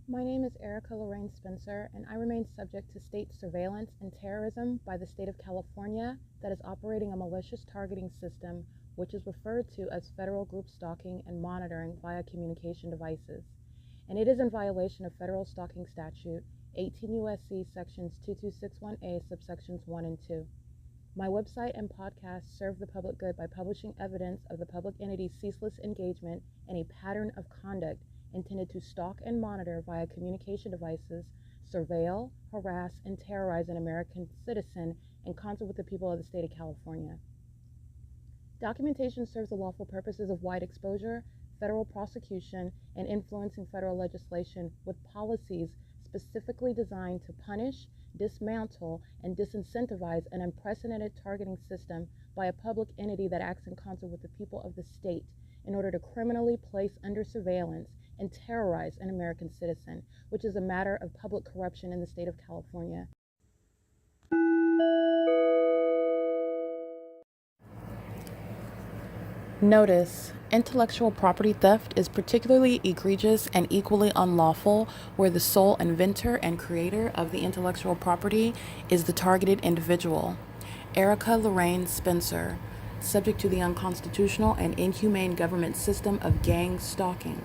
My name is Erica Lorraine Spencer, and I remain subject to state surveillance and terrorism by the state of California that is operating a malicious targeting system which is referred to as federal group stalking and monitoring via communication devices. And it is in violation of federal stalking statute 18 U.S.C. sections 2261A subsections 1 and 2. My website and podcast serve the public good by publishing evidence of the public entity's ceaseless engagement in a pattern of conduct intended to stalk and monitor via communication devices, surveil, harass, and terrorize an American citizen in concert with the people of the state of California. Documentation serves the lawful purposes of wide exposure, federal prosecution, and influencing federal legislation with policies specifically designed to punish, dismantle, and disincentivize an unprecedented targeting system by a public entity that acts in concert with the people of the state in order to criminally place under surveillance and terrorize an American citizen, which is a matter of public corruption in the state of California. Notice: intellectual property theft is particularly egregious and equally unlawful where the sole inventor and creator of the intellectual property is the targeted individual. Erica Lorraine Spencer, subject to the unconstitutional and inhumane government system of gang stalking,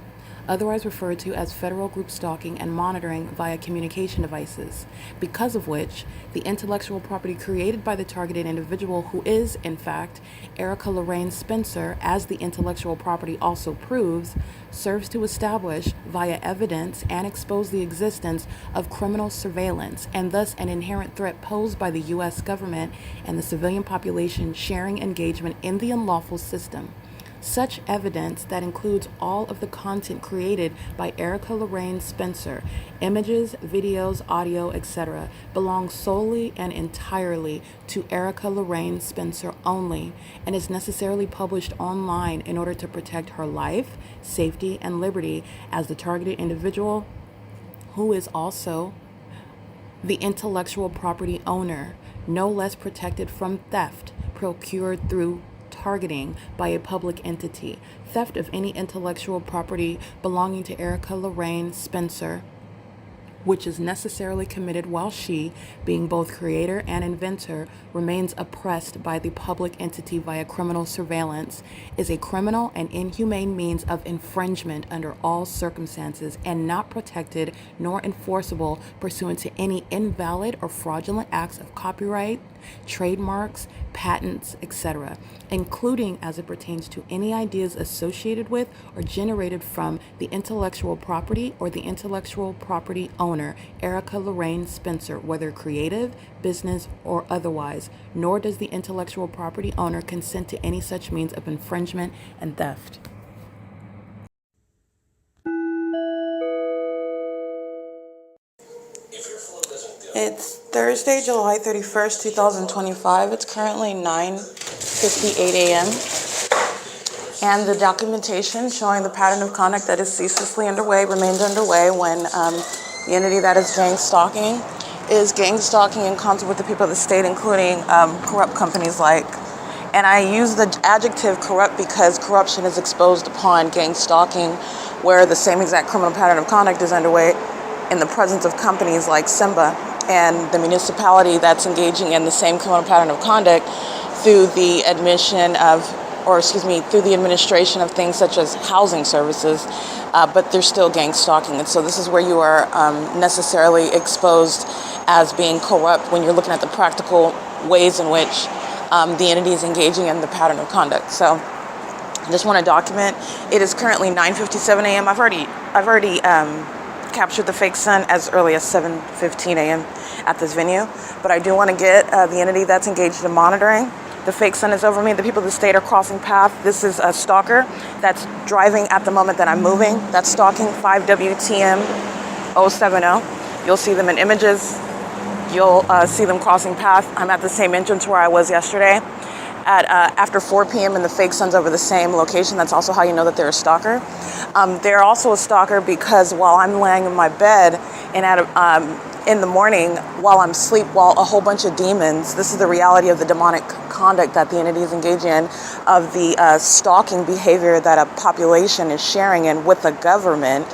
otherwise referred to as federal group stalking and monitoring via communication devices, because of which the intellectual property created by the targeted individual, who is, in fact, Erica Lorraine Spencer, as the intellectual property also proves, serves to establish via evidence and expose the existence of criminal surveillance and thus an inherent threat posed by the U.S. government and the civilian population sharing engagement in the unlawful system. Such evidence, that includes all of the content created by Erica Lorraine Spencer, images, videos, audio, etc., belongs solely and entirely to Erica Lorraine Spencer only and is necessarily published online in order to protect her life, safety, and liberty as the targeted individual, who is also the intellectual property owner, no less protected from theft procured through targeting by a public entity. Theft of any intellectual property belonging to Erica Lorraine Spencer, which is necessarily committed while she, being both creator and inventor, remains oppressed by the public entity via criminal surveillance, is a criminal and inhumane means of infringement under all circumstances and not protected nor enforceable pursuant to any invalid or fraudulent acts of copyright, trademarks, patents, etc., including as it pertains to any ideas associated with or generated from the intellectual property or the intellectual property owner, Erica Lorraine Spencer, whether creative, business, or otherwise, nor does the intellectual property owner consent to any such means of infringement and theft. It's Thursday, July 31st, 2025. It's currently 9:58 a.m. And the documentation showing the pattern of conduct that is ceaselessly underway remains underway when the entity that is gang stalking in concert with the people of the state, including corrupt companies like, and I use the adjective corrupt because corruption is exposed upon gang stalking, where the same exact criminal pattern of conduct is underway in the presence of companies like Simba and the municipality that's engaging in the same criminal pattern of conduct through the through the administration of things such as housing services, but they're still gang stalking. And so this is where you are necessarily exposed as being corrupt when you're looking at the practical ways in which the entity is engaging in the pattern of conduct. So I just want to document. It is currently 9:57 a.m. I've already captured the fake sun as early as 7:15 a.m. at this venue, but I do want to get the entity that's engaged in monitoring. The fake sun is over me. The people of the state are crossing path. This is a stalker that's driving at the moment that I'm moving. That's stalking 5WTM 070. You'll see them in images. You'll see them crossing path. I'm at the same entrance where I was yesterday at after 4 p.m. and the fake sun's over the same location. That's also how you know that they're a stalker. They're also a stalker because while I'm laying in my bed and in the morning while I'm asleep, while a whole bunch of demons, this is the reality of the demonic conduct that the entity is engaging in, of the stalking behavior that a population is sharing in with a government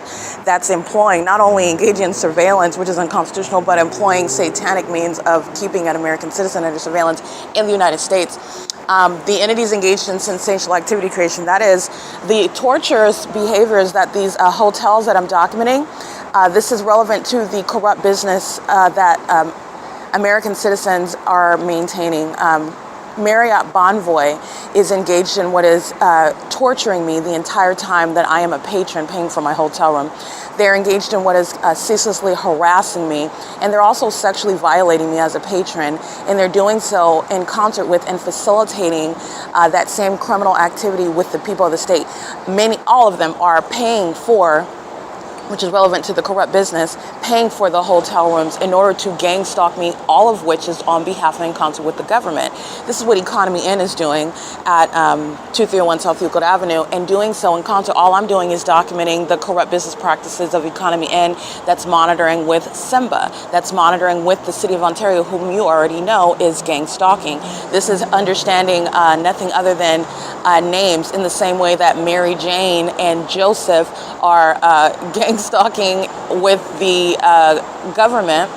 that's employing, not only engaging in surveillance, which is unconstitutional, but employing satanic means of keeping an American citizen under surveillance in the United States. The entities engaged in sensational activity creation, that is the torturous behaviors that these hotels that I'm documenting, this is relevant to the corrupt business that American citizens are maintaining. Marriott Bonvoy is engaged in what is torturing me the entire time that I am a patron paying for my hotel room. They're engaged in what is ceaselessly harassing me, and they're also sexually violating me as a patron, and they're doing so in concert with and facilitating that same criminal activity with the people of the state. All of them are paying for, which is relevant to the corrupt business, paying for the hotel rooms in order to gang stalk me, all of which is on behalf and in concert with the government. This is what Economy Inn is doing at 2301 South Euclid Avenue, and doing so in concert. All I'm doing is documenting the corrupt business practices of Economy Inn, that's monitoring with Simba, that's monitoring with the City of Ontario, whom you already know is gang stalking. This is understanding nothing other than names, in the same way that Mary Jane and Joseph are gang stalking with the government,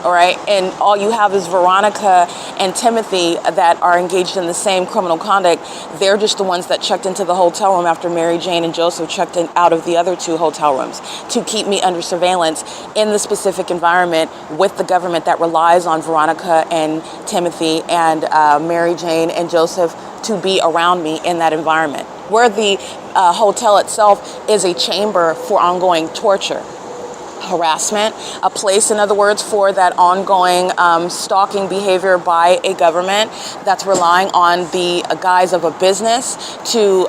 all right? And all you have is Veronica and Timothy that are engaged in the same criminal conduct. They're just the ones that checked into the hotel room after Mary Jane and Joseph checked in out of the other two hotel rooms to keep me under surveillance in the specific environment with the government that relies on Veronica and Timothy and Mary Jane and Joseph to be around me in that environment, where the hotel itself is a chamber for ongoing torture, harassment, a place, in other words, for that ongoing stalking behavior by a government that's relying on the guise of a business to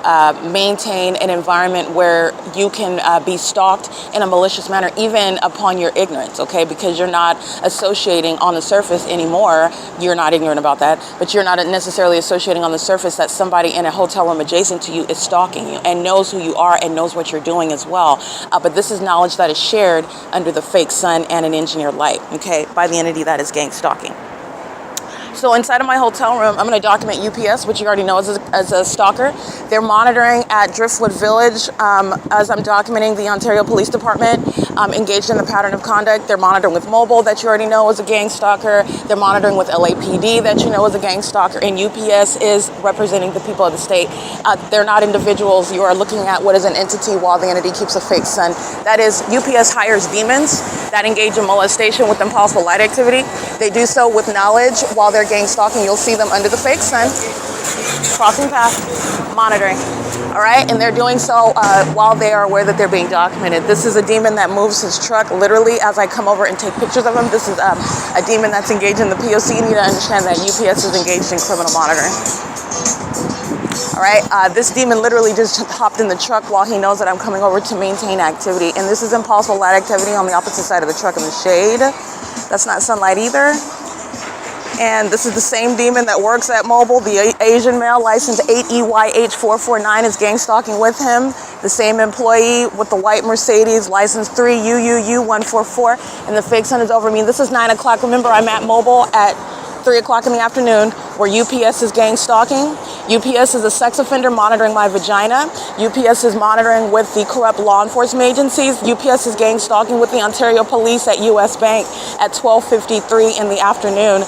maintain an environment where you can be stalked in a malicious manner, even upon your ignorance, okay? Because you're not associating on the surface anymore, you're not ignorant about that, but you're not necessarily associating on the surface that somebody in a hotel room adjacent to you is stalking you and knows who you are and knows what you're doing as well. But this is knowledge that is shared under the fake sun and an engineered light, okay, by the entity that is gang stalking. So inside of my hotel room, I'm going to document UPS, which you already know as a stalker. They're monitoring at Driftwood Village as I'm documenting the Ontario Police Department engaged in the pattern of conduct. They're monitoring with MOBIL, that you already know is a gang stalker. They're monitoring with LAPD, that you know is a gang stalker. And UPS is representing the people of the state. They're not individuals. You are looking at what is an entity while the entity keeps a fake sun. That is, UPS hires demons that engage in molestation with impossible light activity. They do so with knowledge while they're gang stalking. You'll see them under the fake sun, crossing path, monitoring. All right, and they're doing so while they are aware that they're being documented. This is a demon that moves his truck literally as I come over and take pictures of him. This is a demon that's engaged in the P.O.C. You need to understand that UPS is engaged in criminal monitoring. All right, this demon literally just hopped in the truck while he knows that I'm coming over to maintain activity. And this is impossible light activity on the opposite side of the truck in the shade. That's not sunlight either. And this is the same demon that works at MOBIL. The Asian male, license 8EYH449, is gang stalking with him. The same employee with the white Mercedes, license 3UUU144, and the fake sun is over me. This is 9 o'clock. Remember, I'm at MOBIL at 3 o'clock in the afternoon, where UPS is gang stalking. UPS is a sex offender monitoring my vagina. UPS is monitoring with the corrupt law enforcement agencies. UPS is gang stalking with the Ontario Police at U.S. Bank at 12:53 in the afternoon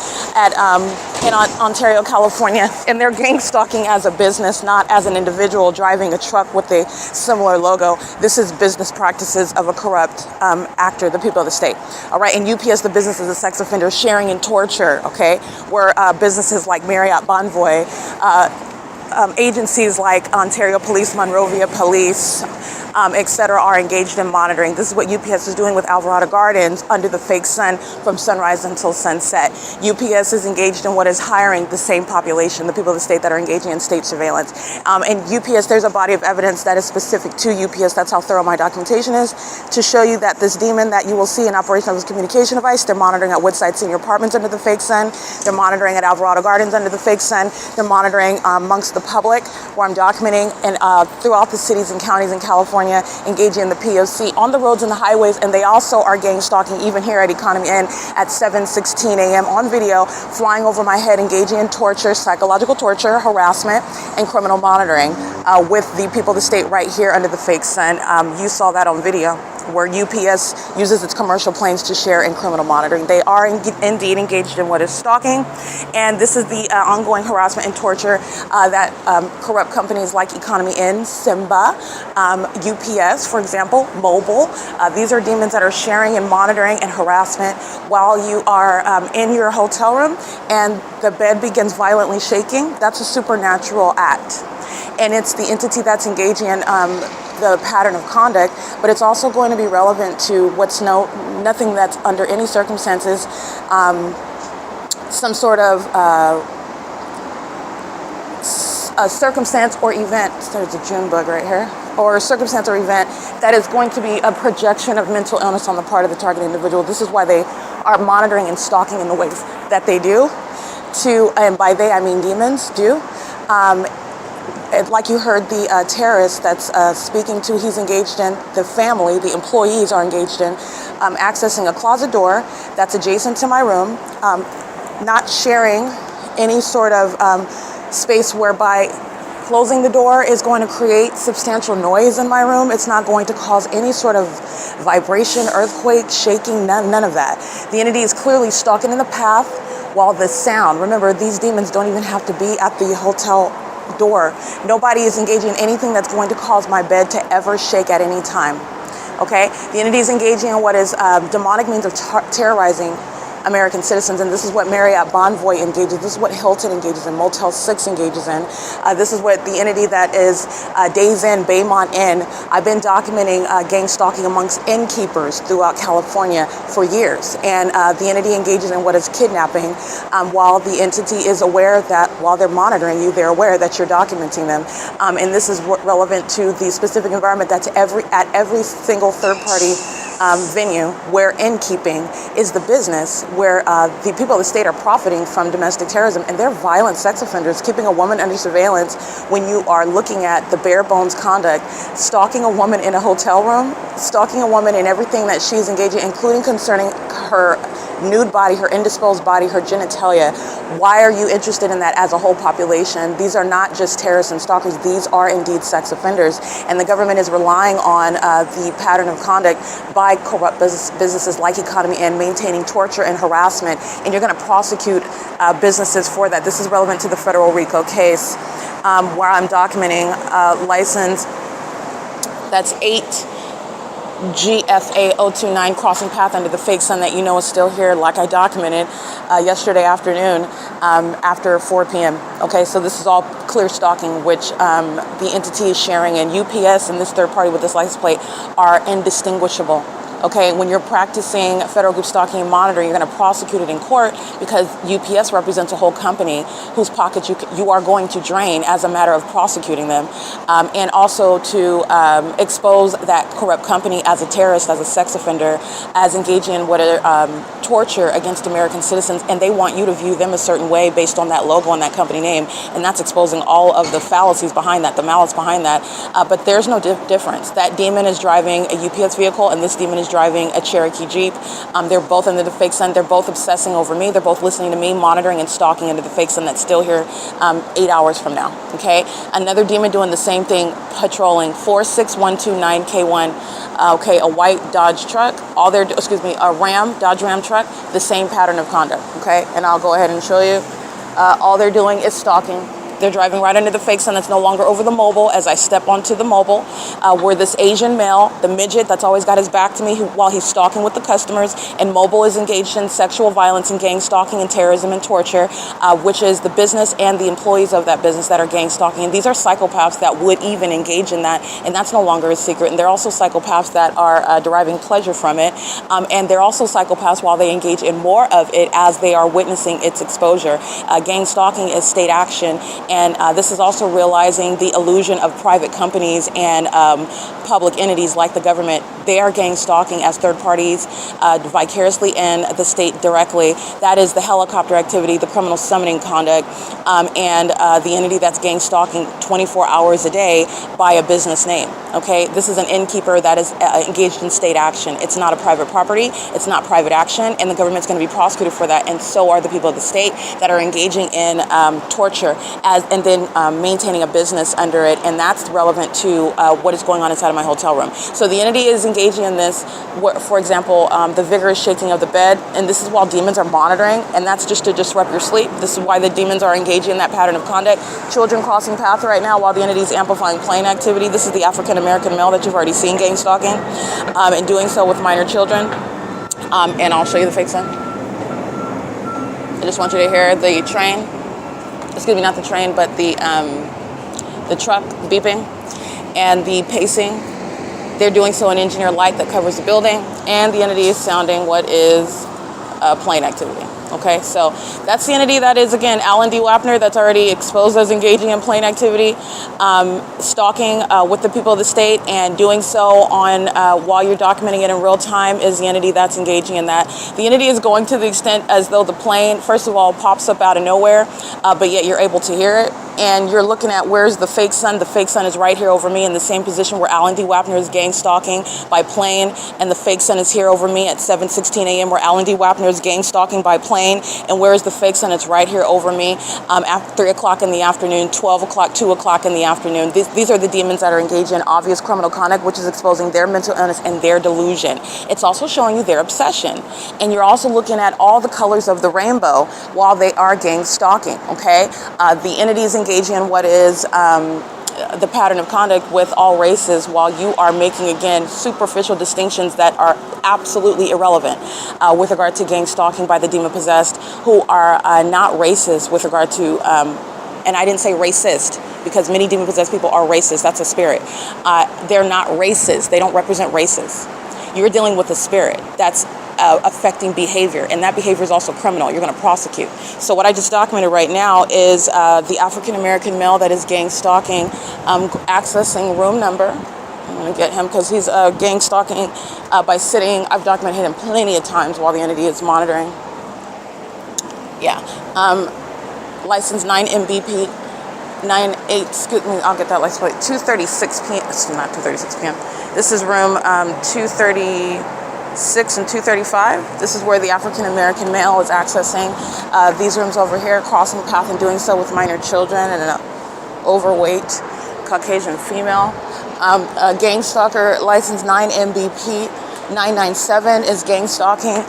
in Ontario, California. And they're gang stalking as a business, not as an individual driving a truck with a similar logo. This is business practices of a corrupt actor, the people of the state. All right, and UPS, the business, is a sex offender sharing in torture, okay, where businesses like Marriott Bonvoy, agencies like Ontario Police, Monrovia Police, etc., are engaged in monitoring. This is what UPS is doing with Alvarado Gardens under the fake sun from sunrise until sunset. UPS is engaged in what is hiring the same population, the people of the state that are engaging in state surveillance. And UPS, there's a body of evidence that is specific to UPS. That's how thorough my documentation is, to show you that this demon that you will see in operation of his communication device, they're monitoring at Woodside Senior Apartments under the fake sun. They're monitoring at Alvarado Gardens under the fake sun. They're monitoring amongst the public, where I'm documenting and throughout the cities and counties in California, engaging in the P.O.C. on the roads and the highways, and they also are gang stalking even here at Economy Inn at 7:16 a.m. on video, flying over my head, engaging in torture, psychological torture, harassment, and criminal monitoring with the people of the state right here under the fake sun. You saw that on video, where UPS uses its commercial planes to share in criminal monitoring. They are indeed engaged in what is stalking, and this is the ongoing harassment and torture that corrupt companies like Economy Inn, Simba, UPS, for example, MOBIL. These are demons that are sharing and monitoring and harassment while you are in your hotel room and the bed begins violently shaking. That's a supernatural act. And it's the entity that's engaging in the pattern of conduct, but it's also going to be relevant to nothing that's under any circumstances some sort of a circumstance or event. There's a June bug right here. Or a circumstance or event that is going to be a projection of mental illness on the part of the target individual. This is why they are monitoring and stalking in the ways that they do. And by they I mean demons do. Like you heard the terrorist that's speaking to, he's engaged in, the family, the employees are engaged in accessing a closet door that's adjacent to my room, not sharing any sort of space whereby closing the door is going to create substantial noise in my room. It's not going to cause any sort of vibration, earthquake, shaking, none of that. The entity is clearly stalking in the path while the sound, remember, these demons don't even have to be at the hotel door. Nobody is engaging in anything that's going to cause my bed to ever shake at any time. Okay? The entity is engaging in what is demonic means of terrorizing American citizens, and this is what Marriott Bonvoy engages. This is what Hilton engages in. Motel 6 engages in. This is what the entity that is Days Inn, Baymont Inn. I've been documenting gang stalking amongst innkeepers throughout California for years, and the entity engages in what is kidnapping while the entity is aware that while they're monitoring you, they're aware that you're documenting them. And this is relevant to the specific environment that's at every single third-party venue where innkeeping is the business, where the people of the state are profiting from domestic terrorism, and they're violent sex offenders. Keeping a woman under surveillance when you are looking at the bare bones conduct, stalking a woman in a hotel room, stalking a woman in everything that she's engaging, including concerning her nude body, her indisposed body, her genitalia. Why are you interested in that as a whole population? These are not just terrorists and stalkers. These are indeed sex offenders. And the government is relying on the pattern of conduct by corrupt businesses like Economy and maintaining torture and harassment. And you're going to prosecute businesses for that. This is relevant to the federal RICO case where I'm documenting license that's 8 GFA 029 crossing path under the fake sun that you know is still here, like I documented yesterday afternoon after 4 p.m. Okay, so this is all clear stalking, which the entity is sharing, and UPS and this third party with this license plate are indistinguishable. Okay, when you're practicing federal group stalking and monitoring, you're going to prosecute it in court because UPS represents a whole company whose pockets you are going to drain as a matter of prosecuting them, and also to expose that corrupt company as a terrorist, as a sex offender, as engaging in what torture against American citizens, and they want you to view them a certain way based on that logo and that company name, and that's exposing all of the fallacies behind that, the malice behind that. But there's no difference. That demon is driving a UPS vehicle, and this demon is driving a Cherokee Jeep. They're both under the fake sun. They're both obsessing over me. They're both listening to me, monitoring and stalking under the fake sun that's still here 8 hours from now. Okay, another demon doing the same thing, patrolling 46129K1. Okay, a white Dodge truck. A Ram, Dodge Ram truck. The same pattern of conduct. Okay, and I'll go ahead and show you. All they're doing is stalking. They're driving right under the fake sun that's no longer over the MOBIL as I step onto the MOBIL, where this Asian male, the midget that's always got his back to me while he's stalking with the customers, and MOBIL is engaged in sexual violence and gang stalking and terrorism and torture, which is the business and the employees of that business that are gang stalking. And these are psychopaths that would even engage in that, and that's no longer a secret. And they're also psychopaths that are deriving pleasure from it, and they're also psychopaths while they engage in more of it as they are witnessing its exposure. Gang stalking is state action, And this is also realizing the illusion of private companies and public entities like the government. They are gang stalking as third parties vicariously and the state directly. That is the helicopter activity, the criminal summoning conduct, and the entity that's gang stalking 24 hours a day by a business name. Okay, this is an innkeeper that is engaged in state action. It's not a private property. It's not private action, and the government's going to be prosecuted for that. And so are the people of the state that are engaging in torture and then maintaining a business under it. And that's relevant to what is going on inside of my hotel room. So the entity is engaging in this. For example, the vigorous shaking of the bed, and this is while demons are monitoring, and that's just to disrupt your sleep. This is why the demons are engaging in that pattern of conduct. Children crossing path right now while the entity is amplifying plane activity. This is the African-American male that you've already seen gang stalking, and doing so with minor children. And I'll show you the fake sun. I just want you to hear the train. Excuse me, not the train, but the truck beeping and the pacing. They're doing so in engineered light that covers the building, and the entity is sounding what is plane activity. Okay, so that's the entity that is, again, Alan D. WAPNER, that's already exposed as engaging in plane activity, stalking with the people of the state, and doing so on while you're documenting it in real time is the entity that's engaging in that. The entity is going to the extent as though the plane, first of all, pops up out of nowhere, but yet you're able to hear it. And you're looking at where's the fake sun. The fake sun is right here over me in the same position where Alan D. WAPNER is gang stalking by plane, and the fake sun is here over me at 7:16 a.m. where Alan D. WAPNER is gang stalking by plane. And where is the fake sun? It's right here over me after 3 o'clock in the afternoon, 12 o'clock, 2 o'clock in the afternoon. These are the demons that are engaged in obvious criminal conduct, which is exposing their mental illness and their delusion. It's also showing you their obsession. And you're also looking at all the colors of the rainbow while they are gang stalking, okay? The entities engaging in what is the pattern of conduct with all races while you are making, again, superficial distinctions that are absolutely irrelevant with regard to gang stalking by the demon-possessed, who are not racist with regard to, and I didn't say racist, because many demon-possessed people are racist. That's a spirit. They're not racist. They don't represent races. You're dealing with a spirit that's affecting behavior, and that behavior is also criminal. You're going to prosecute. So what I just documented right now is the African-American male that is gang stalking, accessing room number. I'm going to get him because he's gang stalking by sitting. I've documented him plenty of times while the entity is monitoring. Yeah. License 9 MBP 98, excuse me, I'll get that license plate, 236 p.m. It's not 236 p.m. This is room 236 and 235. This is where the African-American male is accessing these rooms over here, crossing the path and doing so with minor children and an overweight Caucasian female. Gang stalker, license 9 MBP 997 is gang stalking,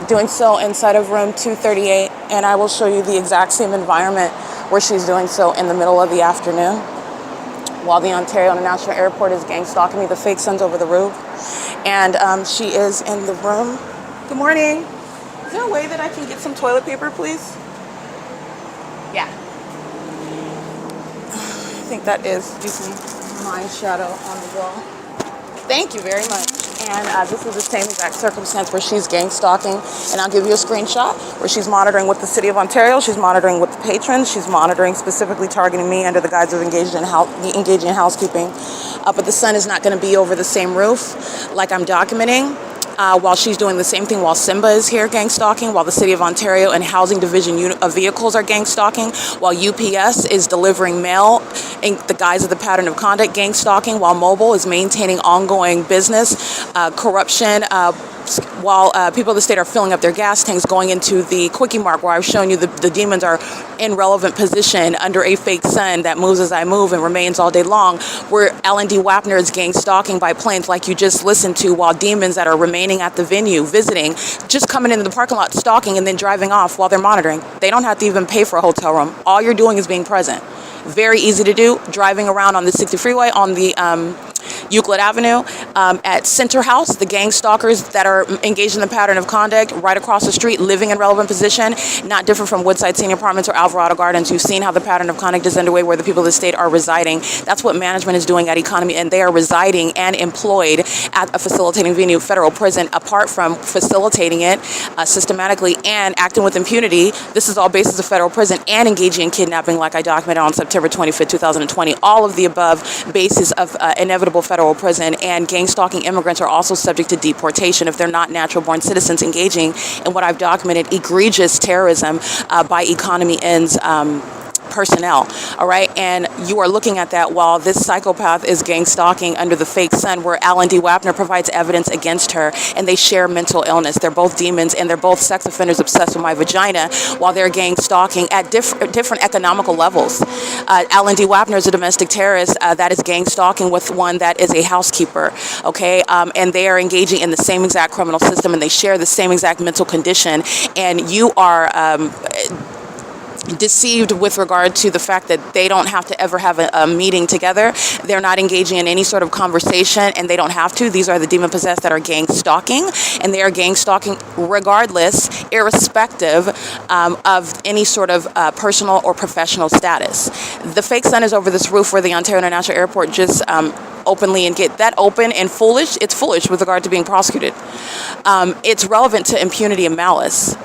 doing so inside of room 238, and I will show you the exact same environment where she's doing so in the middle of the afternoon while the Ontario International Airport is gang stalking me. The fake sun's over the roof, and she is in the room. Good morning. Is there a way that I can get some toilet paper, please? Yeah. I think that is using my shadow on the wall. Thank you very much. And this is the same exact circumstance where she's gang stalking, and I'll give you a screenshot where she's monitoring with the City of Ontario, she's monitoring with the patrons, she's monitoring specifically targeting me under the guise of engaging in housekeeping. But the sun is not going to be over the same roof like I'm documenting. While she's doing the same thing while Simba is here gang stalking, while the City of Ontario and Housing Division of vehicles are gang stalking, while UPS is delivering mail in the guise of the pattern of conduct gang stalking, while MOBIL is maintaining ongoing business, corruption, while people of the state are filling up their gas tanks going into the Quickie Mart where I've shown you the demons are in relevant position under a fake sun that moves as I move and remains all day long, where Alan D. WAPNER is gang stalking by planes like you just listened to, while demons that are remaining at the venue, visiting, just coming into the parking lot, stalking, and then driving off while they're monitoring. They don't have to even pay for a hotel room. All you're doing is being present. Very easy to do, driving around on the 60 freeway on the Euclid Avenue. At Center House, the gang stalkers that are engaged in the pattern of conduct right across the street, living in relevant position, not different from Woodside Senior Apartments or Alvarado Gardens. You've seen how the pattern of conduct is underway where the people of the state are residing. That's what management is doing at Economy, and they are residing and employed at a facilitating venue, federal prison, apart from facilitating it systematically and acting with impunity. This is all basis of federal prison and engaging in kidnapping like I documented on September 25th, 2020. All of the above basis of inevitable federal prison, and gang stalking immigrants are also subject to deportation if they're not natural-born citizens engaging in what I've documented egregious terrorism by Economy N's personnel. All right, and you are looking at that while this psychopath is gang stalking under the fake sun, where Alan D. Wapner provides evidence against her, and they share mental illness. They're both demons, and they're both sex offenders obsessed with my vagina, while they're gang stalking at different economical levels. Alan D. Wapner is a domestic terrorist that is gang stalking with one that is a housekeeper. Okay, and they are engaging in the same exact criminal system, and they share the same exact mental condition. And you are deceived with regard to the fact that they don't have to ever have a meeting together. They're not engaging in any sort of conversation, and they don't have to. These are the demon-possessed that are gang stalking, and they are gang stalking regardless, irrespective of any sort of personal or professional status. The fake sun is over this roof where the Ontario International Airport just openly and get that open and foolish. It's foolish with regard to being prosecuted. It's relevant to impunity and malice.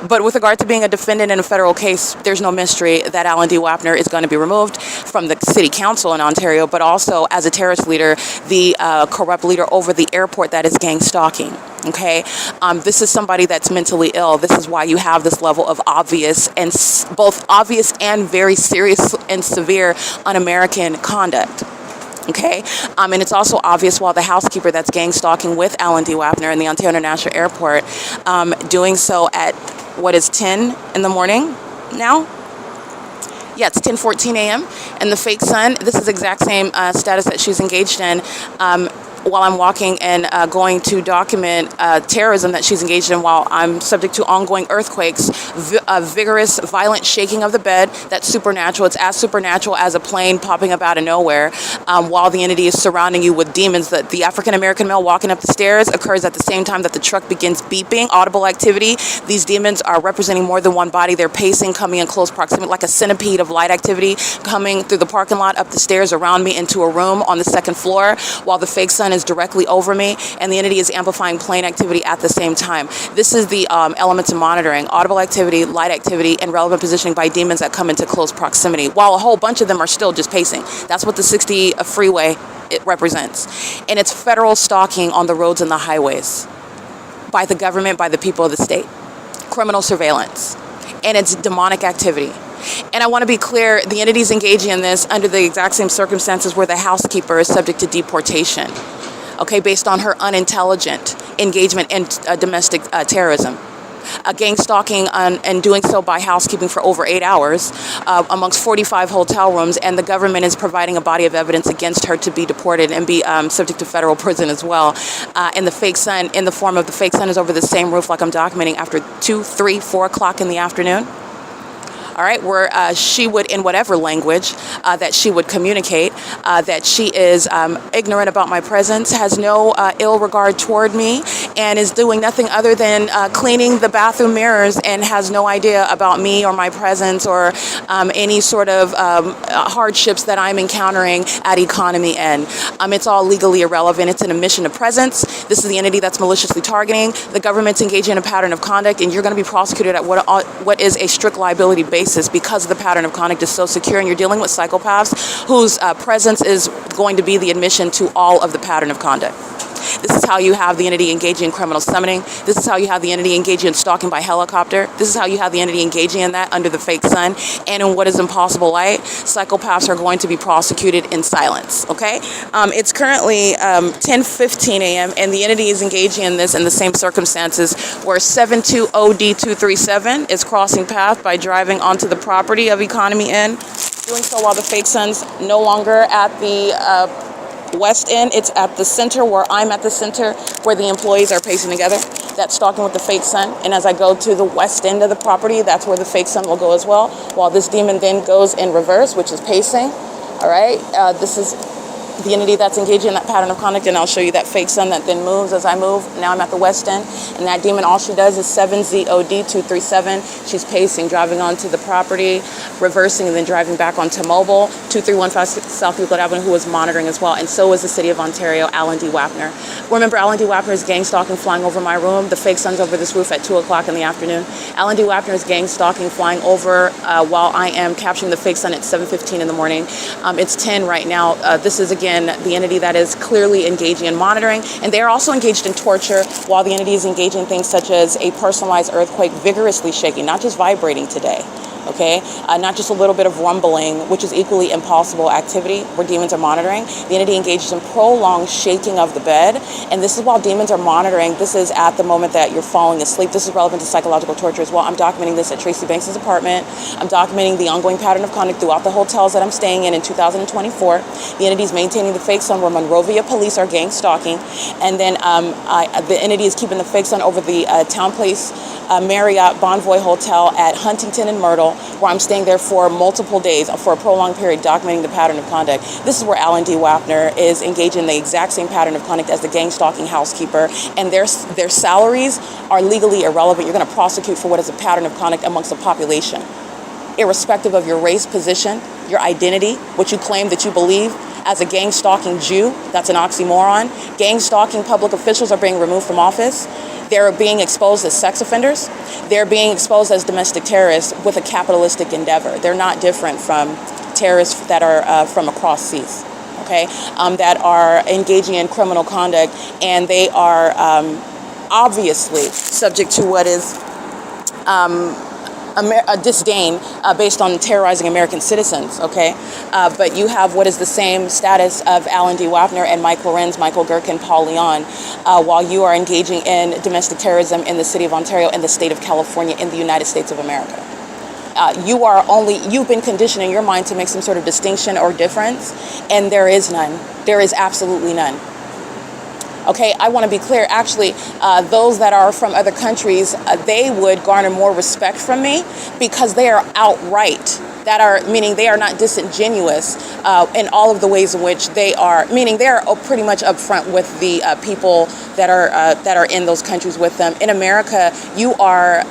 But with regard to being a defendant in a federal case, there's no mystery that Alan D. Wapner is going to be removed from the city council in Ontario, but also as a terrorist leader, the corrupt leader over the airport that is gang stalking. Okay, this is somebody that's mentally ill. This is why you have this level of obvious and both obvious and very serious and severe un-American conduct. Okay, and it's also obvious while the housekeeper that's gang stalking with Alan D. Wapner in the Ontario International Airport, doing so at what is 10 in the morning now? Yeah, it's 10:14 a.m. and the fake sun. This is the exact same status that she's engaged in. While I'm walking and going to document terrorism that she's engaged in while I'm subject to ongoing earthquakes, vigorous, violent shaking of the bed. That's supernatural. It's as supernatural as a plane popping up out of nowhere while the entity is surrounding you with demons. That the African-American male walking up the stairs occurs at the same time that the truck begins beeping, audible activity. These demons are representing more than one body. They're pacing, coming in close proximity, like a centipede of light activity, coming through the parking lot, up the stairs, around me, into a room on the second floor, while the fake sun is directly over me, and the entity is amplifying plane activity at the same time. This is the elements of monitoring: audible activity, light activity, and relevant positioning by demons that come into close proximity, while a whole bunch of them are still just pacing. That's what the 60 freeway it represents. And it's federal stalking on the roads and the highways by the government, by the people of the state. Criminal surveillance. And it's demonic activity. And I want to be clear, the entities engaging in this under the exact same circumstances where the housekeeper is subject to deportation, okay, based on her unintelligent engagement in domestic terrorism. Gang stalking and doing so by housekeeping for over 8 hours amongst 45 hotel rooms, and the government is providing a body of evidence against her to be deported and be subject to federal prison as well. And the fake sun, in the form of the fake sun, is over the same roof like I'm documenting after 2, 3, 4 o'clock in the afternoon. All right, where she would, in whatever language that she would communicate, that she is ignorant about my presence, has no ill regard toward me, and is doing nothing other than cleaning the bathroom mirrors, and has no idea about me or my presence or any sort of hardships that I'm encountering at Economy N. It's all legally irrelevant. It's an omission of presence. This is the entity that's maliciously targeting. The government's engaging in a pattern of conduct, and you're going to be prosecuted at what is a strict liability basis, because the pattern of conduct is so secure, and you're dealing with psychopaths whose presence is going to be the admission to all of the pattern of conduct. This is how you have the entity engaging in criminal summoning. This is how you have the entity engaging in stalking by helicopter. This is how you have the entity engaging in that under the fake sun and in what is impossible light. Psychopaths are going to be prosecuted in silence, okay? It's currently 10:15 a.m. and the entity is engaging in this in the same circumstances where 720D237 is crossing path by driving onto the property of Economy Inn, doing so while the fake sun's no longer at the West End. It's at the center, where I'm at the center, where the employees are pacing together. That's stalking with the fake sun. And as I go to the west end of the property, that's where the fake sun will go as well, while this demon then goes in reverse, which is pacing. All right, this is the entity that's engaging in that pattern of conduct, and I'll show you that fake sun that then moves as I move. Now I'm at the west end, and that demon, all she does is 7ZOD237. She's pacing, driving onto the property, reversing, and then driving back onto Mobile, 2315 South Euclid Avenue, who was monitoring as well, and so was the City of Ontario, Alan D. Wapner. Remember, Alan D. Wapner is gang stalking, flying over my room. The fake sun's over this roof at 2 o'clock in the afternoon. Alan D. Wapner is gang stalking, flying over while I am capturing the fake sun at 7:15 in the morning. It's 10 right now. This is, again, the entity that is clearly engaging in monitoring, and they are also engaged in torture while the entity is engaging in things such as a personalized earthquake, vigorously shaking, not just vibrating today. Okay, not just a little bit of rumbling, which is equally impossible activity where demons are monitoring. The entity engages in prolonged shaking of the bed, and this is while demons are monitoring. This is at the moment that you're falling asleep. This is relevant to psychological torture as well. I'm documenting this at Tracy Banks' apartment. I'm documenting the ongoing pattern of conduct throughout the hotels that I'm staying in 2024. The entity is maintaining the fake sun where Monrovia police are gang stalking, and then the entity is keeping the fake sun over the Town Place Marriott Bonvoy Hotel at Huntington and Myrtle, where I'm staying there for multiple days, for a prolonged period, documenting the pattern of conduct. This is where Alan D. Wapner is engaging in the exact same pattern of conduct as the gang stalking housekeeper, and their salaries are legally irrelevant. You're going to prosecute for what is a pattern of conduct amongst the population, irrespective of your race, position, your identity, what you claim that you believe. As a gang stalking Jew, that's an oxymoron. Gang stalking public officials are being removed from office. They're being exposed as sex offenders. They're being exposed as domestic terrorists with a capitalistic endeavor. They're not different from terrorists that are from across seas, okay, that are engaging in criminal conduct, and they are obviously subject to what is a disdain based on terrorizing American citizens, okay? But you have what is the same status of Alan D. Wapner and Mike Lorenz, Michael Gerken, Paul Leon, while you are engaging in domestic terrorism in the city of Ontario and the state of California in the United States of America. You've been conditioned in your mind to make some sort of distinction or difference, and there is none. There is absolutely none. Okay, I want to be clear. Actually, those that are from other countries, they would garner more respect from me because they are outright. Meaning they are not disingenuous in all of the ways in which they are. Meaning they are pretty much upfront with the people that are in those countries with them. In America, you are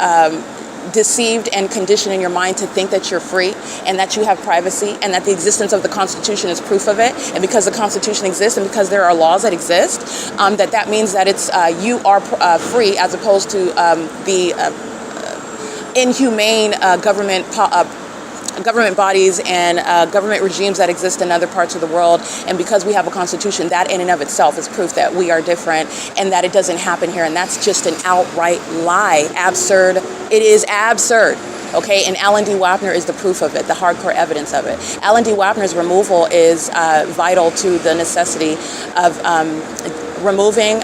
deceived and conditioned in your mind to think that you're free and that you have privacy and that the existence of the Constitution is proof of it. And because the Constitution exists and because there are laws that exist, that means that it's you are free, as opposed to the inhumane government bodies and government regimes that exist in other parts of the world. And because we have a constitution, that in and of itself is proof that we are different and that it doesn't happen here. And that's just an outright lie. Absurd. It is absurd. Okay, and Alan D. Wapner is the proof of it, the hardcore evidence of it. Alan D. Wapner's removal is vital to the necessity of removing,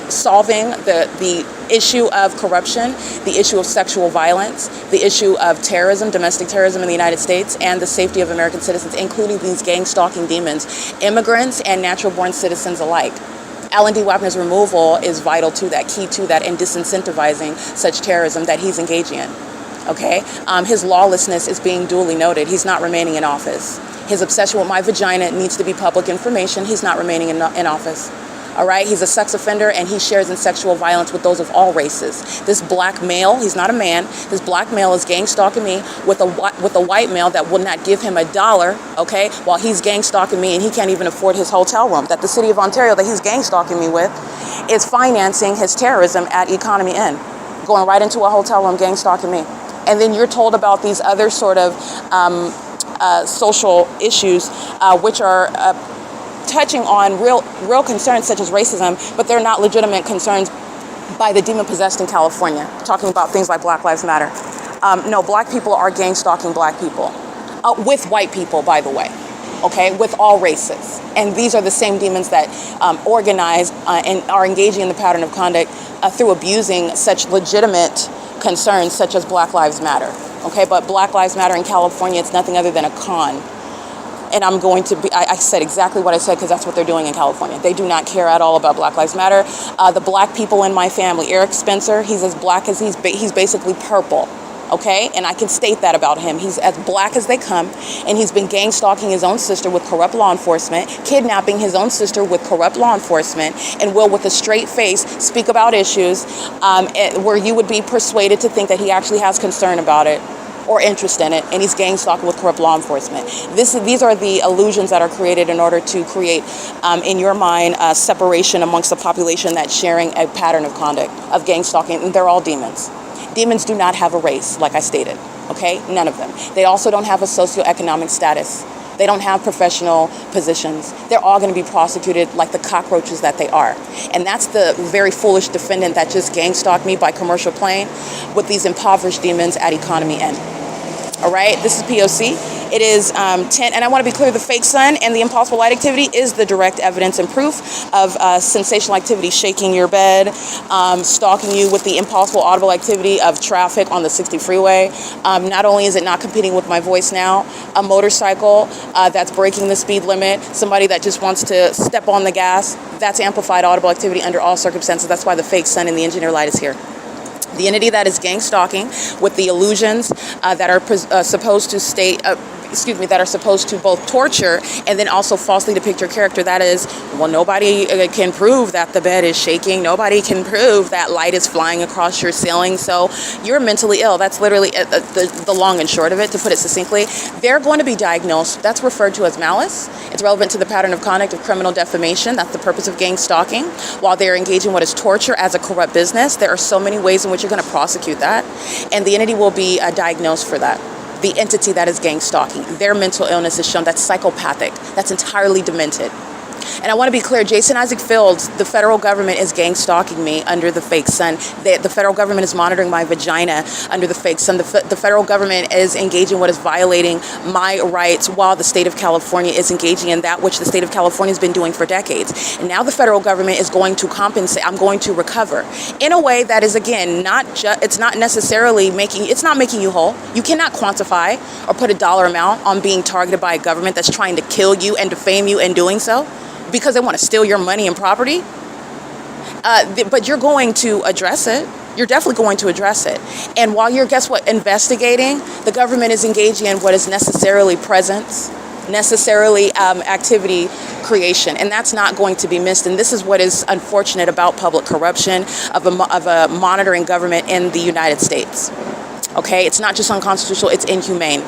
solving the issue of corruption, the issue of sexual violence, the issue of terrorism, domestic terrorism in the United States, and the safety of American citizens, including these gang stalking demons, immigrants and natural-born citizens alike. Alan D. Wapner's removal is vital to that, key to that, and disincentivizing such terrorism that he's engaging in. Okay, his lawlessness is being duly noted. He's not remaining in office. His obsession with my vagina needs to be public information. He's not remaining in office. All right, he's a sex offender and he shares in sexual violence with those of all races. This black male, he's not a man, this black male is gang stalking me with a white male that will not give him $1, okay, while he's gang stalking me and he can't even afford his hotel room that the city of Ontario that he's gang stalking me with is financing his terrorism at Economy Inn, going right into a hotel room gang stalking me. And then you're told about these other sort of social issues which are touching on real concerns such as racism, but they're not legitimate concerns by the demon possessed in California, talking about things like Black Lives Matter. No, black people are gang stalking black people, with white people, by the way, okay, with all races. And these are the same demons that organize and are engaging in the pattern of conduct through abusing such legitimate concerns such as Black Lives Matter, okay? But Black Lives Matter in California, it's nothing other than a con. And I'm going to be, I said exactly what I said because that's what they're doing in California. They do not care at all about Black Lives Matter. The black people in my family, Eric Spencer, he's as black as he's basically purple. Okay, and I can state that about him. He's as black as they come, and he's been gang stalking his own sister with corrupt law enforcement, kidnapping his own sister with corrupt law enforcement, and will, with a straight face, speak about issues where you would be persuaded to think that he actually has concern about it or interest in it, and he's gang stalking with corrupt law enforcement. These are the illusions that are created in order to create, in your mind, a separation amongst the population that's sharing a pattern of conduct of gang stalking, and they're all demons. Demons do not have a race, like I stated, okay? None of them. They also don't have a socioeconomic status. They don't have professional positions. They're all going to be prosecuted like the cockroaches that they are. And that's the very foolish defendant that just gang stalked me by commercial plane with these impoverished demons at Economy N. All right, this is P.O.C. It is 10, and I want to be clear, the fake sun and the impossible light activity is the direct evidence and proof of sensational activity, shaking your bed, stalking you with the impossible audible activity of traffic on the 60 freeway. Not only is it not competing with my voice now, a motorcycle that's breaking the speed limit, somebody that just wants to step on the gas, that's amplified audible activity under all circumstances. That's why the fake sun and the engineer light is here. The entity that is gang stalking with the illusions that are supposed to state, that are supposed to both torture and then also falsely depict your character. That is, well, nobody can prove that the bed is shaking. Nobody can prove that light is flying across your ceiling. So you're mentally ill. That's literally the long and short of it, to put it succinctly. They're going to be diagnosed. That's referred to as malice. It's relevant to the pattern of conduct of criminal defamation. That's the purpose of gang stalking. While they're engaging what is torture as a corrupt business, there are so many ways in which you're going to prosecute that. And the entity will be diagnosed for that. The entity that is gang stalking, their mental illness is shown. That's psychopathic. That's entirely demented. And I want to be clear, Jason Isaac Fields, the federal government is gang stalking me under the fake sun. The federal government is monitoring my vagina under the fake sun. The federal government is engaging what is violating my rights, while the state of California is engaging in that which the state of California has been doing for decades. And now the federal government is going to compensate. I'm going to recover in a way that is, again, it's not making you whole. You cannot quantify or put a dollar amount on being targeted by a government that's trying to kill you and defame you in doing so, because they want to steal your money and property. But you're going to address it. You're definitely going to address it. And while you're, investigating, the government is engaging in what is necessarily presence, necessarily activity creation. And that's not going to be missed. And this is what is unfortunate about public corruption of a monitoring government in the United States. Okay, it's not just unconstitutional, it's inhumane.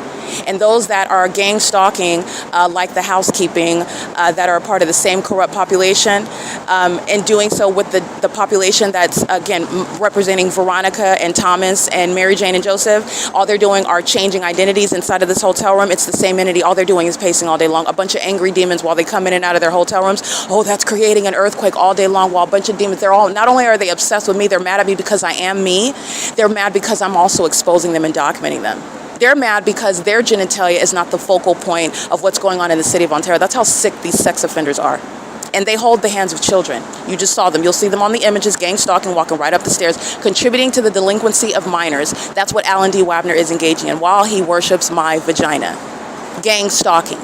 And those that are gang stalking, like the housekeeping, that are a part of the same corrupt population, and doing so with the population that's, again, representing Veronica and Thomas and Mary Jane and Joseph, all they're doing are changing identities inside of this hotel room. It's the same entity. All they're doing is pacing all day long. A bunch of angry demons while they come in and out of their hotel rooms. Oh, that's creating an earthquake all day long, while a bunch of demons, not only are they obsessed with me, they're mad at me because I am me. They're mad because I'm also exposing them and documenting them. They're mad because their genitalia is not the focal point of what's going on in the city of Ontario. That's how sick these sex offenders are. And they hold the hands of children. You just saw them. You'll see them on the images, gang stalking, walking right up the stairs, contributing to the delinquency of minors. That's what Alan D. WAPNER is engaging in while he worships my vagina. Gang stalking.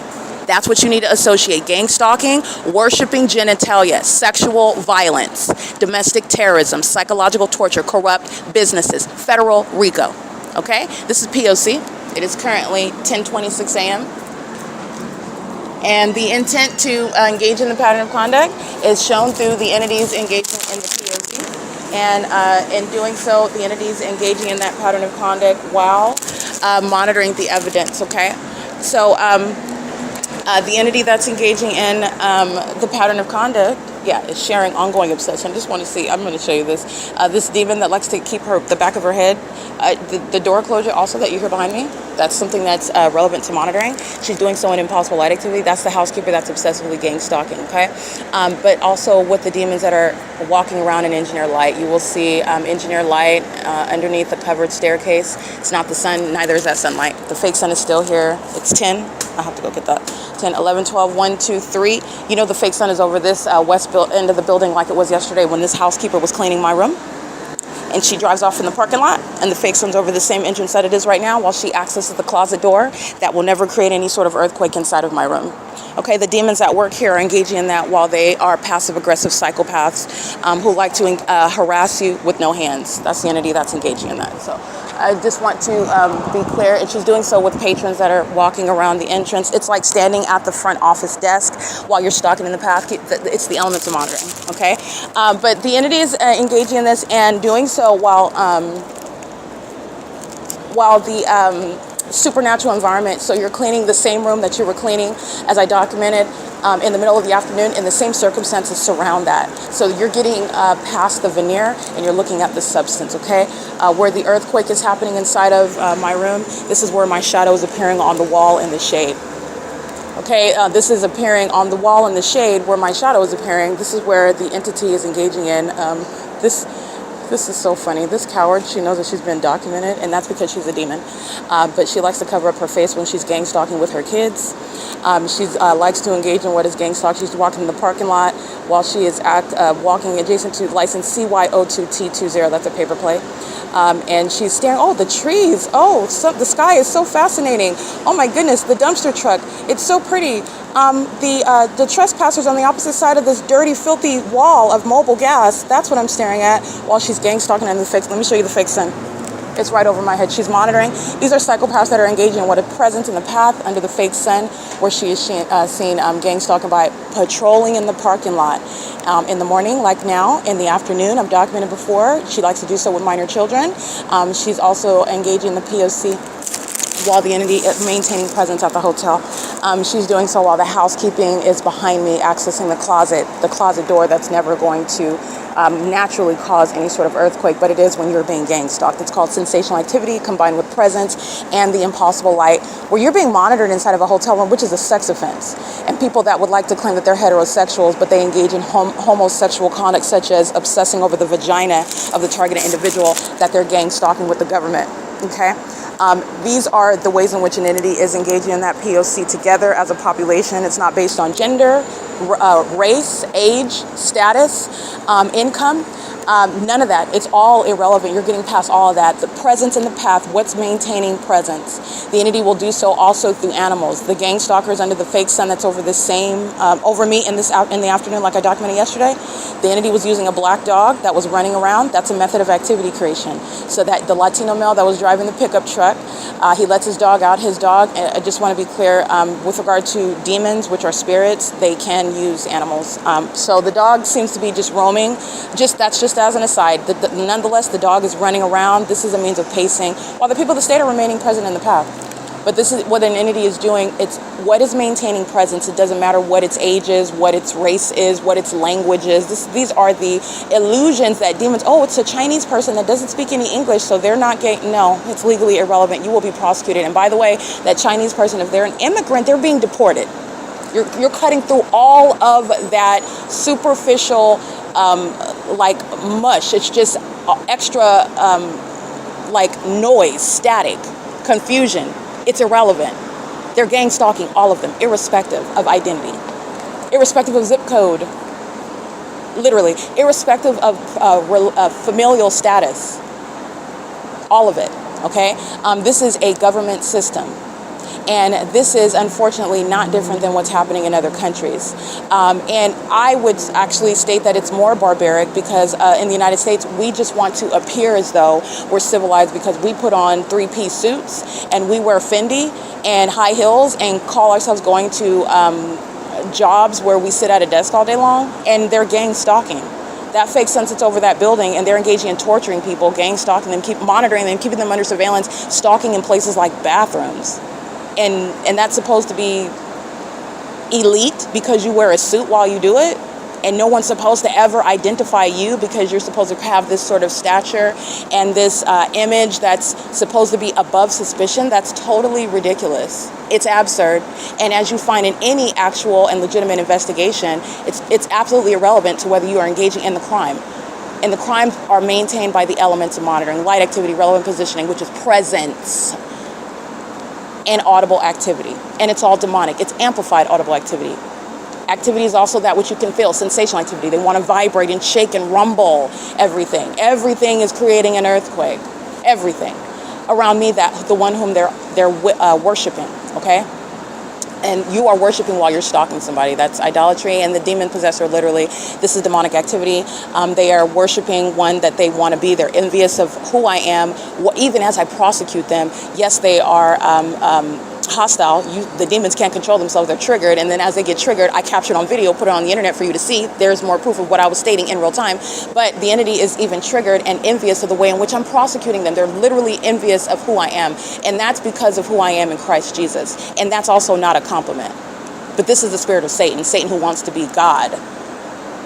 That's what you need to associate. Gang stalking, worshiping genitalia, sexual violence, domestic terrorism, psychological torture, corrupt businesses, federal RICO. Okay, this is P.O.C. It is currently 10:26 a.m. And the intent to engage in the pattern of conduct is shown through the entities engaging in the P.O.C. And in doing so, the entities engaging in that pattern of conduct while monitoring the evidence. Okay, so the entity that's engaging in the pattern of conduct, is sharing ongoing obsession. I just want to see, I'm going to show you this. This demon that likes to keep the back of her head, the door closure also that you hear behind me, that's something that's relevant to monitoring. She's doing so in impossible light activity. That's the housekeeper that's obsessively gang stalking, okay? But also with the demons that are walking around in engineer light, you will see engineer light underneath the covered staircase. It's not the sun, neither is that sunlight. The fake sun is still here. It's 10. I'll have to go get that. 10, 11, 12, 1, 2, 3. You know the fake sun is over this west end of the building like it was yesterday when this housekeeper was cleaning my room. And she drives off in the parking lot, and the fake sun's over the same entrance that it is right now while she accesses the closet door that will never create any sort of earthquake inside of my room. Okay, the demons at work here are engaging in that while they are passive-aggressive psychopaths who like to harass you with no hands. That's the entity that's engaging in that. So I just want to be clear, and she's doing so with patrons that are walking around the entrance. It's like standing at the front office desk while you're stalking in the path. It's the elements of monitoring, okay? But the entity is engaging in this and doing so while the supernatural environment, so you're cleaning the same room that you were cleaning, as I documented, in the middle of the afternoon, and the same circumstances surround that. So you're getting past the veneer and you're looking at the substance, okay? Where the earthquake is happening inside of my room, this is where my shadow is appearing on the wall in the shade. Okay, this is appearing on the wall in the shade where my shadow is appearing. This is where the entity is engaging in. This is so funny. This coward, she knows that she's been documented, and that's because she's a demon. But she likes to cover up her face when she's gang stalking with her kids. She likes to engage in what is gang stalk. She's walking in the parking lot while she is walking adjacent to license CY02T20. That's a paper plate. And she's staring. Oh, the trees. Oh, the sky is so fascinating. Oh my goodness, the dumpster truck. It's so pretty. The trespassers on the opposite side of this dirty, filthy wall of mobile gas. That's what I'm staring at while she's gang stalking in the fake. Let me show you the fake sun. It's right over my head. She's monitoring. These are psychopaths that are engaging in what is present in the path under the fake sun, where she is seen gang stalking by patrolling in the parking lot in the morning, like now, in the afternoon. I've documented before. She likes to do so with minor children. She's also engaging the P.O.C. while the entity is maintaining presence at the hotel. She's doing so while the housekeeping is behind me, accessing the closet door that's never going to naturally cause any sort of earthquake, but it is when you're being gang stalked. It's called sensational activity combined with presence and the impossible light, where you're being monitored inside of a hotel room, which is a sex offense. And people that would like to claim that they're heterosexuals, but they engage in homosexual conduct, such as obsessing over the vagina of the targeted individual, that they're gang stalking with the government. Okay? These are the ways in which an entity is engaging in that P.O.C. together as a population. It's not based on gender, race, age, status, income. None of that. It's all irrelevant. You're getting past all of that. The presence in the path, what's maintaining presence? The entity will do so also through animals. The gang stalkers under the fake sun that's over over me in the afternoon, like I documented yesterday. The entity was using a black dog that was running around. That's a method of activity creation. So that the Latino male that was driving the pickup truck, he lets his dog out. His dog, I just want to be clear, with regard to demons, which are spirits, they can use animals. So the dog seems to be just roaming. That's just as an aside. Nonetheless, the dog is running around. This is a means of pacing, while the people of the state are remaining present in the path. But this is what an entity is doing. It's what is maintaining presence. It doesn't matter what its age is, what its race is, what its language is. These are the illusions that demons, oh, it's a Chinese person that doesn't speak any English, so they're not gay. No, it's legally irrelevant. You will be prosecuted. And by the way, that Chinese person, if they're an immigrant, they're being deported. You're cutting through all of that superficial, like mush. It's just extra, like noise, static, confusion. It's irrelevant. They're gang stalking, all of them, irrespective of identity, irrespective of zip code, literally, irrespective of familial status, all of it, okay? This is a government system. And this is unfortunately not different than what's happening in other countries. And I would actually state that it's more barbaric because in the United States, we just want to appear as though we're civilized because we put on three-piece suits and we wear Fendi and high heels and call ourselves going to jobs where we sit at a desk all day long, and they're gang stalking. That fake sun sits over that building and they're engaging in torturing people, gang stalking them, keep monitoring them, keeping them under surveillance, stalking in places like bathrooms. And that's supposed to be elite because you wear a suit while you do it, and no one's supposed to ever identify you because you're supposed to have this sort of stature and this image that's supposed to be above suspicion. That's totally ridiculous. It's absurd. And as you find in any actual and legitimate investigation, it's absolutely irrelevant to whether you are engaging in the crime. And the crimes are maintained by the elements of monitoring: light activity, relevant positioning, which is presence, and audible activity. And it's all demonic. It's amplified audible activity. Activity is also that which you can feel, sensational activity. They want to vibrate and shake and rumble everything. Everything is creating an earthquake. Everything around me, that the one whom they're worshiping, okay? And you are worshiping while you're stalking somebody. That's idolatry. And the demon possessed are literally, this is demonic activity. They are worshiping one that they want to be. They're envious of who I am. Even as I prosecute them, yes, they are hostile. The demons can't control themselves. They're triggered. And then as they get triggered, I capture it on video, put it on the internet for you to see. There's more proof of what I was stating in real time. But the entity is even triggered and envious of the way in which I'm prosecuting them. They're literally envious of who I am. And that's because of who I am in Christ Jesus. And that's also not a compliment. But this is the spirit of Satan. Satan who wants to be God.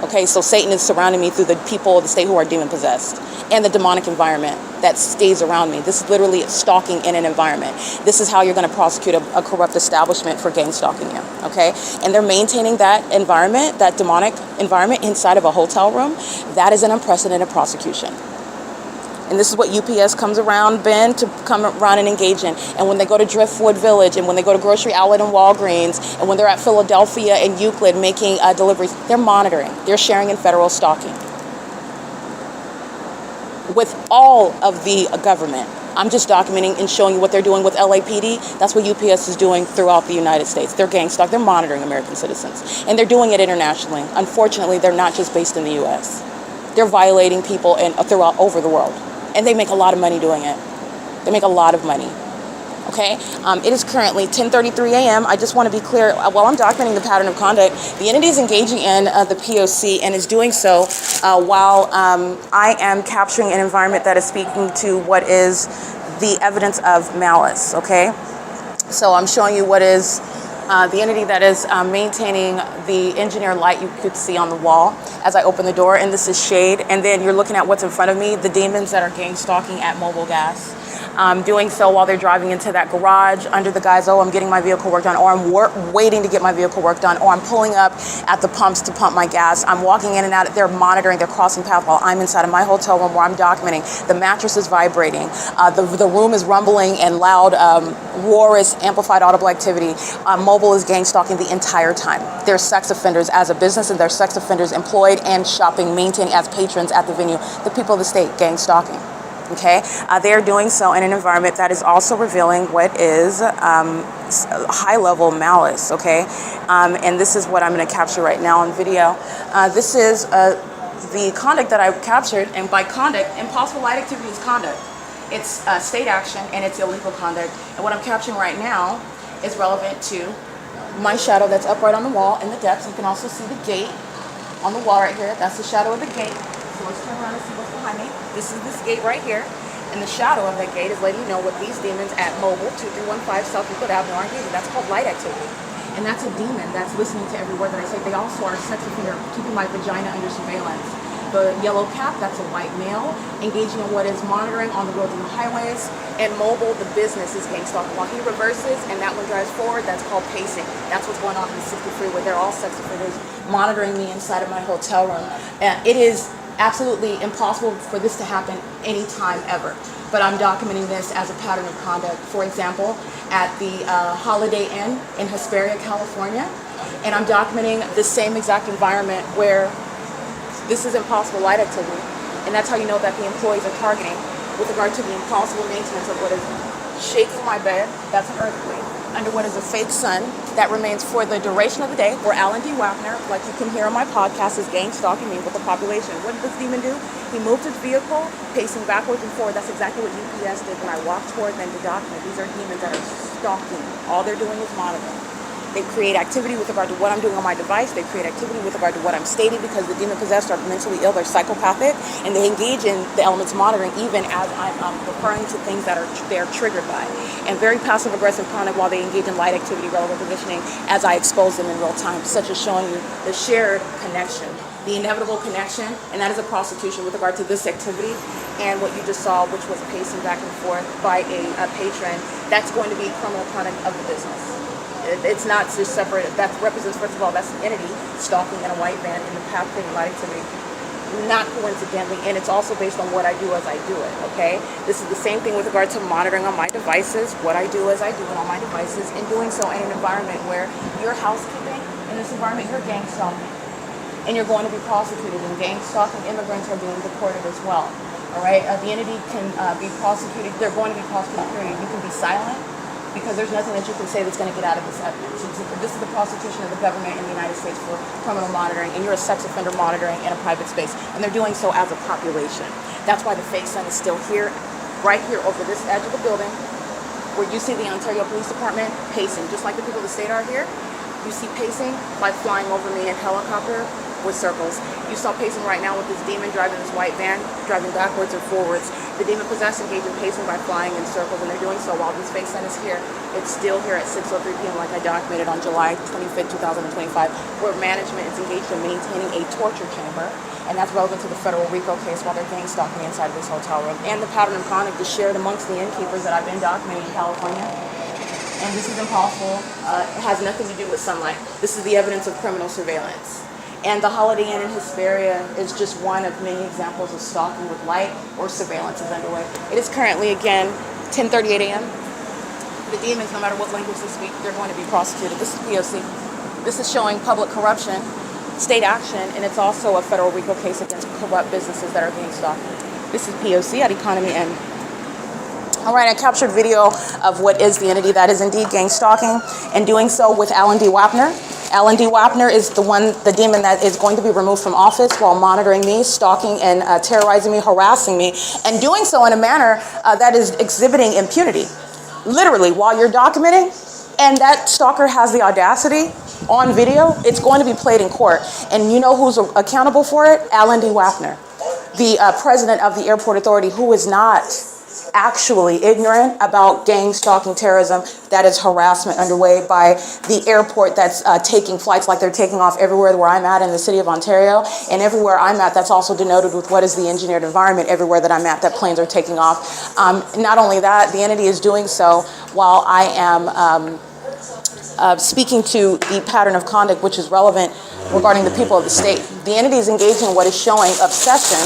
Okay, so Satan is surrounding me through the people of the state who are demon possessed and the demonic environment that stays around me. This is literally stalking in an environment. This is how you're going to prosecute a corrupt establishment for gang stalking you, okay? And they're maintaining that environment, that demonic environment inside of a hotel room. That is an unprecedented prosecution. And this is what UPS comes around, Ben, to come around and engage in. And when they go to Driftwood Village, and when they go to Grocery Outlet and Walgreens, and when they're at Philadelphia and Euclid making deliveries, they're monitoring. They're sharing in federal stalking with all of the government. I'm just documenting and showing you what they're doing with LAPD. That's what UPS is doing throughout the United States. They're gang stalk. They're monitoring American citizens. And they're doing it internationally. Unfortunately, they're not just based in the U.S. They're violating people throughout over the world. And they make a lot of money doing it. They make a lot of money. Okay? It is currently 10:33 a.m. I just want to be clear. While I'm documenting the pattern of conduct, the entity is engaging in the P.O.C. and is doing so while I am capturing an environment that is speaking to what is the evidence of malice. Okay? So I'm showing you what is the entity that is maintaining the engineer light you could see on the wall as I open the door, and this is shade. And then you're looking at what's in front of me, the demons that are gang stalking at Mobil Gas. Doing so while they're driving into that garage under the guise, oh, I'm getting my vehicle work done, or I'm waiting to get my vehicle work done, or I'm pulling up at the pumps to pump my gas. I'm walking in and out. They're monitoring. They're crossing paths while I'm inside of my hotel room where I'm documenting. The mattress is vibrating. The room is rumbling and loud, roarous, amplified audible activity. Mobil is gang stalking the entire time. They're sex offenders as a business, and they're sex offenders employed and shopping, maintaining as patrons at the venue. The people of the state gang stalking. Okay, they are doing so in an environment that is also revealing what is high-level malice. Okay, and this is what I'm going to capture right now on video. This is the conduct that I've captured, and by conduct, impossible light activity is conduct. It's state action and it's illegal conduct. And what I'm capturing right now is relevant to my shadow that's upright on the wall in the depths. You can also see the gate on the wall right here. That's the shadow of the gate. So let's turn around and see what's behind me. This is this gate right here. And the shadow of that gate is letting you know what these demons at Mobil 2315 South Euclid Avenue are engaging. That's called light activity. And that's a demon that's listening to every word that I say. They also are a sex offender, keeping my vagina under surveillance. The yellow cap, that's a white male, engaging in what is monitoring on the roads and the highways. And Mobil, the business, is gang stalking. While he reverses and that one drives forward, that's called pacing. That's what's going on in the 60 freeway. They're all sex offenders monitoring me inside of my hotel room. And it is absolutely impossible for this to happen anytime ever. But I'm documenting this as a pattern of conduct. For example, at the Holiday Inn in Hesperia, California. And I'm documenting the same exact environment where this is impossible light activity. And that's how you know that the employees are targeting with regard to the impossible maintenance of what is shaking my bed. That's an earthquake. Under what is a fake sun that remains for the duration of the day, where Alan D. WAPNER, like you can hear on my podcast, is gang stalking me with the population. What did this demon do? He moved his vehicle, pacing backwards and forward. That's exactly what UPS did when I walked toward them to document. These are demons that are stalking. All they're doing is monitoring. They create activity with regard to what I'm doing on my device. They create activity with regard to what I'm stating, because the demon-possessed are mentally ill. They're psychopathic, and they engage in the elements monitoring even as I'm referring to things that they're triggered by. And very passive-aggressive conduct while they engage in light activity, relevant positioning, as I expose them in real time, such as showing you the shared connection, the inevitable connection, and that is a prosecution with regard to this activity and what you just saw, which was pacing back and forth by a patron. That's going to be criminal conduct of the business. It's not just separate. That represents, first of all, that's an entity stalking in a white van in the path of light activity, not coincidentally, and it's also based on what I do as I do it, okay? This is the same thing with regard to monitoring on my devices, what I do as I do it on my devices, and doing so in an environment where you're housekeeping. In this environment, you're gang stalking, and you're going to be prosecuted, and gang stalking immigrants are being deported as well, all right? The entity can be prosecuted. They're going to be prosecuted, period. You can be silent. because there's nothing that you can say that's going to get out of this evidence. This is the prosecution of the government in the United States for criminal monitoring, and you're a sex offender monitoring in a private space, and they're doing so as a population. That's why the fake sun is still here, right here over this edge of the building, where you see the Ontario Police Department pacing, just like the people of the state are here. You see pacing by flying over me in helicopter with circles. You saw pacing right now with this demon driving this white van, driving backwards or forwards. The demon possessed engage in pacing by flying in circles, and they're doing so while this fake sun is here. It's still here at 6:03 p.m. like I documented on July 25th, 2025, where management is engaged in maintaining a torture chamber, and that's relevant to the federal RICO case while they're gang stalking inside of this hotel room. And the pattern of conduct is shared amongst the innkeepers that I've been documenting in California. And this is impossible. It has nothing to do with sunlight. This is the evidence of criminal surveillance. And the Holiday Inn in Hesperia is just one of many examples of stalking with light or surveillance is underway. It is currently, again, 10:38 a.m. The demons, no matter what language they speak, they're going to be prosecuted. This is P.O.C. This is showing public corruption, state action, and it's also a federal RICO case against corrupt businesses that are being stalked. This is P.O.C. at Economy Inn. All right, I captured video of what is the entity that is indeed gang stalking, and doing so with Alan D. WAPNER. Alan D. WAPNER is the demon that is going to be removed from office while monitoring me, stalking and terrorizing me, harassing me, and doing so in a manner that is exhibiting impunity. Literally, while you're documenting, and that stalker has the audacity on video, it's going to be played in court. And you know who's accountable for it? Alan D. WAPNER, the president of the airport authority, who is not actually ignorant about gang stalking terrorism. That is harassment underway by the airport that's taking flights like they're taking off everywhere where I'm at in the city of Ontario, and everywhere I'm at that's also denoted with what is the engineered environment everywhere that I'm at that planes are taking off. Not only that, the entity is doing so while I am speaking to the pattern of conduct which is relevant regarding the people of the state. The entity is engaging in what is showing obsession,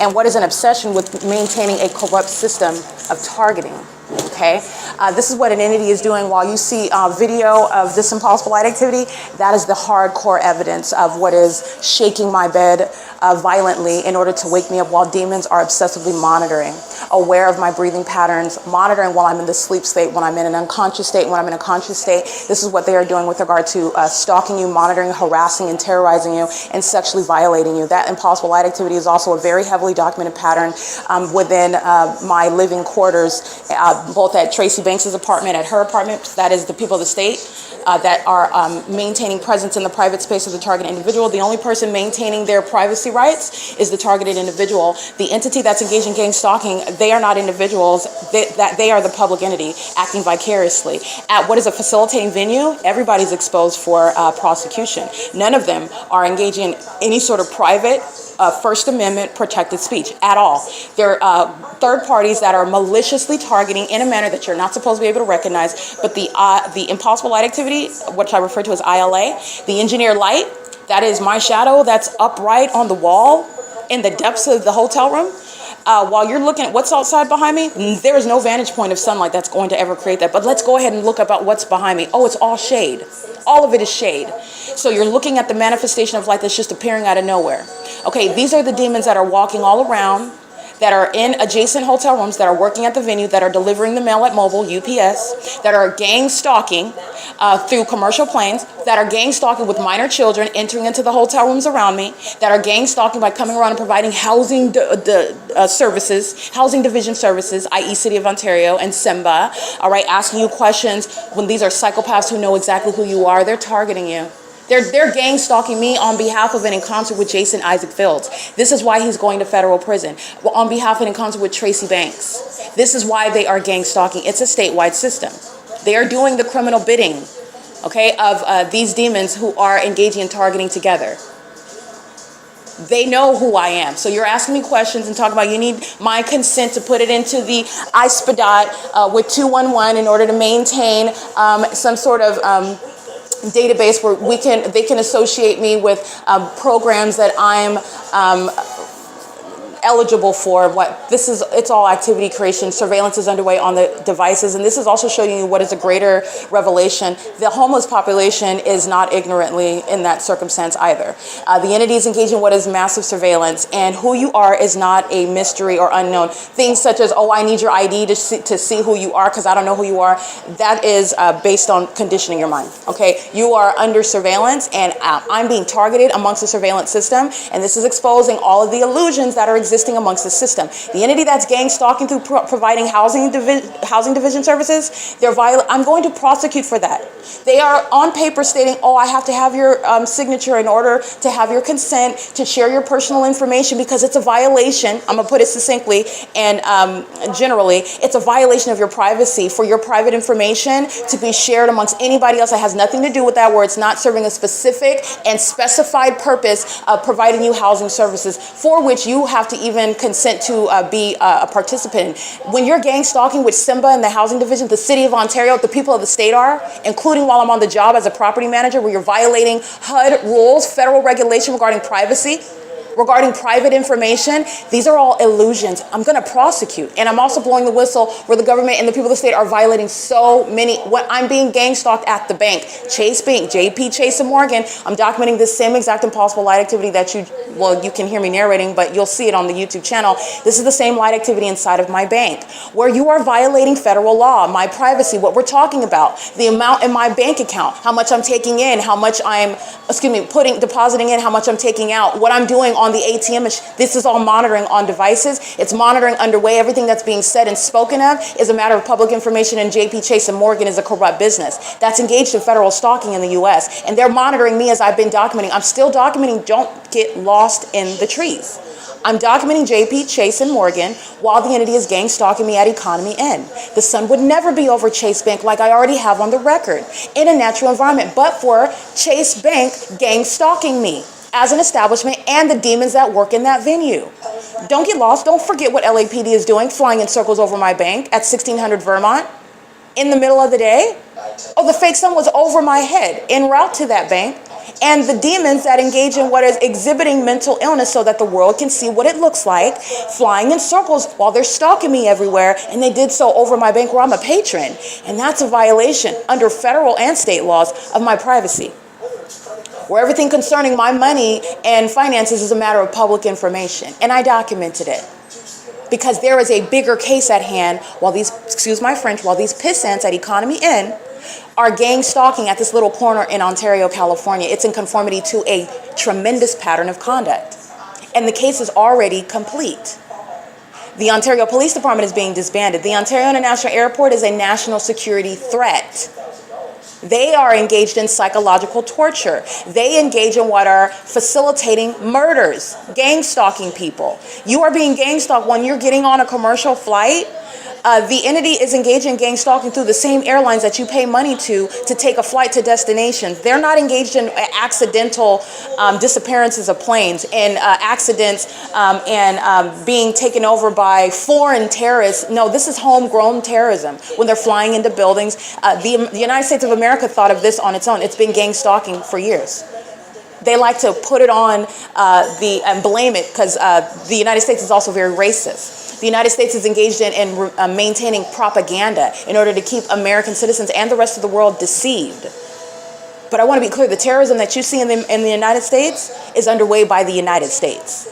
and what is an obsession with maintaining a corrupt system of targeting, okay? This is what an entity is doing. While you see video of this impossible light activity, that is the hardcore evidence of what is shaking my bed violently in order to wake me up while demons are obsessively monitoring, aware of my breathing patterns, monitoring while I'm in the sleep state, when I'm in an unconscious state, when I'm in a conscious state. This is what they are doing with regard to stalking you, monitoring, harassing, and terrorizing you, and sexually violating you. That impossible light activity is also a very heavily documented pattern within my living quarters, both at Tracy Banks's apartment, at her apartment. That is the people of the state that are maintaining presence in the private space of the targeted individual. The only person maintaining their privacy rights is the targeted individual. The entity that's engaged in gang stalking, they are not individuals. They are the public entity acting vicariously. At what is a facilitating venue, everybody's exposed for prosecution. None of them are engaging in any sort of private First Amendment protected speech at all. They're third parties that are maliciously targeting in a manner that you're not supposed to be able to recognize. But the impossible light activity, which I refer to as ILA, the engineered light, that is my shadow that's upright on the wall in the depths of the hotel room. While you're looking at what's outside behind me, there is no vantage point of sunlight that's going to ever create that. But let's go ahead and look about what's behind me. Oh, it's all shade. All of it is shade. So you're looking at the manifestation of light that's just appearing out of nowhere. Okay, these are the demons that are walking all around, that are in adjacent hotel rooms, that are working at the venue, that are delivering the mail at MOBIL, UPS, that are gang stalking through commercial planes, that are gang stalking with minor children entering into the hotel rooms around me, that are gang stalking by coming around and providing housing services, housing division services, i.e. City of Ontario and SIMBA, all right, asking you questions when these are psychopaths who know exactly who you are. They're targeting you. They're gang stalking me on behalf of and in concert with Jason Isaac Fields. This is why he's going to federal prison. Well, on behalf and in concert with Tracy Banks. This is why they are gang stalking. It's a statewide system. They are doing the criminal bidding, okay, of these demons who are engaging in targeting together. They know who I am. So you're asking me questions and talking about you need my consent to put it into the ISPDOT with 211 in order to maintain some sort of database where they can associate me with programs that I'm eligible for what this is. It's all activity creation. Surveillance is underway on the devices, and this is also showing you what is a greater revelation. The homeless population is not ignorantly in that circumstance either. The entities engage in what is massive surveillance, and who you are is not a mystery or unknown. Things such as, oh, I need your ID to see who you are because I don't know who you are. That is based on conditioning your mind. Okay, you are under surveillance, and I'm being targeted amongst the surveillance system, and this is exposing all of the illusions that are existing amongst the system. The entity that's gang stalking through providing housing division services, I'm going to prosecute for that. They are on paper stating, oh, I have to have your signature in order to have your consent to share your personal information because it's a violation. I'm going to put it succinctly and generally, it's a violation of your privacy for your private information to be shared amongst anybody else that has nothing to do with that, where it's not serving a specific and specified purpose of providing you housing services for which you have to even consent to be a participant in. When you're gang stalking, which Simba and the housing division, the city of Ontario, the people of the state are, including while I'm on the job as a property manager, where you're violating HUD rules, federal regulation regarding privacy, regarding private information, these are all illusions. I'm going to prosecute. And I'm also blowing the whistle where the government and the people of the state are violating so many. What I'm being gang stalked at the bank, Chase Bank, JP Chase and Morgan. I'm documenting this same exact impossible light activity that you can hear me narrating, but you'll see it on the YouTube channel. This is the same light activity inside of my bank, where you are violating federal law, my privacy, what we're talking about, the amount in my bank account, how much I'm taking in, how much I'm, depositing in, how much I'm taking out, what I'm doing on the ATM. This is all monitoring on devices. It's monitoring underway. Everything that's being said and spoken of is a matter of public information, and JP Chase and Morgan is a corrupt business that's engaged in federal stalking in the U.S. And they're monitoring me as I've been documenting. I'm still documenting. Don't get lost in the trees. I'm documenting JP Chase and Morgan while the entity is gang stalking me at Economy N. The sun would never be over Chase Bank like I already have on the record in a natural environment, but for Chase Bank gang stalking me as an establishment and the demons that work in that venue. Don't get lost. Don't forget what LAPD is doing, flying in circles over my bank at 1600 Vermont in the middle of the day. Oh, the fake sun was over my head en route to that bank. And the demons that engage in what is exhibiting mental illness so that the world can see what it looks like, flying in circles while they're stalking me everywhere. And they did so over my bank where I'm a patron. And that's a violation under federal and state laws of my privacy, where everything concerning my money and finances is a matter of public information. And I documented it because there is a bigger case at hand while these, excuse my French, while these pissants at Economy N are gang stalking at this little corner in Ontario, California. It's in conformity to a tremendous pattern of conduct. And the case is already complete. The Ontario Police Department is being disbanded. The Ontario International Airport is a national security threat. They are engaged in psychological torture. They engage in what are facilitating murders, gang stalking people. You are being gang stalked when you're getting on a commercial flight. The entity is engaged in gang stalking through the same airlines that you pay money to take a flight to destinations. They're not engaged in accidental disappearances of planes and accidents and being taken over by foreign terrorists. No, this is homegrown terrorism when they're flying into buildings. The United States of America thought of this on its own. It's been gang stalking for years. They like to put it on and blame it because the United States is also very racist. The United States is engaged in maintaining propaganda in order to keep American citizens and the rest of the world deceived. But I want to be clear, the terrorism that you see in the United States is underway by the United States.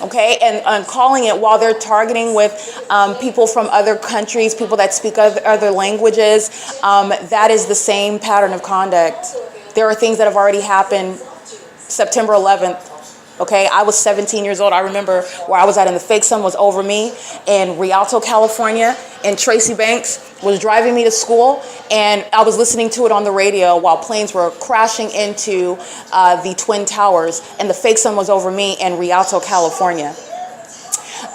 Okay, and calling it while they're targeting with people from other countries, people that speak other languages, that is the same pattern of conduct. There are things that have already happened. September 11th. Okay, I was 17 years old. I remember where I was at, and the fake sun was over me in Rialto, California, and Tracy Banks was driving me to school, and I was listening to it on the radio while planes were crashing into the Twin Towers, and the fake sun was over me in Rialto, California.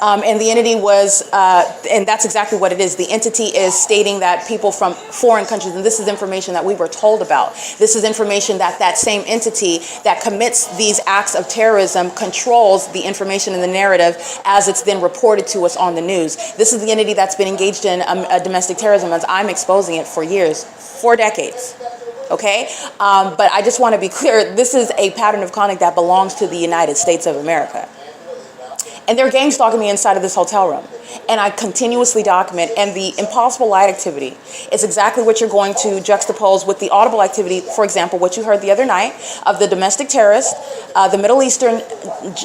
And the entity was, and that's exactly what it is. The entity is stating that people from foreign countries, and this is information that we were told about. This is information that that same entity that commits these acts of terrorism controls the information in the narrative as it's then reported to us on the news. This is the entity that's been engaged in domestic terrorism as I'm exposing it for years, 4 decades. Okay, but I just want to be clear, this is a pattern of conduct that belongs to the United States of America. And they're gang stalking me inside of this hotel room. And I continuously document. And the impossible light activity is exactly what you're going to juxtapose with the audible activity. For example, what you heard the other night of the domestic terrorist, the Middle Eastern,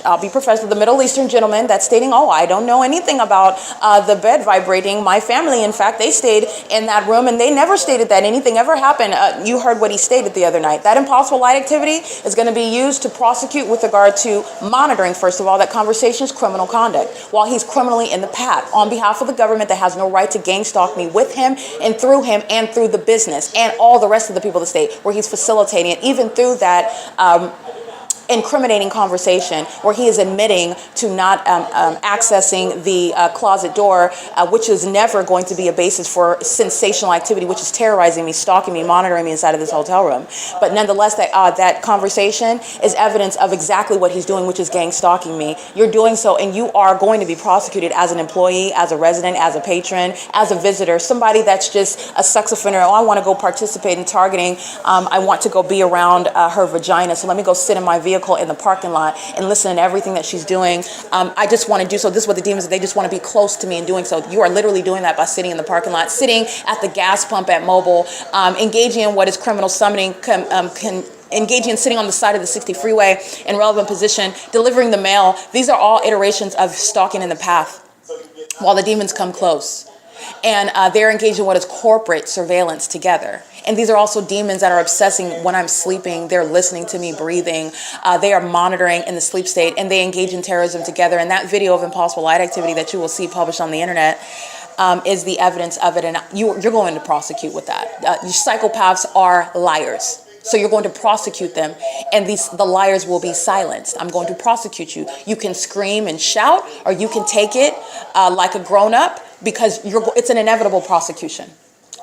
I'll be professor, the Middle Eastern gentleman that's stating, oh, I don't know anything about the bed vibrating. My family, in fact, they stayed in that room and they never stated that anything ever happened. You heard what he stated the other night. That impossible light activity is going to be used to prosecute with regard to monitoring, first of all, that conversation is criminal conduct while he's criminally in the path on behalf of the government that has no right to gang stalk me with him and through the business and all the rest of the people of the state where he's facilitating it, even through that incriminating conversation where he is admitting to not accessing the closet door, which is never going to be a basis for sensational activity, which is terrorizing me, stalking me, monitoring me inside of this hotel room. But nonetheless, that conversation is evidence of exactly what he's doing, which is gang stalking me. You're doing so, and you are going to be prosecuted as an employee, as a resident, as a patron, as a visitor, somebody that's just a sex offender. Oh, I want to go participate in targeting. I want to go be around her vagina, so let me go sit in my vehicle in the parking lot and listen to everything that she's doing. I just want to do so. This is what the demons, they just want to be close to me in doing so. You are literally doing that by sitting in the parking lot, sitting at the gas pump at Mobile, engaging in what is criminal summoning, engaging in sitting on the side of the 60 freeway in relevant position, delivering the mail. These are all iterations of stalking in the path while the demons come close. And they're engaged in what is corporate surveillance together. And these are also demons that are obsessing when I'm sleeping. They're listening to me breathing. They are monitoring in the sleep state, and they engage in terrorism together. And that video of impossible light activity that you will see published on the internet is the evidence of it. And you're going to prosecute with that. You psychopaths are liars. So you're going to prosecute them, and the liars will be silenced. I'm going to prosecute you. You can scream and shout, or you can take it like a grown-up, because it's an inevitable prosecution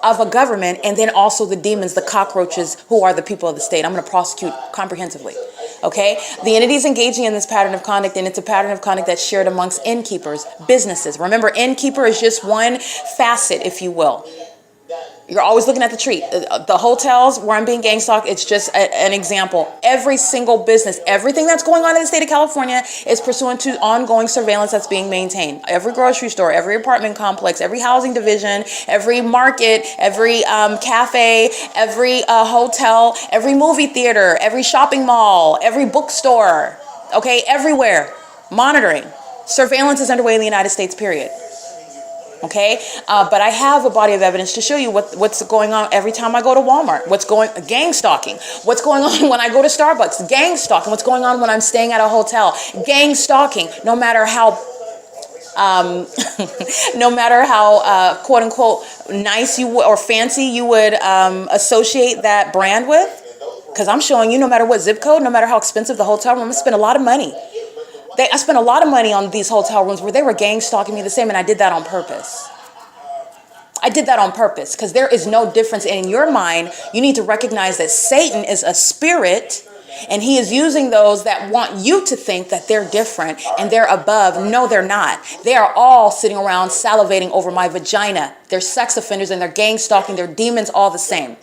of a government, and then also the demons, the cockroaches, who are the people of the state. I'm going to prosecute comprehensively. Okay? The entity is engaging in this pattern of conduct, and it's a pattern of conduct that's shared amongst innkeepers, businesses. Remember, innkeeper is just one facet, if you will. You're always looking at the tree. The hotels where I'm being gang stalked, it's just an example. Every single business, everything that's going on in the state of California is pursuant to ongoing surveillance that's being maintained. Every grocery store, every apartment complex, every housing division, every market, every cafe, every hotel, every movie theater, every shopping mall, every bookstore, okay, everywhere. Monitoring. Surveillance is underway in the United States, period. Okay, but I have a body of evidence to show you what's going on every time I go to Walmart. Gang stalking. What's going on when I go to Starbucks? Gang stalking. What's going on when I'm staying at a hotel? Gang stalking. No matter how, quote unquote nice or fancy you would associate that brand with, because I'm showing you no matter what zip code, no matter how expensive the hotel room, I spend a lot of money. I spent a lot of money on these hotel rooms where they were gang stalking me the same, and I did that on purpose. I did that on purpose because there is no difference. And in your mind, you need to recognize that Satan is a spirit, and he is using those that want you to think that they're different and they're above. No, they're not. They are all sitting around salivating over my vagina. They're sex offenders and they're gang stalking. They're demons, all the same.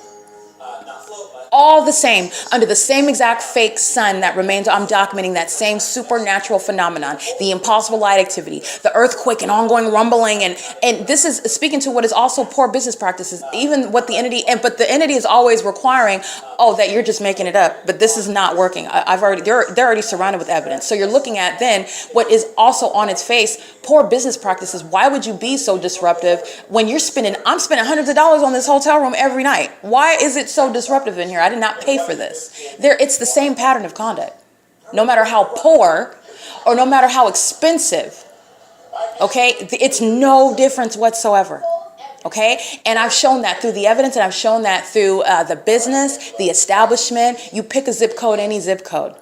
All the same, under the same exact fake sun that remains. I'm documenting that same supernatural phenomenon, the impossible light activity, the earthquake and ongoing rumbling. And this is speaking to what is also poor business practices, even what the entity, but the entity is always requiring, oh, that you're just making it up, but this is not working. They're already surrounded with evidence. So you're looking at then what is also on its face, poor business practices. Why would you be so disruptive when I'm spending hundreds of dollars on this hotel room every night? Why is it so disruptive in here? I did not pay for this. It's the same pattern of conduct, no matter how poor or no matter how expensive. Okay, it's no difference whatsoever. Okay, and I've shown that through the evidence, and I've shown that through the business, the establishment. You pick a zip code, any zip code,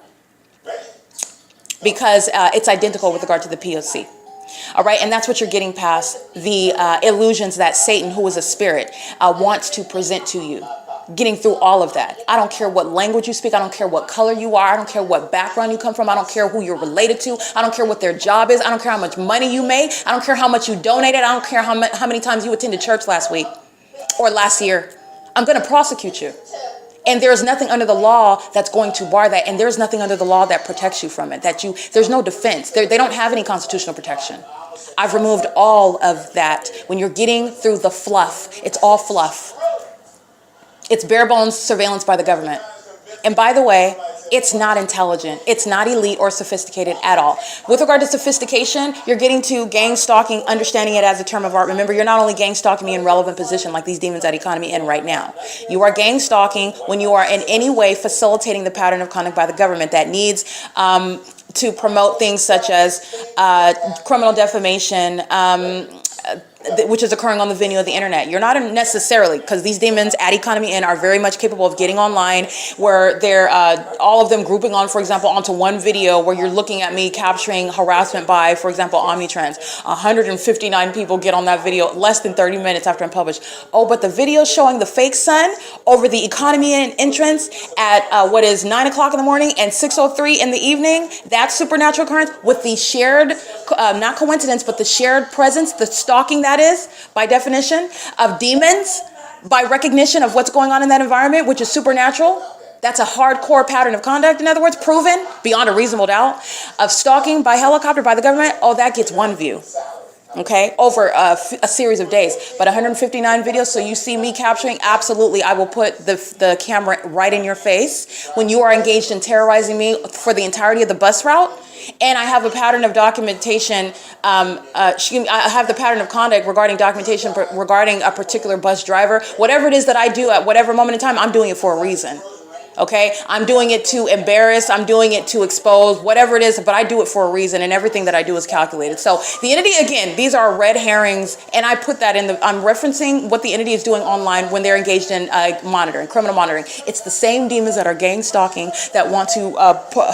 because it's identical with regard to the P.O.C. All right, and that's what you're getting past, the illusions that Satan, who is a spirit, wants to present to you. Getting through all of that. I don't care what language you speak. I don't care what color you are. I don't care what background you come from. I don't care who you're related to. I don't care what their job is. I don't care how much money you make. I don't care how much you donated. I don't care how many times you attended church last week or last year. I'm going to prosecute you. And there's nothing under the law that's going to bar that. And there's nothing under the law that protects you from it. There's no defense. They don't have any constitutional protection. I've removed all of that. When you're getting through the fluff, it's all fluff. It's bare bones surveillance by the government. And by the way, it's not intelligent. It's not elite or sophisticated at all. With regard to sophistication, you're getting to gang stalking, understanding it as a term of art. Remember, you're not only gang stalking me in relevant position like these demons at economy in right now. You are gang stalking when you are in any way facilitating the pattern of conduct by the government that needs to promote things such as criminal defamation, which is occurring on the venue of the internet. You're not necessarily, because these demons at Economy N are very much capable of getting online where they're all of them grouping on, for example, onto one video where you're looking at me capturing harassment by, for example, Omnitrans. 159 people get on that video less than 30 minutes after I'm published. Oh, but the video showing the fake sun over the Economy N entrance at what is 9 o'clock in the morning and 6:03 in the evening, that supernatural occurrence with the shared, not coincidence, but the shared presence, the stalking that is, by definition, of demons, by recognition of what's going on in that environment, which is supernatural. That's a hardcore pattern of conduct, in other words, proven beyond a reasonable doubt, of stalking by helicopter by the government. Oh, that gets one view, okay, over a series of days. But 159 videos, so you see me capturing, absolutely, I will put the camera right in your face when you are engaged in terrorizing me for the entirety of the bus route. And I have a pattern of documentation, I have the pattern of conduct regarding documentation regarding a particular bus driver. Whatever it is that I do at whatever moment in time, I'm doing it for a reason. Okay, I'm doing it to embarrass, I'm doing it to expose, whatever it is, but I do it for a reason, and everything that I do is calculated. So the entity, again, these are red herrings, and I put that in I'm referencing what the entity is doing online when they're engaged in monitoring, criminal monitoring. It's the same demons that are gang stalking that want to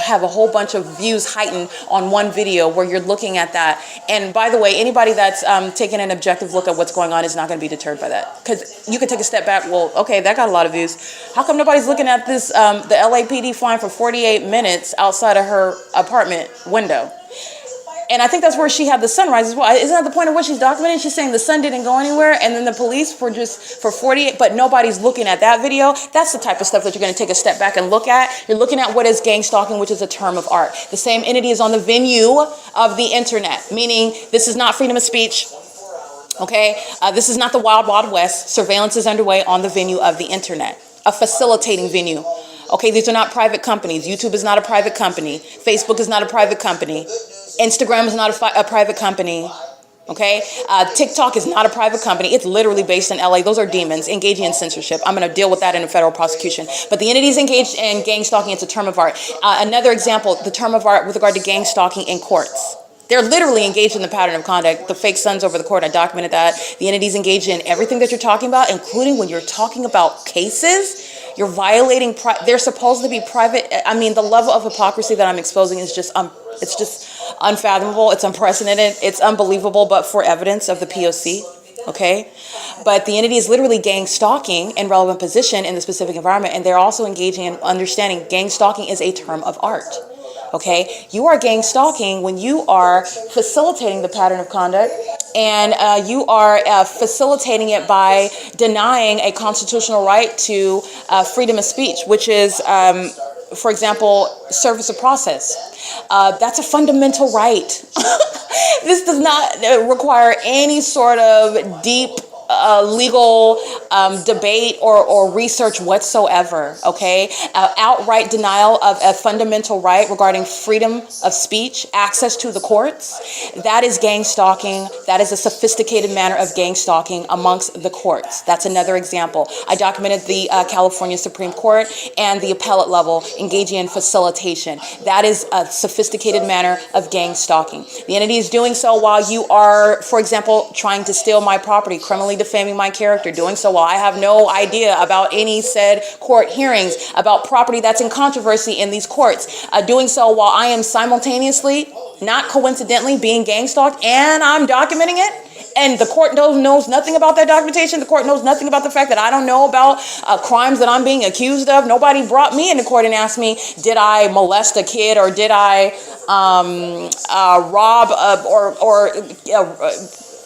have a whole bunch of views heightened on one video where you're looking at that. And by the way, anybody that's taking an objective look at what's going on is not going to be deterred by that. Because you can take a step back, well, okay, that got a lot of views. How come nobody's looking at this? The LAPD flying for 48 minutes outside of her apartment window. And I think that's where she had the sunrise as well. Isn't that the point of what she's documenting? She's saying the sun didn't go anywhere, and then the police for 48, but nobody's looking at that video. That's the type of stuff that you're going to take a step back and look at. You're looking at what is gang stalking, which is a term of art. The same entity is on the venue of the internet, meaning this is not freedom of speech. Okay, this is not the Wild Wild West. Surveillance is underway on the venue of the internet, a facilitating venue. Okay, these are not private companies. YouTube is not a private company. Facebook is not a private company. Instagram is not a private company. Okay, TikTok is not a private company. It's literally based in LA. Those are demons engaging in censorship. I'm going to deal with that in a federal prosecution. But the entities engaged in gang stalking, it's a term of art. Another example, the term of art with regard to gang stalking in courts. They're literally engaged in the pattern of conduct. The fake sons over the court, I documented that. The entities engaged in everything that you're talking about, including when you're talking about cases. You're violating, they're supposed to be private. I mean, the level of hypocrisy that I'm exposing is just, it's just unfathomable. It's unprecedented. It's unbelievable, but for evidence of the P.O.C. Okay, but the entity is literally gang stalking in relevant position in the specific environment, and they're also engaging in understanding gang stalking is a term of art. Okay, you are gang stalking when you are facilitating the pattern of conduct, and you are facilitating it by denying a constitutional right to freedom of speech, which is, for example, service of process. That's a fundamental right. This does not require any sort of deep legal debate or research whatsoever, okay? Outright denial of a fundamental right regarding freedom of speech, access to the courts, that is gang stalking. That is a sophisticated manner of gang stalking amongst the courts. That's another example. I documented the California Supreme Court and the appellate level engaging in facilitation. That is a sophisticated manner of gang stalking. The entity is doing so while you are, for example, trying to steal my property, criminally defaming my character, doing so while I have no idea about any said court hearings, about property that's in controversy in these courts, doing so while I am simultaneously, not coincidentally, being gang stalked, and I'm documenting it. And the court knows nothing about that documentation. The court knows nothing about the fact that I don't know about crimes that I'm being accused of. Nobody brought me into court and asked me, did I molest a kid, or did I rob or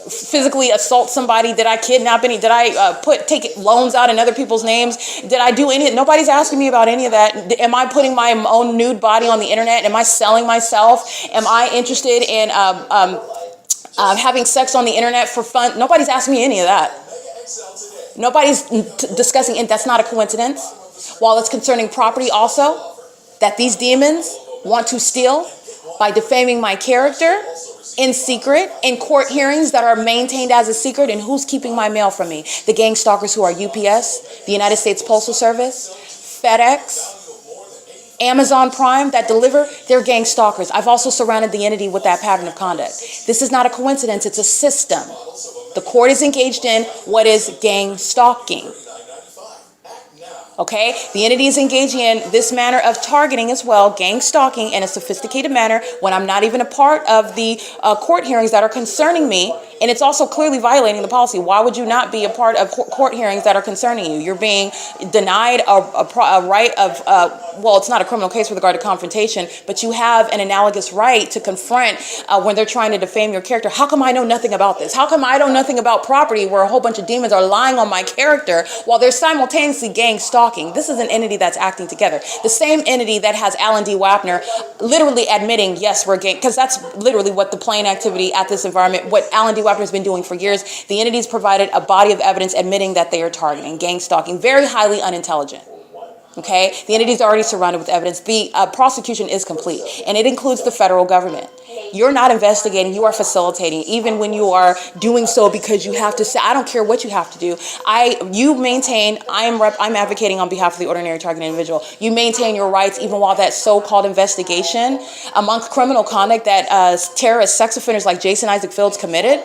physically assault somebody? Did I kidnap any? Did I take loans out in other people's names? Did I do any? Nobody's asking me about any of that. Am I putting my own nude body on the internet? Am I selling myself? Am I interested in having sex on the internet for fun? Nobody's asking me any of that. Nobody's discussing, and that's not a coincidence. While it's concerning property also, that these demons want to steal by defaming my character in secret, in court hearings that are maintained as a secret. And who's keeping my mail from me? The gang stalkers who are UPS, the United States Postal Service, FedEx, Amazon Prime that deliver, they're gang stalkers. I've also surrounded the entity with that pattern of conduct. This is not a coincidence, it's a system. The court is engaged in what is gang stalking. Okay, the entity is engaging in this manner of targeting as well, gang stalking in a sophisticated manner when I'm not even a part of the court hearings that are concerning me. And it's also clearly violating the policy. Why would you not be a part of court hearings that are concerning you? You're being denied a right of, well, it's not a criminal case with regard to confrontation, but you have an analogous right to confront when they're trying to defame your character. How come I know nothing about this? How come I know nothing about property where a whole bunch of demons are lying on my character while they're simultaneously gang stalking? This is an entity that's acting together. The same entity that has Alan D. Wapner literally admitting, yes, we're gang, because that's literally what the plain activity at this environment, what Alan D. Wapner has been doing for years. The entity's provided a body of evidence admitting that they are targeting, gang stalking, very highly unintelligent. Okay, the entity is already surrounded with evidence. The prosecution is complete, and it includes the federal government. You're not investigating, you are facilitating, even when you are doing so because you have to say, I don't care what you have to do. You maintain, I'm advocating on behalf of the ordinary targeted individual. You maintain your rights even while that so-called investigation amongst criminal conduct that terrorist sex offenders like Jason Isaac Fields committed.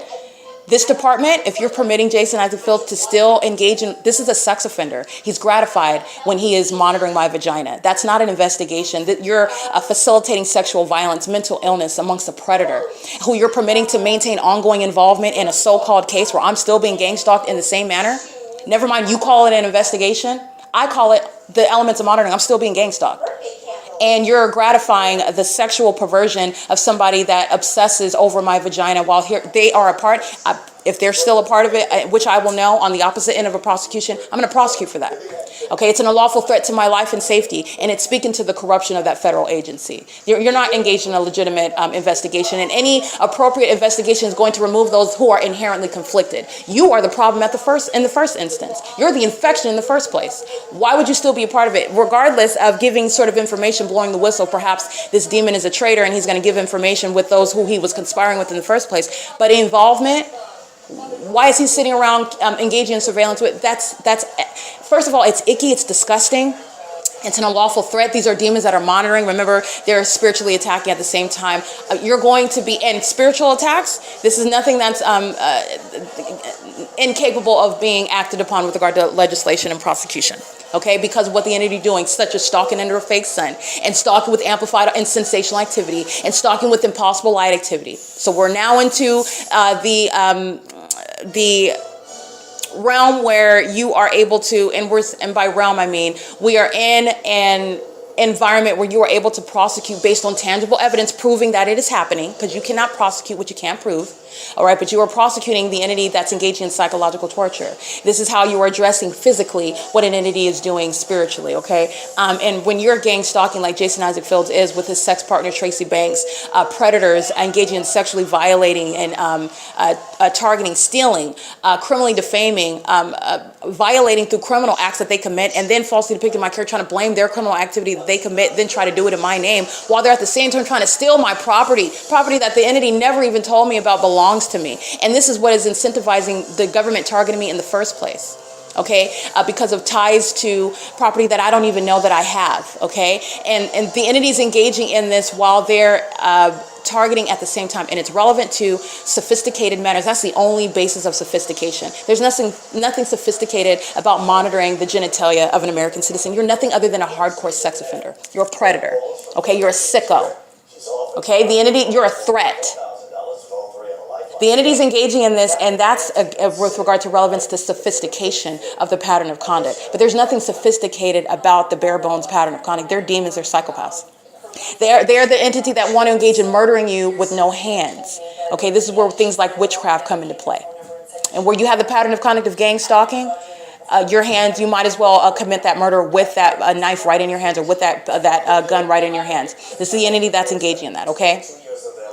This department, if you're permitting Jason Isaac Fields to still engage in, this is a sex offender. He's gratified when he is monitoring my vagina. That's not an investigation. That you're facilitating sexual violence, mental illness amongst a predator, who you're permitting to maintain ongoing involvement in a so-called case where I'm still being gang stalked in the same manner. Never mind, you call it an investigation. I call it the elements of monitoring. I'm still being gang stalked. And you're gratifying the sexual perversion of somebody that obsesses over my vagina while here they are a part. If they're still a part of it, which I will know on the opposite end of a prosecution, I'm going to prosecute for that. Okay, it's an unlawful threat to my life and safety, and it's speaking to the corruption of that federal agency. You're not engaged in a legitimate investigation, and any appropriate investigation is going to remove those who are inherently conflicted. You are the problem in the first instance. You're the infection in the first place. Why would you still be a part of it? Regardless of giving sort of information, blowing the whistle, perhaps this demon is a traitor and he's going to give information with those who he was conspiring with in the first place. But involvement, why is he sitting around engaging in surveillance with? That's first of all, it's icky, it's disgusting. It's an unlawful threat. These are demons that are monitoring. Remember, they're spiritually attacking at the same time. You're going to be in spiritual attacks. This is nothing that's incapable of being acted upon with regard to legislation and prosecution. Okay, because of what the entity doing, such as stalking under a fake sun, and stalking with amplified and sensational activity, and stalking with impossible light activity. So we're now into the realm where you are able to, and by realm I mean we are in an environment where you are able to prosecute based on tangible evidence proving that it is happening, because you cannot prosecute what you can't prove. All right, but you are prosecuting the entity that's engaging in psychological torture. This is how you are addressing physically what an entity is doing spiritually, okay? And when you're gang stalking like Jason Isaac Fields is with his sex partner Tracy Banks, predators engaging in sexually violating and targeting, stealing, criminally defaming, violating through criminal acts that they commit, and then falsely depicting my character, trying to blame their criminal activity that they commit, then try to do it in my name, while they're at the same time trying to steal my property that the entity never even told me about belongs to me. And this is what is incentivizing the government targeting me in the first place. Okay, because of ties to property that I don't even know that I have. Okay, and the entities engaging in this while they're targeting at the same time, and it's relevant to sophisticated matters. That's the only basis of sophistication. There's nothing sophisticated about monitoring the genitalia of an American citizen. You're nothing other than a hardcore sex offender. You're a predator. Okay, you're a sicko. Okay, the entity, you're a threat. The entity's engaging in this, and that's with regard to relevance to sophistication of the pattern of conduct. But there's nothing sophisticated about the bare bones pattern of conduct. They're demons, they're psychopaths. They're the entity that want to engage in murdering you with no hands. Okay, this is where things like witchcraft come into play. And where you have the pattern of conduct of gang stalking, your hands, you might as well commit that murder with that knife right in your hands, or with that gun right in your hands. This is the entity that's engaging in that, okay?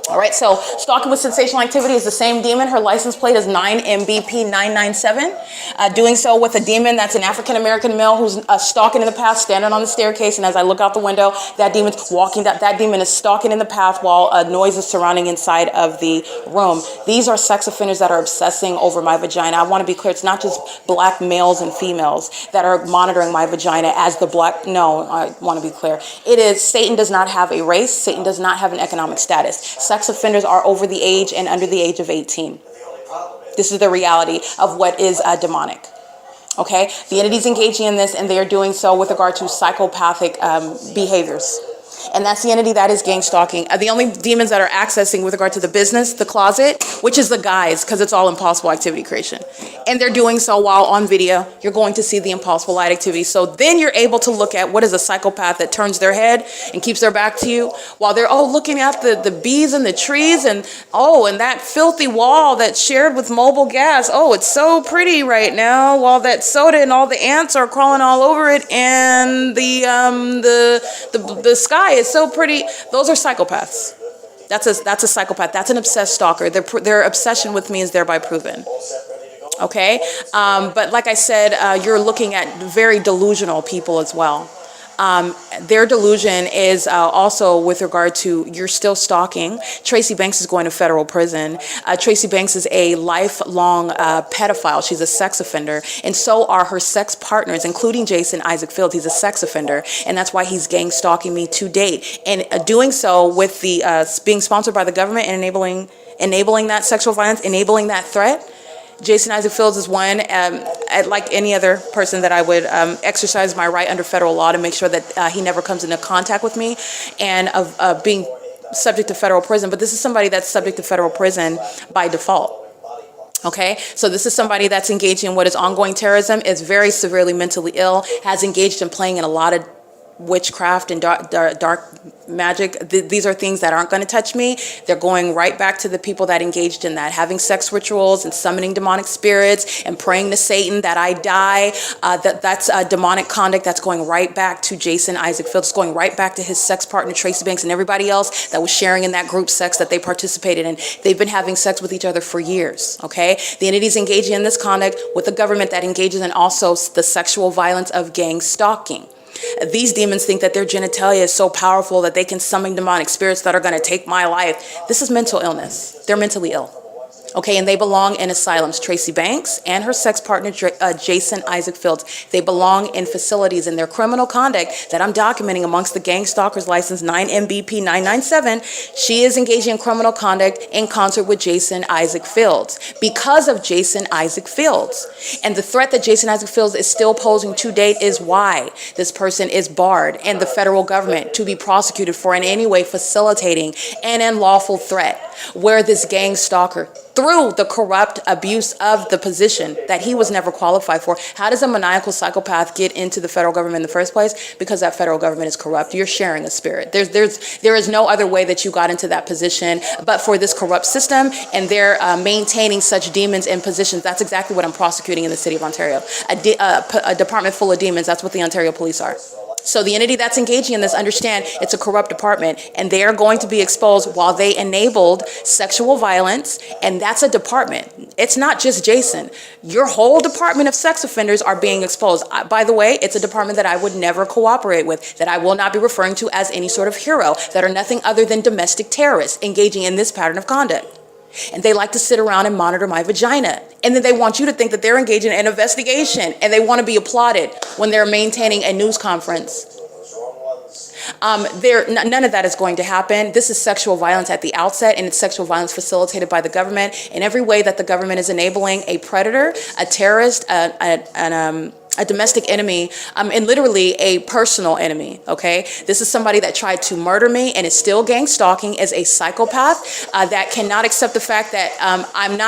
All right, so stalking with sensational activity is the same demon. Her license plate is 9MBP997. Doing so with a demon that's an African-American male who's stalking in the path, standing on the staircase, and as I look out the window, that demon's walking, that demon is stalking in the path while noise is surrounding inside of the room. These are sex offenders that are obsessing over my vagina. I want to be clear, it's not just black males and females that are monitoring my vagina as the black, no, I want to be clear. It is, Satan does not have a race, Satan does not have an economic status. Sex offenders are over the age and under the age of 18. This is the reality of what is demonic. Okay, the entity's engaging in this, and they are doing so with regard to psychopathic behaviors. And that's the entity that is gang stalking. The only demons that are accessing with regard to the business, the closet, which is the guys, because it's all impossible activity creation. And they're doing so while on video. You're going to see the impossible light activity. So then you're able to look at what is a psychopath that turns their head and keeps their back to you while they're looking at the bees and the trees, and and that filthy wall that's shared with mobile gas. Oh, it's so pretty right now, while that soda and all the ants are crawling all over it, and the sky is so pretty. Those are psychopaths. That's a psychopath. That's an obsessed stalker. Their obsession with me is thereby proven. Okay, but like I said, you're looking at very delusional people as well. Their delusion is also with regard to, you're still stalking. Tracy Banks is going to federal prison. Tracy Banks is a lifelong pedophile. She's a sex offender, and so are her sex partners, including Jason Isaac Fields. He's a sex offender, and that's why he's gang stalking me to date, and doing so with the being sponsored by the government and enabling that sexual violence, enabling that threat. Jason Isaac Fields is one, like any other person that I would exercise my right under federal law to make sure that he never comes into contact with me, and of being subject to federal prison. But this is somebody that's subject to federal prison by default. Okay, so this is somebody that's engaged in what is ongoing terrorism, is very severely mentally ill, has engaged in playing in a lot of witchcraft and dark magic. These are things that aren't going to touch me. They're going right back to the people that engaged in that, having sex rituals and summoning demonic spirits and praying to Satan that I die. That's demonic conduct that's going right back to Jason Isaac Fields, going right back to his sex partner Tracy Banks and everybody else that was sharing in that group sex that they participated in. They've been having sex with each other for years. Okay, the entities engaging in this conduct with the government that engages in also the sexual violence of gang stalking. These demons think that their genitalia is so powerful that they can summon demonic spirits that are going to take my life. This is mental illness. They're mentally ill. Okay, and they belong in asylums. Tracy Banks and her sex partner, Jason Isaac Fields, they belong in facilities, and their criminal conduct that I'm documenting amongst the gang stalkers license 9MBP997, she is engaging in criminal conduct in concert with Jason Isaac Fields because of Jason Isaac Fields. And the threat that Jason Isaac Fields is still posing to date is why this person is barred in the federal government to be prosecuted for in any way facilitating an unlawful threat, where this gang stalker, through the corrupt abuse of the position that he was never qualified for. How does a maniacal psychopath get into the federal government in the first place? Because that federal government is corrupt. You're sharing a spirit. There is no other way that you got into that position but for this corrupt system, and they're maintaining such demons in positions. That's exactly what I'm prosecuting in the city of Ontario. A department full of demons. That's what the Ontario police are. So the entity that's engaging in this, understand it's a corrupt department, and they are going to be exposed while they enabled sexual violence, and that's a department. It's not just Jason. Your whole department of sex offenders are being exposed. By the way, it's a department that I would never cooperate with, that I will not be referring to as any sort of hero, that are nothing other than domestic terrorists engaging in this pattern of conduct. And they like to sit around and monitor my vagina. And then they want you to think that they're engaging in an investigation, and they want to be applauded when they're maintaining a news conference. None of that is going to happen. This is sexual violence at the outset, and it's sexual violence facilitated by the government in every way that the government is enabling a predator, a terrorist, a domestic enemy, and literally a personal enemy, okay? This is somebody that tried to murder me and is still gang stalking, as a psychopath that cannot accept the fact that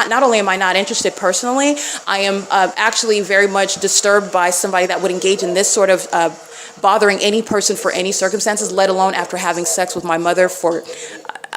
not only am I not interested personally, I am actually very much disturbed by somebody that would engage in this sort of bothering any person for any circumstances, let alone after having sex with my mother for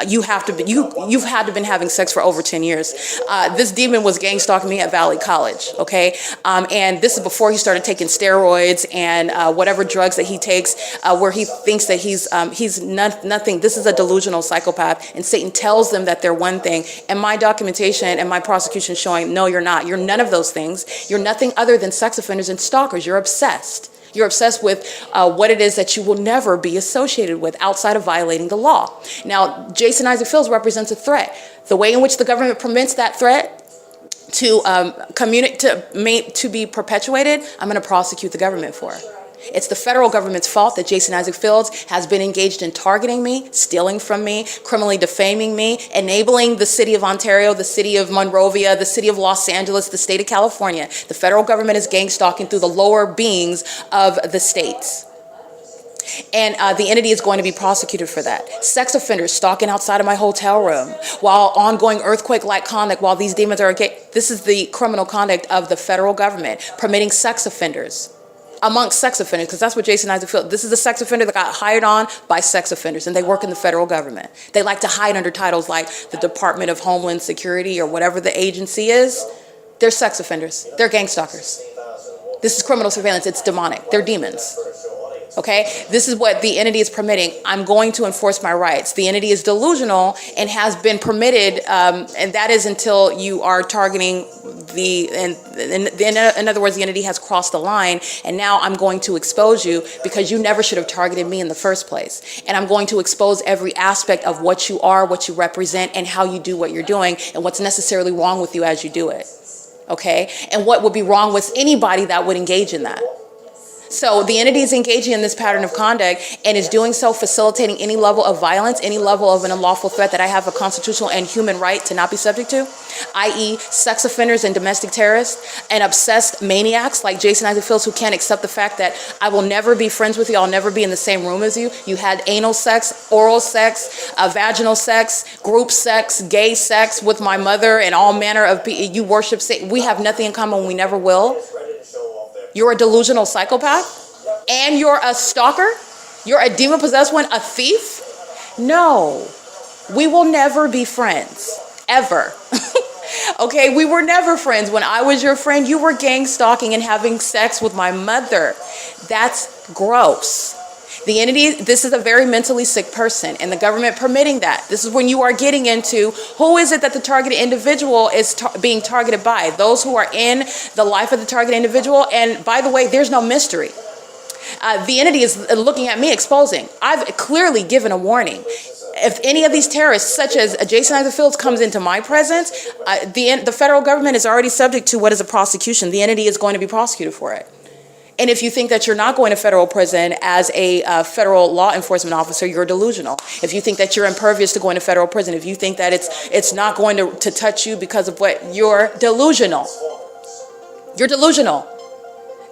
you've had to been having sex for over 10 years. This demon was gang stalking me at Valley College, okay? And this is before he started taking steroids and whatever drugs that he takes, where he thinks that he's nothing. This is a delusional psychopath, and Satan tells them that they're one thing. And my documentation and my prosecution showing, no, you're not. You're none of those things. You're nothing other than sex offenders and stalkers. You're obsessed. You're obsessed with what it is that you will never be associated with outside of violating the law. Now, Jason Isaac Fields represents a threat. The way in which the government permits that threat to to be perpetuated, I'm going to prosecute the government for. It's the federal government's fault that Jason Isaac Fields has been engaged in targeting me, stealing from me, criminally defaming me, enabling the city of Ontario, the city of Monrovia, the city of Los Angeles, the state of California. The federal government is gang stalking through the lower beings of the states. And the entity is going to be prosecuted for that. Sex offenders stalking outside of my hotel room while ongoing earthquake-like conduct while these demons are gay. This is the criminal conduct of the federal government, permitting sex offenders. Amongst sex offenders, because that's what Jason Isaac Fields, this is a sex offender that got hired on by sex offenders, and they work in the federal government. They like to hide under titles like the Department of Homeland Security or whatever the agency is. They're sex offenders. They're gang stalkers. This is criminal surveillance. It's demonic. They're demons. Okay, this is what the entity is permitting. I'm going to enforce my rights. The entity is delusional and has been permitted, and that is until you are targeting in other words, the entity has crossed the line, and now I'm going to expose you because you never should have targeted me in the first place. And I'm going to expose every aspect of what you are, what you represent, and how you do what you're doing, and what's necessarily wrong with you as you do it. Okay, and what would be wrong with anybody that would engage in that. So the entity is engaging in this pattern of conduct and is doing so facilitating any level of violence, any level of an unlawful threat that I have a constitutional and human right to not be subject to, i.e. sex offenders and domestic terrorists and obsessed maniacs like Jason Isaac Fields who can't accept the fact that I will never be friends with you, I'll never be in the same room as you. You had anal sex, oral sex, vaginal sex, group sex, gay sex with my mother and all manner of people. You worship Satan. We have nothing in common, we never will. You're a delusional psychopath, and you're a stalker, you're a demon-possessed one, a thief. No, we will never be friends, ever. Okay, we were never friends. When I was your friend, you were gang stalking and having sex with my mother. That's gross. The entity, this is a very mentally sick person, and the government permitting that. This is when you are getting into who is it that the targeted individual is being targeted by. Those who are in the life of the targeted individual. And by the way, there's no mystery. The entity is looking at me exposing. I've clearly given a warning. If any of these terrorists, such as Jason Isaac Fields, comes into my presence, the federal government is already subject to what is a prosecution. The entity is going to be prosecuted for it. And if you think that you're not going to federal prison as a federal law enforcement officer, you're delusional. If you think that you're impervious to going to federal prison, if you think that it's not going to touch you because of what, you're delusional. You're delusional.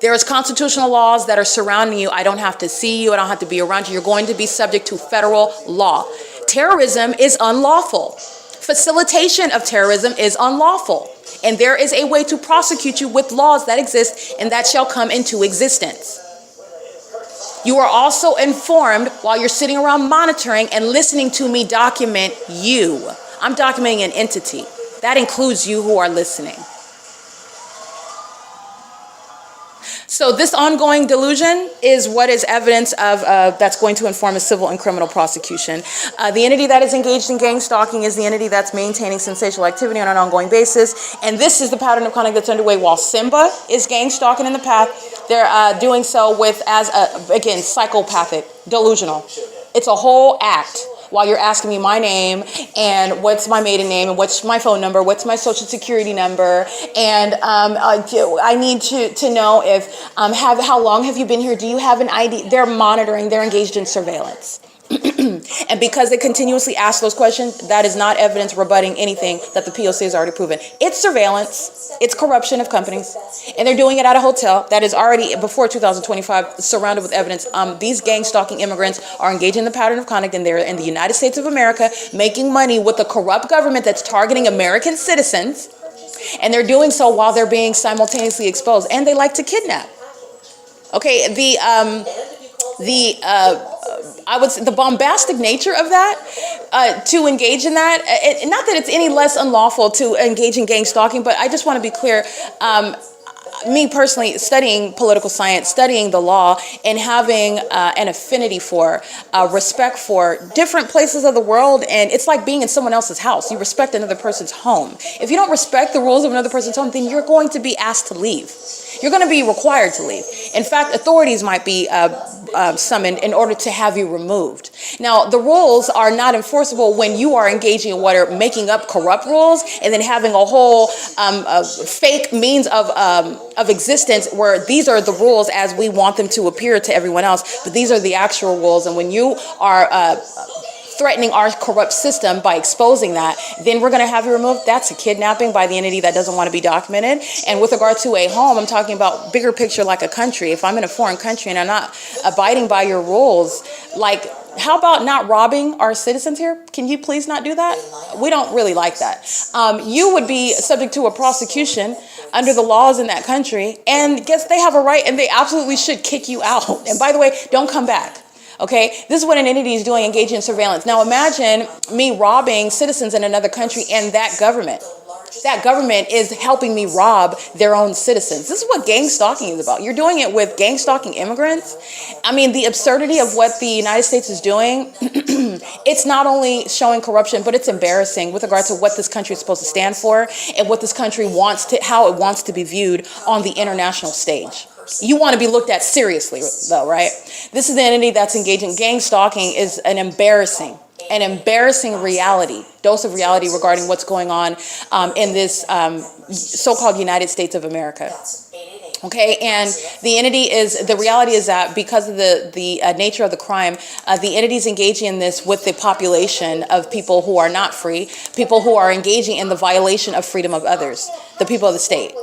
There is constitutional laws that are surrounding you. I don't have to see you. I don't have to be around you. You're going to be subject to federal law. Terrorism is unlawful. Facilitation of terrorism is unlawful. And there is a way to prosecute you with laws that exist and that shall come into existence. You are also informed while you're sitting around monitoring and listening to me document you. I'm documenting an entity. That includes you who are listening. So this ongoing delusion is what is evidence of that's going to inform a civil and criminal prosecution. The entity that is engaged in gang stalking is the entity that's maintaining sensational activity on an ongoing basis. And this is the pattern of conduct that's underway while Simba is gang stalking in the path. They're doing so with, again, psychopathic, delusional. It's a whole act. While you're asking me my name and what's my maiden name and what's my phone number, what's my social security number, and I need to know if how long have you been here? Do you have an ID? They're monitoring. They're engaged in surveillance. And because they continuously ask those questions, that is not evidence rebutting anything that the P.O.C. has already proven. It's surveillance. It's corruption of companies. And they're doing it at a hotel that is already, before 2025, surrounded with evidence. These gang stalking immigrants are engaged in the pattern of conduct, and they're in the United States of America making money with a corrupt government that's targeting American citizens. And they're doing so while they're being simultaneously exposed. And they like to kidnap. Okay, I would say the bombastic nature of that, to engage in that, not that it's any less unlawful to engage in gang stalking, but I just want to be clear. Me personally, studying political science, studying the law, and having an affinity for, respect for different places of the world, and it's like being in someone else's house. You respect another person's home. If you don't respect the rules of another person's home, then you're going to be asked to leave. You're going to be required to leave. In fact, authorities might be summoned in order to have you removed. Now, the rules are not enforceable when you are engaging in what are making up corrupt rules and then having a whole fake means of existence where these are the rules as we want them to appear to everyone else, but these are the actual rules. And when you are threatening our corrupt system by exposing that, then we're going to have you removed. That's a kidnapping by the entity that doesn't want to be documented. And with regard to a home, I'm talking about bigger picture like a country. If I'm in a foreign country and I'm not abiding by your rules, like, how about not robbing our citizens here? Can you please not do that? We don't really like that. You would be subject to a prosecution under the laws in that country, and guess they have a right, and they absolutely should kick you out. And by the way, don't come back. Okay, this is what an entity is doing, engaging in surveillance. Now imagine me robbing citizens in another country and that government. That government is helping me rob their own citizens. This is what gang stalking is about. You're doing it with gang stalking immigrants. I mean, the absurdity of what the United States is doing, it's not only showing corruption, but it's embarrassing with regard to what this country is supposed to stand for and what this country wants to, how it wants to be viewed on the international stage. You want to be looked at seriously, though, right? This is the entity that's engaging. Gang stalking is an embarrassing reality, dose of reality regarding what's going on in this so-called United States of America. Okay, and the reality is that because of the nature of the crime, the entity's engaging in this with the population of people who are not free, people who are engaging in the violation of freedom of others, the people of the state.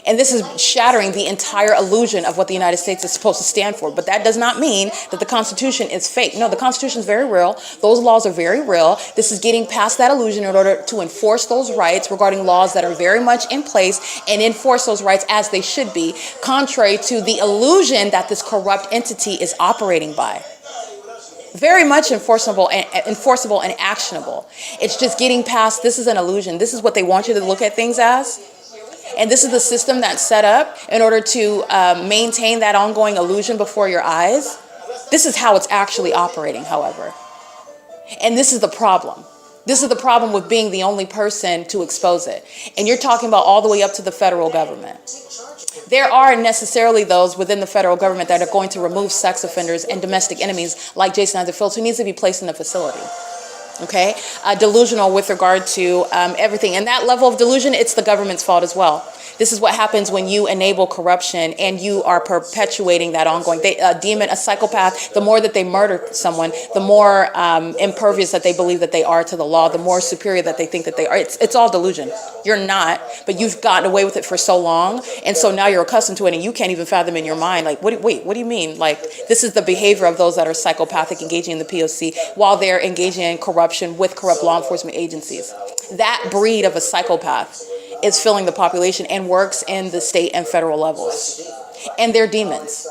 And this is shattering the entire illusion of what the United States is supposed to stand for. But that does not mean that the Constitution is fake. No, the Constitution is very real. Those laws are very real. This is getting past that illusion in order to enforce those rights regarding laws that are very much in place and enforce those rights as they should be, contrary to the illusion that this corrupt entity is operating by. Very much enforceable and actionable. It's just getting past, this is an illusion. This is what they want you to look at things as. And this is the system that's set up in order to maintain that ongoing illusion before your eyes. This is how it's actually operating, however. And this is the problem. This is the problem with being the only person to expose it. And you're talking about all the way up to the federal government. There are necessarily those within the federal government that are going to remove sex offenders and domestic enemies like Jason Isaac Phillips, who needs to be placed in a facility. Okay, delusional with regard to everything. And that level of delusion, it's the government's fault as well. This is what happens when you enable corruption and you are perpetuating that ongoing. A demon, a psychopath, the more that they murder someone, the more impervious that they believe that they are to the law, the more superior that they think that they are. It's all delusion. You're not, but you've gotten away with it for so long. And so now you're accustomed to it and you can't even fathom in your mind, like, what do you mean? Like, this is the behavior of those that are psychopathic, engaging in the P.O.C. while they're engaging in corruption with corrupt law enforcement agencies. That breed of a psychopath is filling the population and works in the state and federal levels. And they're demons.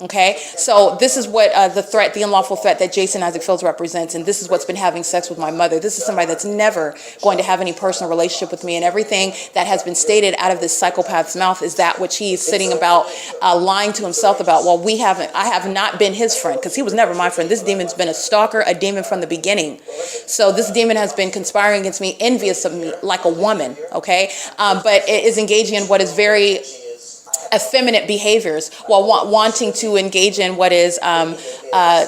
Okay, so this is what the threat, the unlawful threat that Jason Isaac Phillips represents, and this is what's been having sex with my mother. This is somebody that's never going to have any personal relationship with me, and everything that has been stated out of this psychopath's mouth is that which he's sitting about lying to himself about. Well, I have not been his friend, because he was never my friend. This demon's been a stalker, a demon from the beginning. So this demon has been conspiring against me, envious of me, like a woman, okay? But it is engaging in what is very effeminate behaviors while wanting to engage in what is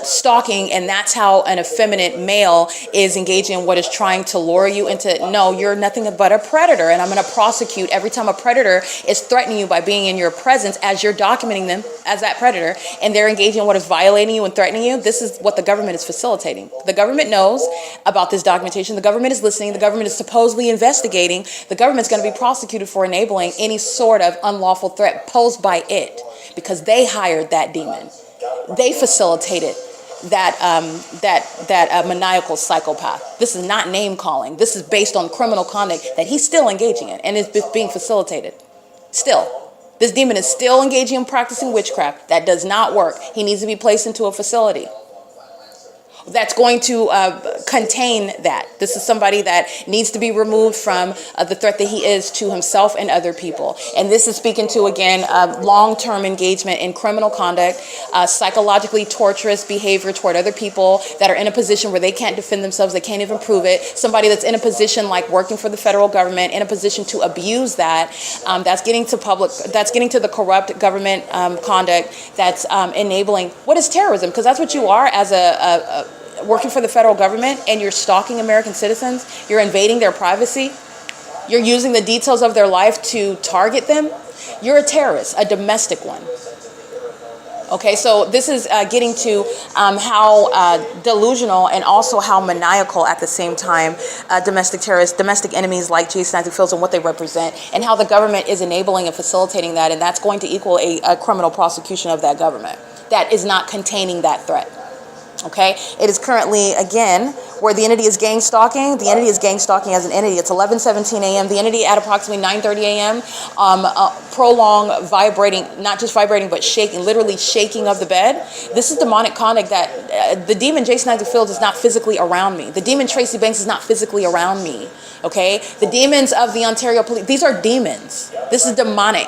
stalking, and that's how an effeminate male is engaging in what is trying to lure you into, no, you're nothing but a predator, and I'm going to prosecute every time a predator is threatening you by being in your presence as you're documenting them as that predator, and they're engaging in what is violating you and threatening you. This is what the government is facilitating. The government knows about this documentation. The government is listening. The government is supposedly investigating. The government's going to be prosecuted for enabling any sort of unlawful threat posed by it, because they hired that demon. They facilitated that maniacal psychopath. This is not name calling. This is based on criminal conduct that he's still engaging in and is being facilitated. Still, this demon is still engaging in practicing witchcraft. That does not work. He needs to be placed into a facility. that's going to contain that. This is somebody that needs to be removed from the threat that he is to himself and other people. And this is speaking to, again, long-term engagement in criminal conduct, psychologically torturous behavior toward other people that are in a position where they can't defend themselves, they can't even prove it. Somebody that's in a position like working for the federal government, in a position to abuse that, that's getting to the corrupt government conduct that's enabling what is terrorism, because that's what you are as a working for the federal government, and you're stalking American citizens, you're invading their privacy, you're using the details of their life to target them. You're a terrorist, a domestic one. Okay, so this is getting to how delusional and also how maniacal at the same time domestic terrorists, domestic enemies like Jason Isaac Fields and what they represent, and how the government is enabling and facilitating that, and that's going to equal a criminal prosecution of that government that is not containing that threat. Okay, it is currently, again, where the entity is gang stalking. The entity is gang stalking as an entity. It's 11:17 a.m. The entity at approximately 9:30 a.m. Prolonged vibrating, not just vibrating, but shaking, literally shaking of the bed. This is demonic conduct that the demon Jason Isaac Fields is not physically around me. The demon Tracy Banks is not physically around me. Okay, the demons of the Ontario Police, these are demons. This is demonic.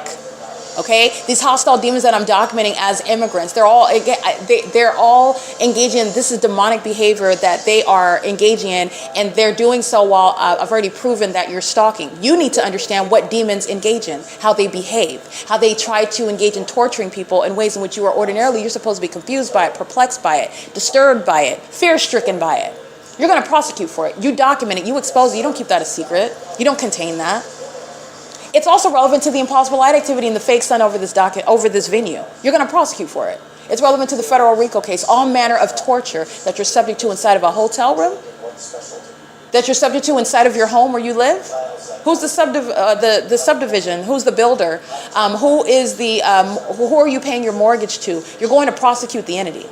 Okay, these hostile demons that I'm documenting as immigrants, they're all engaging in, this is demonic behavior that they are engaging in, and they're doing so while I've already proven that you're stalking. You need to understand what demons engage in, how they behave, how they try to engage in torturing people in ways in which you are ordinarily, you're supposed to be confused by it, perplexed by it, disturbed by it, fear-stricken by it. You're going to prosecute for it. You document it. You expose it. You don't keep that a secret. You don't contain that. It's also relevant to the impossible light activity in the fake sun over this venue. You're going to prosecute for it. It's relevant to the federal RICO case. All manner of torture that you're subject to inside of a hotel room, that you're subject to inside of your home where you live. Who's the subdivision? Who's the builder? Who are you paying your mortgage to? You're going to prosecute the entity.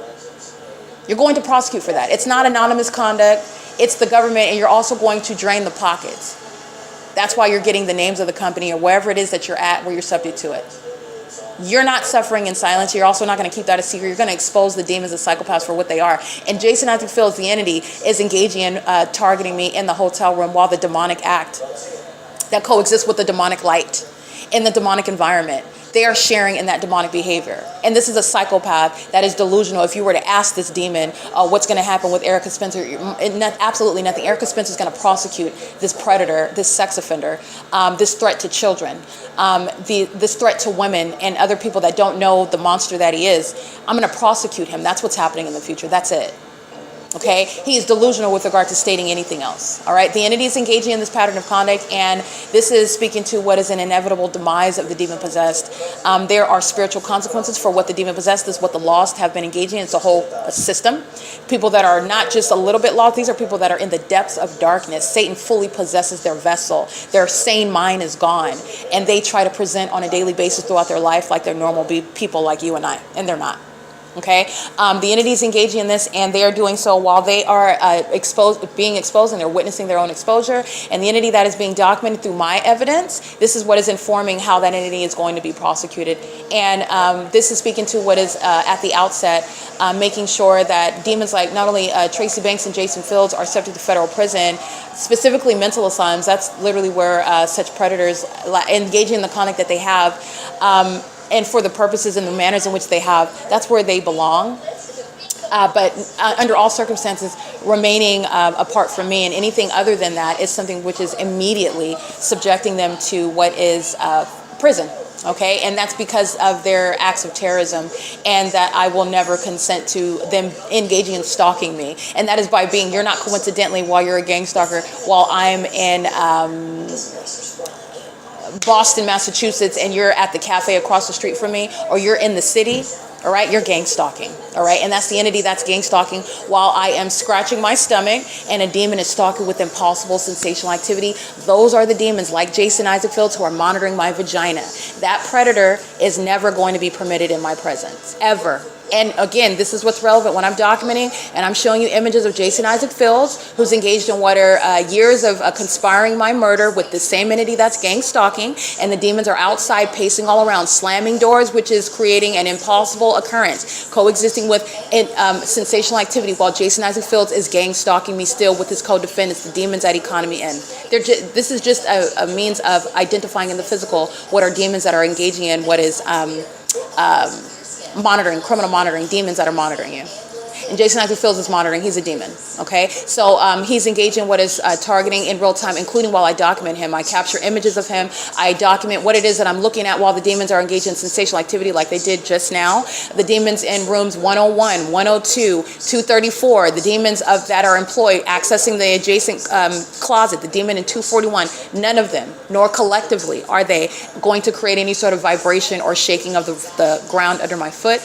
You're going to prosecute for that. It's not anonymous conduct. It's the government, and you're also going to drain the pockets. That's why you're getting the names of the company or wherever it is that you're at where you're subject to it. You're not suffering in silence. You're also not going to keep that a secret. You're going to expose the demons and psychopaths for what they are. And Jason Isaac Fields, the entity, is engaging in targeting me in the hotel room while the demonic act that coexists with the demonic light in the demonic environment. They are sharing in that demonic behavior. And this is a psychopath that is delusional. If you were to ask this demon what's going to happen with Erica Spencer, absolutely nothing. Erica Spencer is going to prosecute this predator, this sex offender, this threat to children, this threat to women and other people that don't know the monster that he is. I'm going to prosecute him. That's what's happening in the future. That's it. Okay, he is delusional with regard to stating anything else. All right, the entity is engaging in this pattern of conduct, and this is speaking to what is an inevitable demise of the demon possessed. There are spiritual consequences for what the demon possessed is, what the lost have been engaging in. It's a whole system. People that are not just a little bit lost, these are people that are in the depths of darkness. Satan fully possesses their vessel. Their sane mind is gone, and they try to present on a daily basis throughout their life like they're normal people like you and I, and they're not. Okay, the entities engaging in this, and they are doing so while they are being exposed, and they're witnessing their own exposure. And the entity that is being documented through my evidence, this is what is informing how that entity is going to be prosecuted. And this is speaking to what is at the outset, making sure that demons like not only Tracy Banks and Jason Fields are subject to federal prison, specifically mental asylums. That's literally where such predators engaging in the conduct that they have. And for the purposes and the manners in which they have, that's where they belong. But under all circumstances, remaining apart from me, and anything other than that is something which is immediately subjecting them to what is prison. Okay, and that's because of their acts of terrorism, and that I will never consent to them engaging in stalking me. And that is by being, you're not coincidentally, while you're a gang stalker, while I'm in Boston, Massachusetts, and you're at the cafe across the street from me, or you're in the city, all right, you're gang stalking, all right? And that's the entity that's gang stalking while I am scratching my stomach and a demon is stalking with impossible sensational activity. Those are the demons like Jason Isaac Fields who are monitoring my vagina. That predator is never going to be permitted in my presence, ever, And again, this is what's relevant when I'm documenting, and I'm showing you images of Jason Isaac Fields, who's engaged in what are years of conspiring my murder with the same entity that's gang stalking, and the demons are outside pacing all around, slamming doors, which is creating an impossible occurrence, coexisting with sensational activity while Jason Isaac Fields is gang stalking me still with his co-defendants, the demons at Economy Inn. This is just a means of identifying in the physical what are demons that are engaging in what is monitoring, criminal monitoring, demons that are monitoring you. And Jason Isaac Fields is monitoring, he's a demon, okay? So he's engaged in what is targeting in real time, including while I document him. I capture images of him, I document what it is that I'm looking at while the demons are engaged in sensational activity like they did just now. The demons in rooms 101, 102, 234, the demons that are employed accessing the adjacent closet, the demon in 241, none of them, nor collectively, are they going to create any sort of vibration or shaking of the ground under my foot.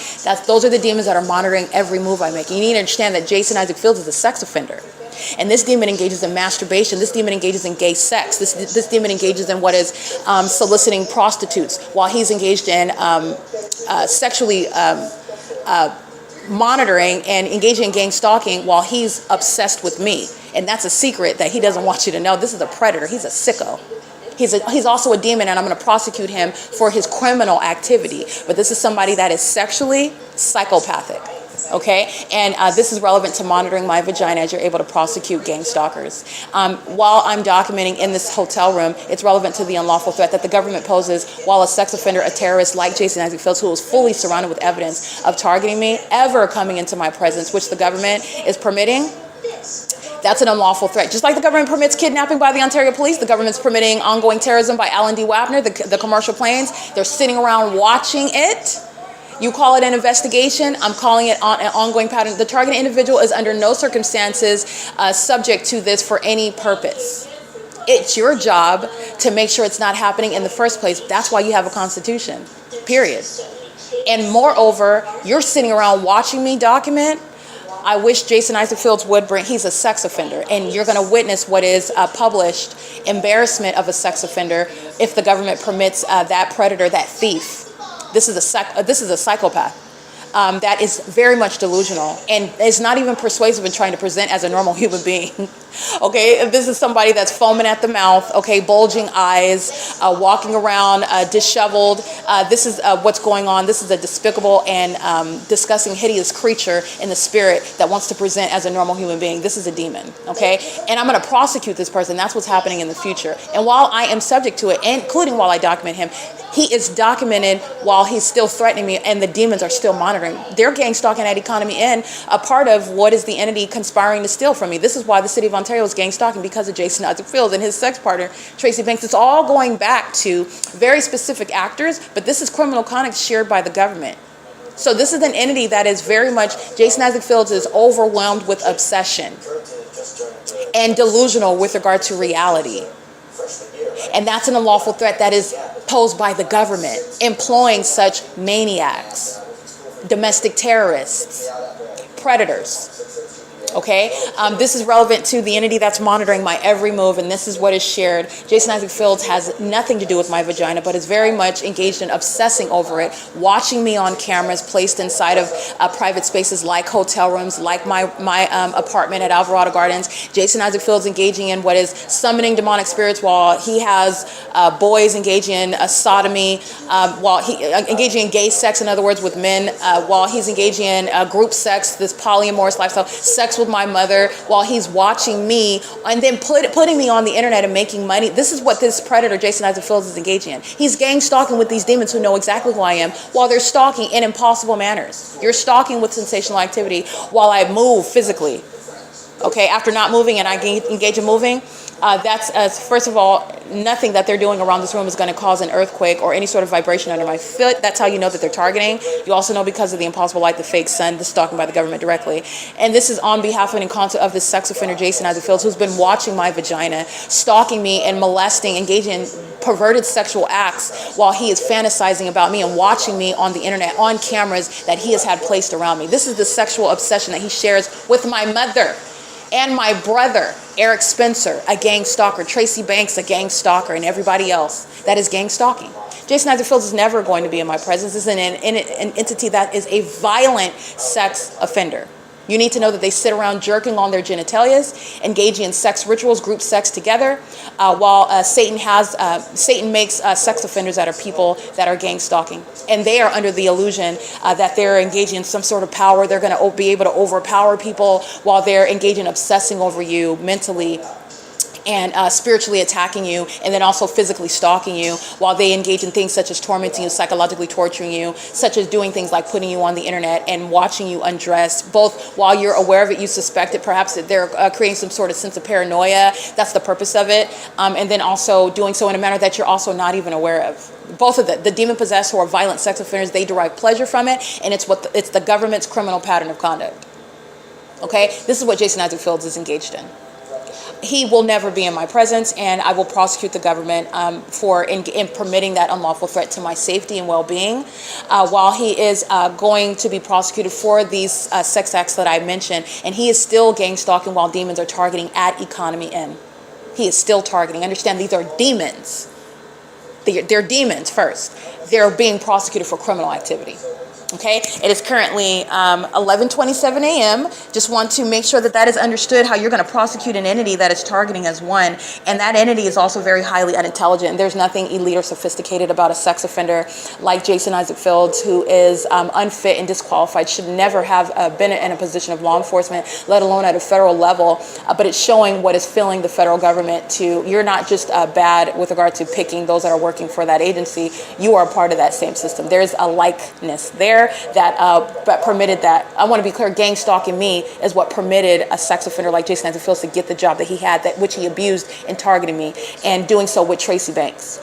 Those are the demons that are monitoring every move I make. You need to understand that Jason Isaac Fields is a sex offender. And this demon engages in masturbation. This demon engages in gay sex. This demon engages in what is soliciting prostitutes while he's engaged in sexually monitoring and engaging in gang stalking while he's obsessed with me. And that's a secret that he doesn't want you to know. This is a predator. He's a sicko. He's also a demon, and I'm going to prosecute him for his criminal activity. But this is somebody that is sexually psychopathic. Okay, and this is relevant to monitoring my vagina as you're able to prosecute gang stalkers. While I'm documenting in this hotel room, it's relevant to the unlawful threat that the government poses while a sex offender, a terrorist like Jason Isaac Fields, who is fully surrounded with evidence of targeting me, ever coming into my presence, which the government is permitting. That's an unlawful threat. Just like the government permits kidnapping by the Ontario Police, the government's permitting ongoing terrorism by Alan D. WAPNER, the commercial planes. They're sitting around watching it. You call it an investigation, I'm calling it an ongoing pattern. The targeted individual is under no circumstances subject to this for any purpose. It's your job to make sure it's not happening in the first place. That's why you have a constitution, period. And moreover, you're sitting around watching me document. I wish Jason Isaac Fields would he's a sex offender, and you're going to witness what is published embarrassment of a sex offender if the government permits that predator, that thief. This is a psychopath that is very much delusional and is not even persuasive in trying to present as a normal human being. Okay, this is somebody that's foaming at the mouth, okay, bulging eyes, walking around disheveled. This is what's going on. This is a despicable and disgusting, hideous creature in the spirit that wants to present as a normal human being. This is a demon, okay? And I'm going to prosecute this person. That's what's happening in the future. And while I am subject to it, including while I document him, he is documented while he's still threatening me, and the demons are still monitoring. They're gang stalking at Economy Inn, a part of what is the entity conspiring to steal from me. This is why the city of Ontario is gang stalking, because of Jason Isaac Fields and his sex partner, Tracy Banks. It's all going back to very specific actors, but this is criminal conduct shared by the government. So this is an entity that is very much, Jason Isaac Fields is overwhelmed with obsession and delusional with regard to reality. And that's an unlawful threat that is posed by the government, employing such maniacs, domestic terrorists, predators. Okay, this is relevant to the entity that's monitoring my every move, and this is what is shared. Jason Isaac Fields has nothing to do with my vagina, but is very much engaged in obsessing over it, watching me on cameras placed inside of private spaces like hotel rooms, like my apartment at Alvarado Gardens. Jason Isaac Fields engaging in what is summoning demonic spirits while he has boys engaging in sodomy, while he engaging in gay sex, in other words, with men, while he's engaging in group sex, this polyamorous lifestyle, sex with my mother, while he's watching me and then putting me on the internet and making money. This is what this predator, Jason Isaac Fields, is engaging in. He's gang stalking with these demons who know exactly who I am, while they're stalking in impossible manners. You're stalking with sensational activity while I move physically. Okay, after not moving and I engage in moving, that's, first of all, nothing that they're doing around this room is going to cause an earthquake or any sort of vibration under my foot. That's how you know that they're targeting. You also know because of the impossible light, the fake sun, the stalking by the government directly. And this is on behalf and in concert of this sex offender, Jason Isaac Fields, who's been watching my vagina, stalking me and molesting, engaging in perverted sexual acts while he is fantasizing about me and watching me on the internet, on cameras that he has had placed around me. This is the sexual obsession that he shares with my mother and my brother, Eric Spencer, a gang stalker, Tracy Banks, a gang stalker, and everybody else that is gang stalking. Jason Isaac Fields is never going to be in my presence. This is an entity that is a violent sex offender. You need to know that they sit around jerking on their genitalias, engaging in sex rituals, group sex together, while Satan makes sex offenders out of people that are gang stalking. And they are under the illusion that they're engaging in some sort of power. They're going to be able to overpower people while they're engaging, obsessing over you mentally and spiritually attacking you, and then also physically stalking you, while they engage in things such as tormenting you, psychologically torturing you, such as doing things like putting you on the internet and watching you undress, both while you're aware of it, you suspect it, perhaps that they're creating some sort of sense of paranoia. That's the purpose of it. And then also doing so in a manner that you're also not even aware of. Both of the demon-possessed who are violent sex offenders, they derive pleasure from it, and it's the government's criminal pattern of conduct. Okay? This is what Jason Isaac Fields is engaged in. He will never be in my presence, and I will prosecute the government for in permitting that unlawful threat to my safety and well-being, while he is going to be prosecuted for these sex acts that I mentioned, and he is still gang stalking while demons are targeting at Economy Inn. He is still targeting. Understand, these are demons. They're demons first. They're being prosecuted for criminal activity. Okay, it is currently 11:27 a.m. Just want to make sure that that is understood, how you're going to prosecute an entity that is targeting as one, and that entity is also very highly unintelligent. There's nothing elite or sophisticated about a sex offender like Jason Isaac Fields, who is unfit and disqualified, should never have been in a position of law enforcement, let alone at a federal level. But it's showing what is filling the federal government to, you're not just bad with regard to picking those that are working for that agency, you are part of that same system. There's a likeness there that permitted that. I want to be clear, gang stalking me is what permitted a sex offender like Jason Isaac Fields to get the job that he had, that which he abused in targeting me, and doing so with Tracy Banks.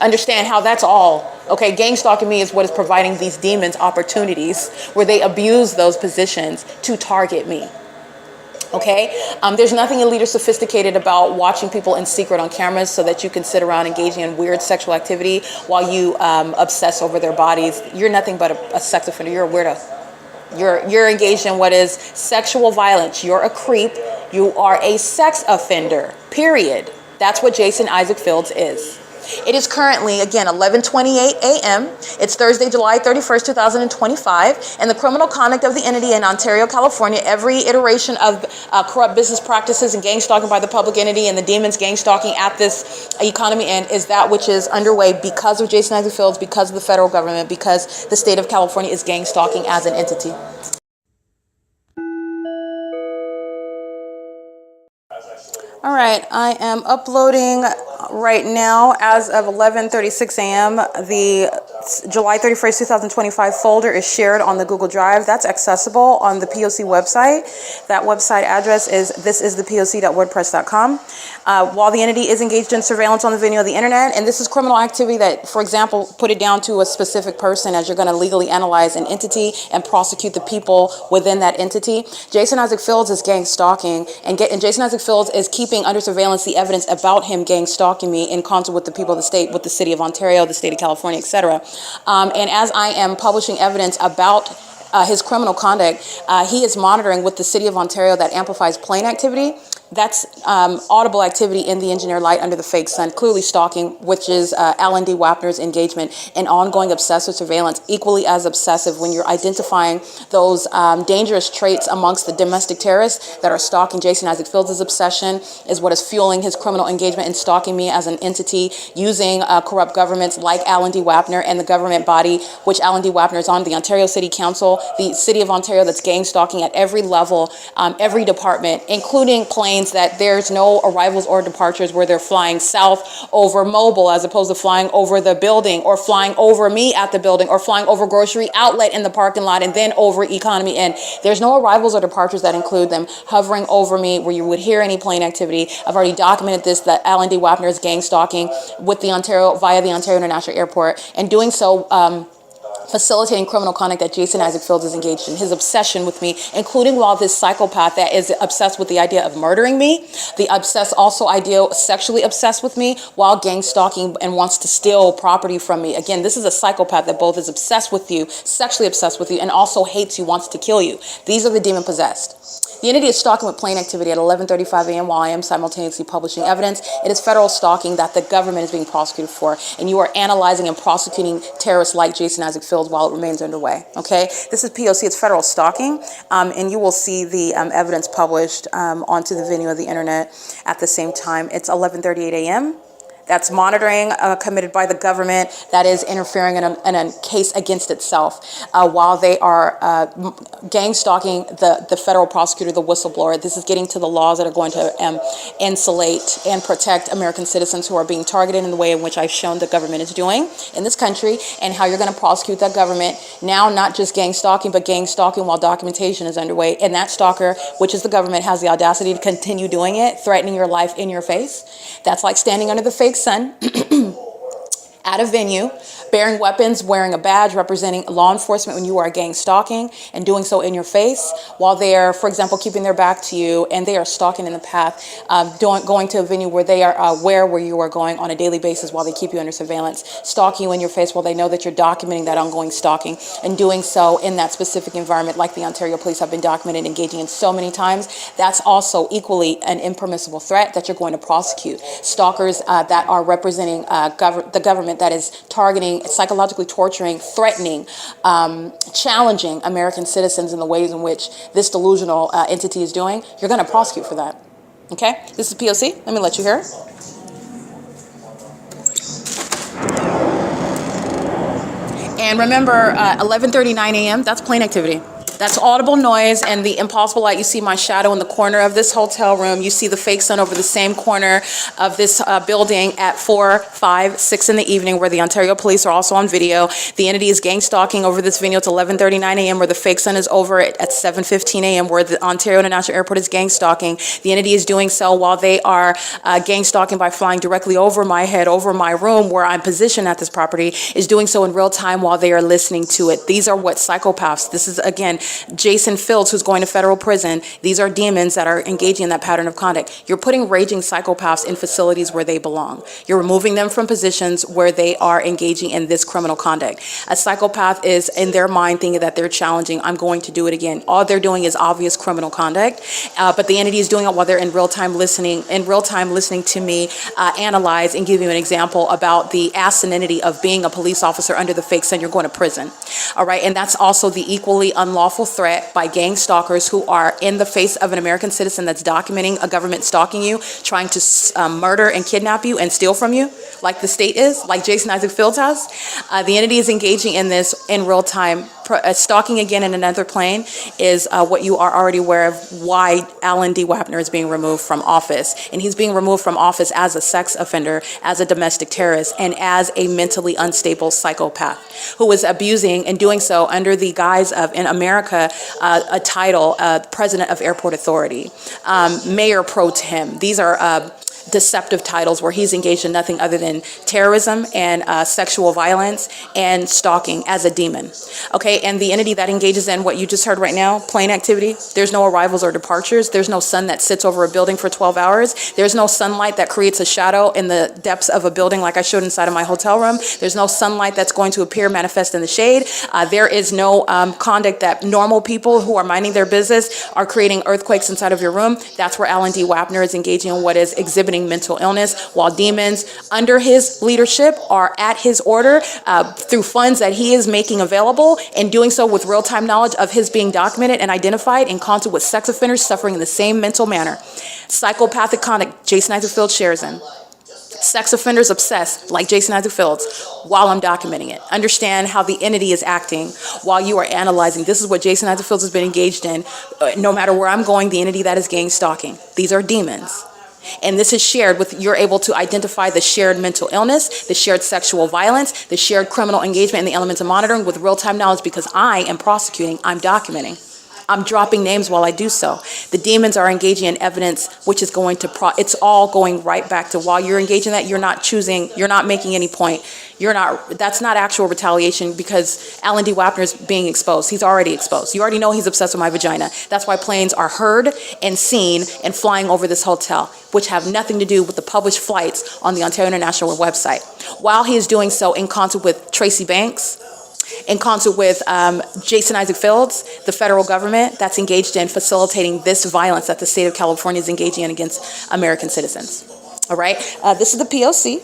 Understand how that's all, okay, gang stalking me is what is providing these demons opportunities where they abuse those positions to target me. Okay, there's nothing elite or sophisticated about watching people in secret on cameras so that you can sit around engaging in weird sexual activity while you obsess over their bodies. You're nothing but a sex offender. You're a weirdo. You're engaged in what is sexual violence. You're a creep. You are a sex offender, period. That's what Jason Isaac Fields is. It is currently, again, 11:28 a.m. It's Thursday, July 31st, 2025, and the criminal conduct of the entity in Ontario, California, every iteration of corrupt business practices and gang stalking by the public entity and the demons gang stalking at this Economy Inn is that which is underway because of Jason Isaac Fields, because of the federal government, because the state of California is gang stalking as an entity. All right, I am uploading right now as of 11:36 a.m. The July 31st, 2025 folder is shared on the Google Drive. That's accessible on the P.O.C. website. That website address is thisisthepoc.wordpress.com. While the entity is engaged in surveillance on the venue of the internet, and this is criminal activity that, for example, put it down to a specific person, as you're going to legally analyze an entity and prosecute the people within that entity. Jason Isaac Fields is gang stalking, and Jason Isaac Fields is keeping under surveillance the evidence about him gang stalking me in concert with the people of the state, with the city of Ontario, the state of California, etc. And as I am publishing evidence about his criminal conduct, he is monitoring with the city of Ontario that amplifies plane activity. That's audible activity in the engineer light under the fake sun, clearly stalking, which is Alan D. Wapner's engagement in ongoing obsessive surveillance, equally as obsessive when you're identifying those dangerous traits amongst the domestic terrorists that are stalking Jason Isaac Fields' obsession is what is fueling his criminal engagement in stalking me as an entity, using corrupt governments like Alan D. Wapner and the government body, which Alan D. Wapner is on, the Ontario City Council, the city of Ontario that's gang stalking at every level, every department, including planes that there's no arrivals or departures where they're flying south over Mobile as opposed to flying over the building, or flying over me at the building, or flying over grocery outlet in the parking lot and then over Economy Inn. There's no arrivals or departures that include them hovering over me where you would hear any plane activity. I've already documented this, that Alan D. Wapner is gang stalking with the Ontario via the Ontario International Airport, and doing so facilitating criminal conduct that Jason Isaac Fields is engaged in. His obsession with me, including while this psychopath that is obsessed with the idea of murdering me, sexually obsessed with me while gang stalking and wants to steal property from me. Again, this is a psychopath that both is obsessed with you, sexually obsessed with you, and also hates you, wants to kill you. These are the demon possessed. The entity is stalking with plain activity at 11:35 a.m. while I am simultaneously publishing evidence. It is federal stalking that the government is being prosecuted for, and you are analyzing and prosecuting terrorists like Jason Isaac Fields while it remains underway. Okay, this is P.O.C. It's federal stalking, and you will see the evidence published onto the venue of the internet at the same time. It's 11:38 a.m. That's monitoring committed by the government that is interfering in a case against itself while they are gang stalking the federal prosecutor, the whistleblower. This is getting to the laws that are going to insulate and protect American citizens who are being targeted in the way in which I've shown the government is doing in this country, and how you're going to prosecute that government now, not just gang stalking, but gang stalking while documentation is underway. And that stalker, which is the government, has the audacity to continue doing it, threatening your life in your face. That's like standing under the fake sun at a venue, bearing weapons, wearing a badge representing law enforcement when you are gang stalking, and doing so in your face while they are, for example, keeping their back to you and they are stalking in the path, going to a venue where they are aware where you are going on a daily basis while they keep you under surveillance, stalking you in your face while they know that you're documenting that ongoing stalking, and doing so in that specific environment like the Ontario police have been documented engaging in so many times. That's also equally an impermissible threat that you're going to prosecute. Stalkers that are representing the government that is targeting, psychologically torturing, threatening, challenging American citizens in the ways in which this delusional entity is doing, you're going to prosecute for that. Okay? This is P.O.C. Let me let you hear it. And remember, 11:39 a.m., that's plain activity. That's audible noise and the impossible light. You see my shadow in the corner of this hotel room. You see the fake sun over the same corner of this building at 4, 5, 6 in the evening, where the Ontario police are also on video. The entity is gang stalking over this venue. It's 11:39 a.m. where the fake sun is over at 7:15 a.m. where the Ontario International Airport is gang stalking. The entity is doing so while they are gang stalking by flying directly over my head, over my room where I'm positioned at this property, is doing so in real time while they are listening to it. These are what psychopaths, this is again, Jason Fields, who's going to federal prison. These are demons that are engaging in that pattern of conduct. You're putting raging psychopaths in facilities where they belong. You're removing them from positions where they are engaging in this criminal conduct. A psychopath is in their mind thinking that they're challenging, I'm going to do it again. All they're doing is obvious criminal conduct, but the entity is doing it while they're in real time listening to me analyze and give you an example about the asininity of being a police officer under the fake sun. You're going to prison. All right, and that's also the equally unlawful threat by gang stalkers who are in the face of an American citizen that's documenting a government stalking you, trying to murder and kidnap you and steal from you, like the state is, like Jason Isaac Fields has. The entity is engaging in this in real time. Stalking again in another plane is what you are already aware of, why Alan D. Wapner is being removed from office. And he's being removed from office as a sex offender, as a domestic terrorist, and as a mentally unstable psychopath who is abusing and doing so under the guise of, in America, a title, President of Airport Authority, Mayor Pro Tem. These are deceptive titles where he's engaged in nothing other than terrorism and sexual violence and stalking as a demon. Okay, and the entity that engages in what you just heard right now, plain activity, there's no arrivals or departures. There's no sun that sits over a building for 12 hours. There's no sunlight that creates a shadow in the depths of a building like I showed inside of my hotel room. There's no sunlight that's going to appear manifest in the shade. There is no conduct that normal people who are minding their business are creating earthquakes inside of your room. That's where Alan D. Wapner is engaging in what is exhibiting mental illness, while demons under his leadership are at his order through funds that he is making available, and doing so with real-time knowledge of his being documented and identified in concert with sex offenders suffering in the same mental manner. Psychopathic conduct Jason Isaac Fields shares in. Sex offenders obsessed like Jason Isaac Fields while I'm documenting it. Understand how the entity is acting while you are analyzing. This is what Jason Isaac Fields has been engaged in. No matter where I'm going, the entity that is gang stalking. These are demons. And this is shared with, you're able to identify the shared mental illness, the shared sexual violence, the shared criminal engagement, and the elements of monitoring with real-time knowledge, because I am prosecuting, I'm documenting. I'm dropping names while I do so. The demons are engaging in evidence, which is going to, it's all going right back to, while you're engaging that, you're not choosing, you're not making any point. That's not actual retaliation, because Alan D. Wapner is being exposed. He's already exposed. You already know he's obsessed with my vagina. That's why planes are heard and seen and flying over this hotel, which have nothing to do with the published flights on the Ontario International website. While he is doing so in concert with Tracy Banks, in concert with Jason Isaac Fields, the federal government that's engaged in facilitating this violence that the state of California is engaging in against American citizens. All right, this is the P.O.C.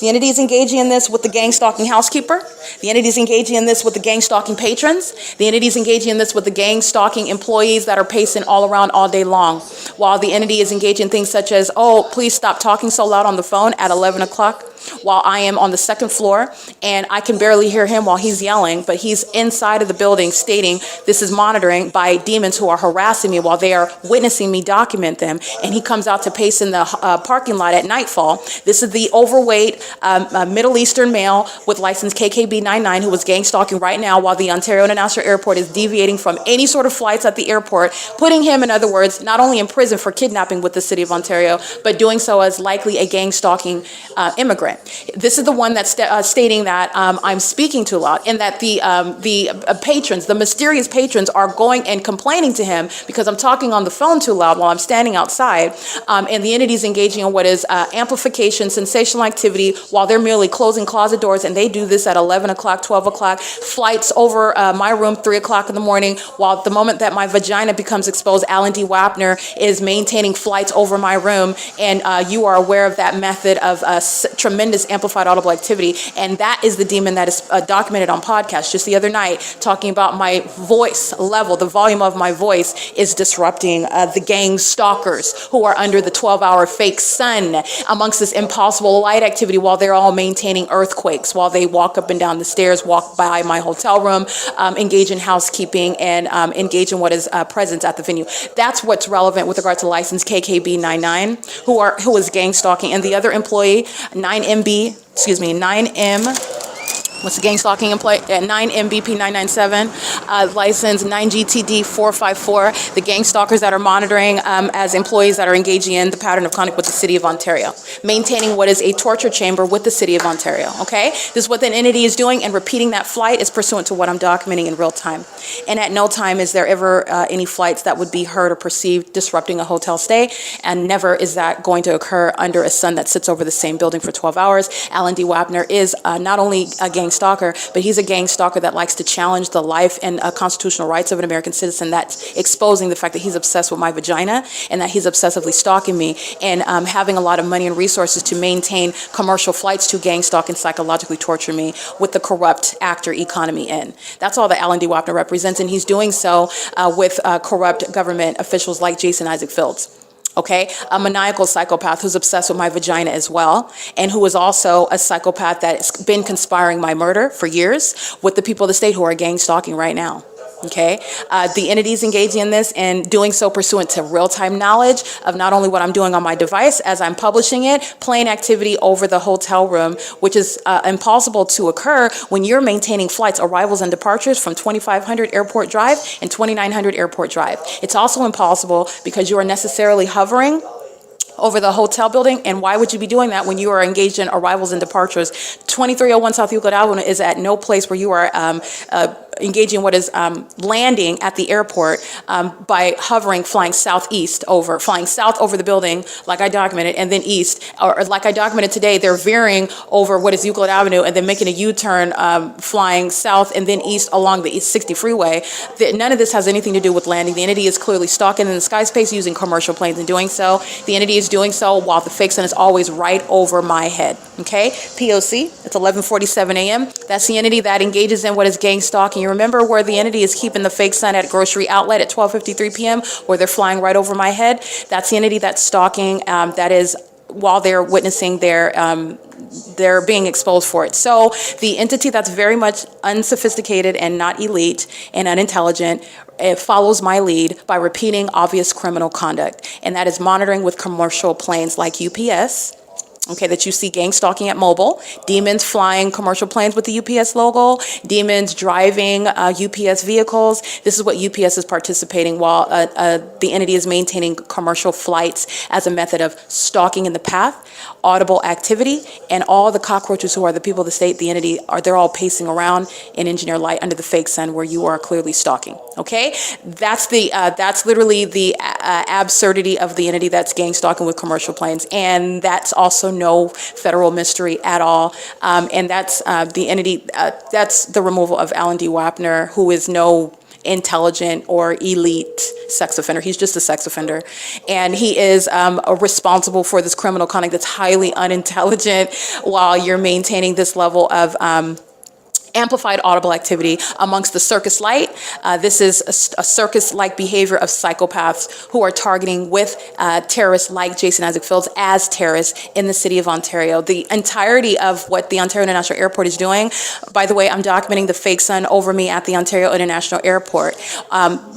The entity is engaging in this with the gang stalking housekeeper. The entity is engaging in this with the gang stalking patrons. The entity is engaging in this with the gang stalking employees that are pacing all around all day long. While the entity is engaging in things such as, oh, please stop talking so loud on the phone at 11 o'clock. While I am on the second floor and I can barely hear him while he's yelling, but he's inside of the building stating this is monitoring by demons who are harassing me while they are witnessing me document them. And he comes out to pace in the parking lot at nightfall. This is the overweight Middle Eastern male with license KKB 99 who was gang stalking right now while the Ontario International Airport is deviating from any sort of flights at the airport, putting him, in other words, not only in prison for kidnapping with the city of Ontario, but doing so as likely a gang stalking immigrant. This is the one that's stating that I'm speaking too loud, and that the patrons, the mysterious patrons, are going and complaining to him because I'm talking on the phone too loud while I'm standing outside, and the entity's engaging in what is amplification, sensational activity, while they're merely closing closet doors, and they do this at 11 o'clock, 12 o'clock, flights over my room 3 o'clock in the morning, while at the moment that my vagina becomes exposed, Alan D. Wapner is maintaining flights over my room, and you are aware of that method of tremendous amplified audible activity, and that is the demon that is documented on podcast just the other night, talking about my voice level, the volume of my voice is disrupting the gang stalkers who are under the 12-hour fake sun amongst this impossible light activity while they're all maintaining earthquakes, while they walk up and down the stairs, walk by my hotel room, engage in housekeeping, and engage in what is presence at the venue. That's what's relevant with regard to license KKB 99, who is gang stalking, and the other employee, 9M, what's the gang stalking employee? 9MBP 997, license 9GTD 454, the gang stalkers that are monitoring as employees that are engaging in the pattern of conduct with the City of Ontario, maintaining what is a torture chamber with the City of Ontario, okay? This is what the entity is doing, and repeating that flight is pursuant to what I'm documenting in real time. And at no time is there ever any flights that would be heard or perceived disrupting a hotel stay, and never is that going to occur under a sun that sits over the same building for 12 hours. Alan D. Wapner is not only a gang stalker, but he's a gang stalker that likes to challenge the life and constitutional rights of an American citizen. That's exposing the fact that he's obsessed with my vagina and that he's obsessively stalking me, and having a lot of money and resources to maintain commercial flights to gang stalk and psychologically torture me with the corrupt actor economy in. That's all that Alan D. Wapner represents, and he's doing so with corrupt government officials like Jason Isaac Fields. Okay, a maniacal psychopath who's obsessed with my vagina as well, and who is also a psychopath that's been conspiring my murder for years with the people of the state who are gang stalking right now. Okay, the entities engaging in this and doing so pursuant to real-time knowledge of not only what I'm doing on my device as I'm publishing it, playing activity over the hotel room, which is impossible to occur when you're maintaining flights, arrivals, and departures from 2500 Airport Drive and 2900 Airport Drive. It's also impossible because you are necessarily hovering over the hotel building, and why would you be doing that when you are engaged in arrivals and departures? 2301 South Euclid Avenue is at no place where you are engaging in what is landing at the airport by hovering, flying south over the building like I documented, and then east, or like I documented today, they're veering over what is Euclid Avenue and then making a U-turn, flying south and then east along the East 60 freeway. None of this has anything to do with landing. The entity is clearly stalking in the sky space using commercial planes and doing so. The entity is doing so while the fake sun is always right over my head. Okay, P.O.C. It's 11:47 a.m. That's the entity that engages in what is gang stalking. You remember where the entity is keeping the fake sun at grocery outlet at 12:53 p.m. where they're flying right over my head? That's the entity that's stalking. That is while they're witnessing they're being exposed for it. So the entity that's very much unsophisticated and not elite and unintelligent, it follows my lead by repeating obvious criminal conduct, and that is monitoring with commercial planes like UPS, okay, that you see gang stalking at MOBIL, demons flying commercial planes with the UPS logo, demons driving UPS vehicles. This is what UPS is participating while the entity is maintaining commercial flights as a method of stalking in the path, audible activity, and all the cockroaches who are the people of the state, the entity, they're all pacing around in engineer light under the fake sun where you are clearly stalking. Okay, that's literally the absurdity of the entity that's gang stalking with commercial planes, and that's also no federal mystery at all. And that's the entity. That's the removal of Alan D. Wapner, who is no intelligent or elite sex offender. He's just a sex offender, and he is responsible for this criminal conduct that's highly unintelligent, while you're maintaining this level of amplified audible activity amongst the circus light. This is a circus-like behavior of psychopaths who are targeting with terrorists like Jason Isaac Phillips as terrorists in the city of Ontario. The entirety of what the Ontario International Airport is doing, by the way, I'm documenting the fake sun over me at the Ontario International Airport,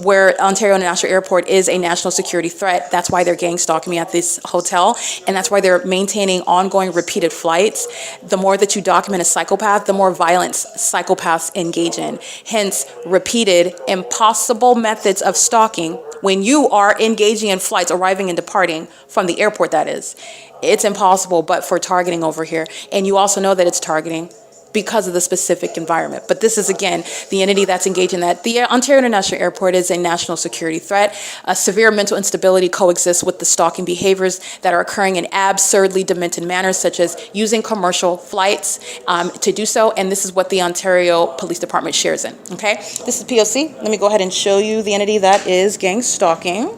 where Ontario International Airport is a national security threat. That's why they're gang stalking me at this hotel, and that's why they're maintaining ongoing repeated flights. The more that you document a psychopath, the more violence psychopaths engage in. Hence, repeated, impossible methods of stalking when you are engaging in flights, arriving and departing from the airport, that is. It's impossible, but for targeting over here. And you also know that it's targeting because of the specific environment. But this is, again, the entity that's engaged in that. The Ontario International Airport is a national security threat. Severe mental instability coexists with the stalking behaviors that are occurring in absurdly demented manners, such as using commercial flights to do so. And this is what the Ontario Police Department shares in, okay? This is P.O.C. Let me go ahead and show you the entity that is gang stalking.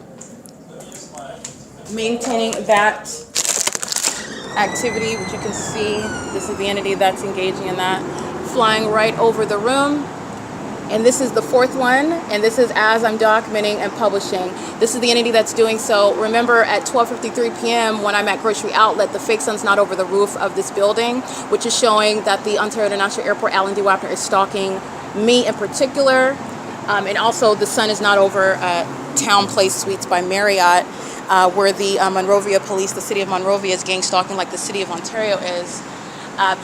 Maintaining that activity, which you can see, this is the entity that's engaging in that, flying right over the room. And this is the fourth one, and this is as I'm documenting and publishing. This is the entity that's doing so. Remember, at 12:53 p.m. when I'm at Grocery Outlet, the fake sun's not over the roof of this building, which is showing that the Ontario International Airport, Alan D. Wapner, is stalking me in particular. And also the sun is not over Town Place Suites by Marriott, where the Monrovia police, the city of Monrovia, is gang stalking like the city of Ontario is.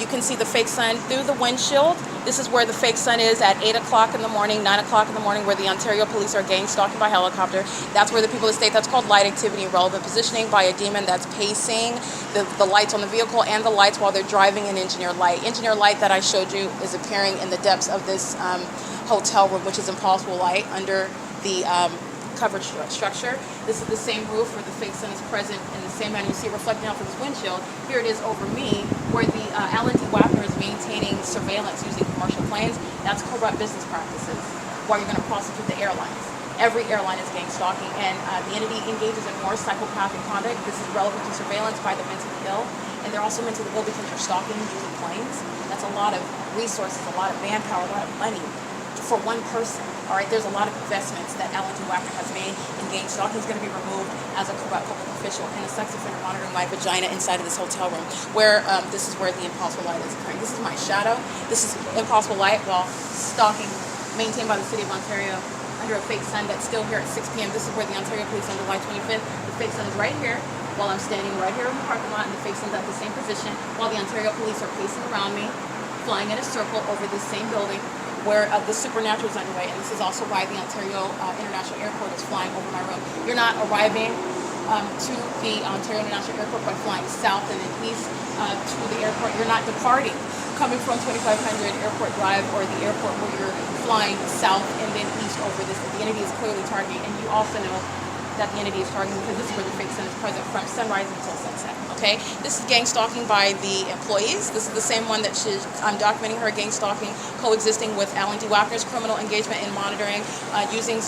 You can see the fake sun through the windshield. This is where the fake sun is at 8 o'clock in the morning, 9 o'clock in the morning, where the Ontario police are gang stalking by helicopter. That's where the people of the state, that's called light activity and relevant positioning by a demon that's pacing the lights on the vehicle and the lights while they're driving in engineer light. Engineer light that I showed you is appearing in the depths of this hotel room, which is impossible light under the covered structure. This is the same roof where the fake sun is present in the same manner. You see it reflecting off of this windshield. Here it is over me, where the Alan D. Wapner is maintaining surveillance using commercial planes. That's corrupt business practices, while you're going to prosecute the airlines. Every airline is gang stalking, and the entity engages in more psychopathic conduct. This is relevant to surveillance by the mentally ill, and they're also mentally ill because you're stalking using planes. That's a lot of resources, a lot of manpower, a lot of money for one person. All right, there's a lot of investments that Alan D. Wapner has made in gang stalking. He's going to be removed as a corrupt public official and a sex offender monitoring my vagina inside of this hotel room, where this is where the impossible light is occurring. This is my shadow. This is impossible light while stalking, maintained by the city of Ontario under a fake sun that's still here at 6 p.m. This is where the Ontario police on July 25th, the fake sun is right here, while I'm standing right here in the parking lot, and the fake sun's at the same position, while the Ontario police are pacing around me, flying in a circle over this same building, where the supernatural is underway. And this is also why the Ontario International Airport is flying over my room. You're not arriving to the Ontario International Airport by flying south and then east to the airport. You're not departing, coming from 2500 Airport Drive or the airport where you're flying south and then east over this. The entity is clearly targeting, and you also know that the entity is targeting because this is where the fake sun is present from sunrise until sunset. Okay, this is gang stalking by the employees. This is the same one that I'm documenting her gang stalking, coexisting with Alan D. Wapner's criminal engagement in monitoring, using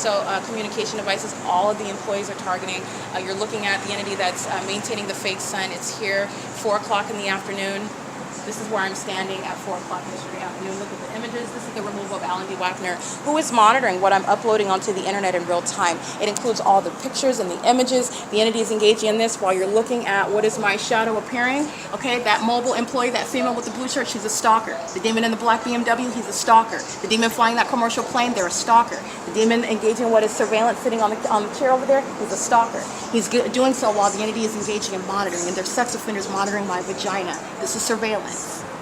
communication devices. All of the employees are targeting. You're looking at the entity that's maintaining the fake sun. It's here, 4 o'clock in the afternoon. This is where I'm standing at 4 o'clock yesterday afternoon. Look at the images. This is the removal of Alan D. Wapner, who is monitoring what I'm uploading onto the internet in real time. It includes all the pictures and the images. The entity is engaging in this while you're looking at what is my shadow appearing. Okay, that mobile employee, that female with the blue shirt, she's a stalker. The demon in the black BMW, he's a stalker. The demon flying that commercial plane, they're a stalker. The demon engaging in what is surveillance sitting on the chair over there, he's a stalker. He's doing so while the entity is engaging in monitoring, and they're sex offenders monitoring my vagina. This is surveillance.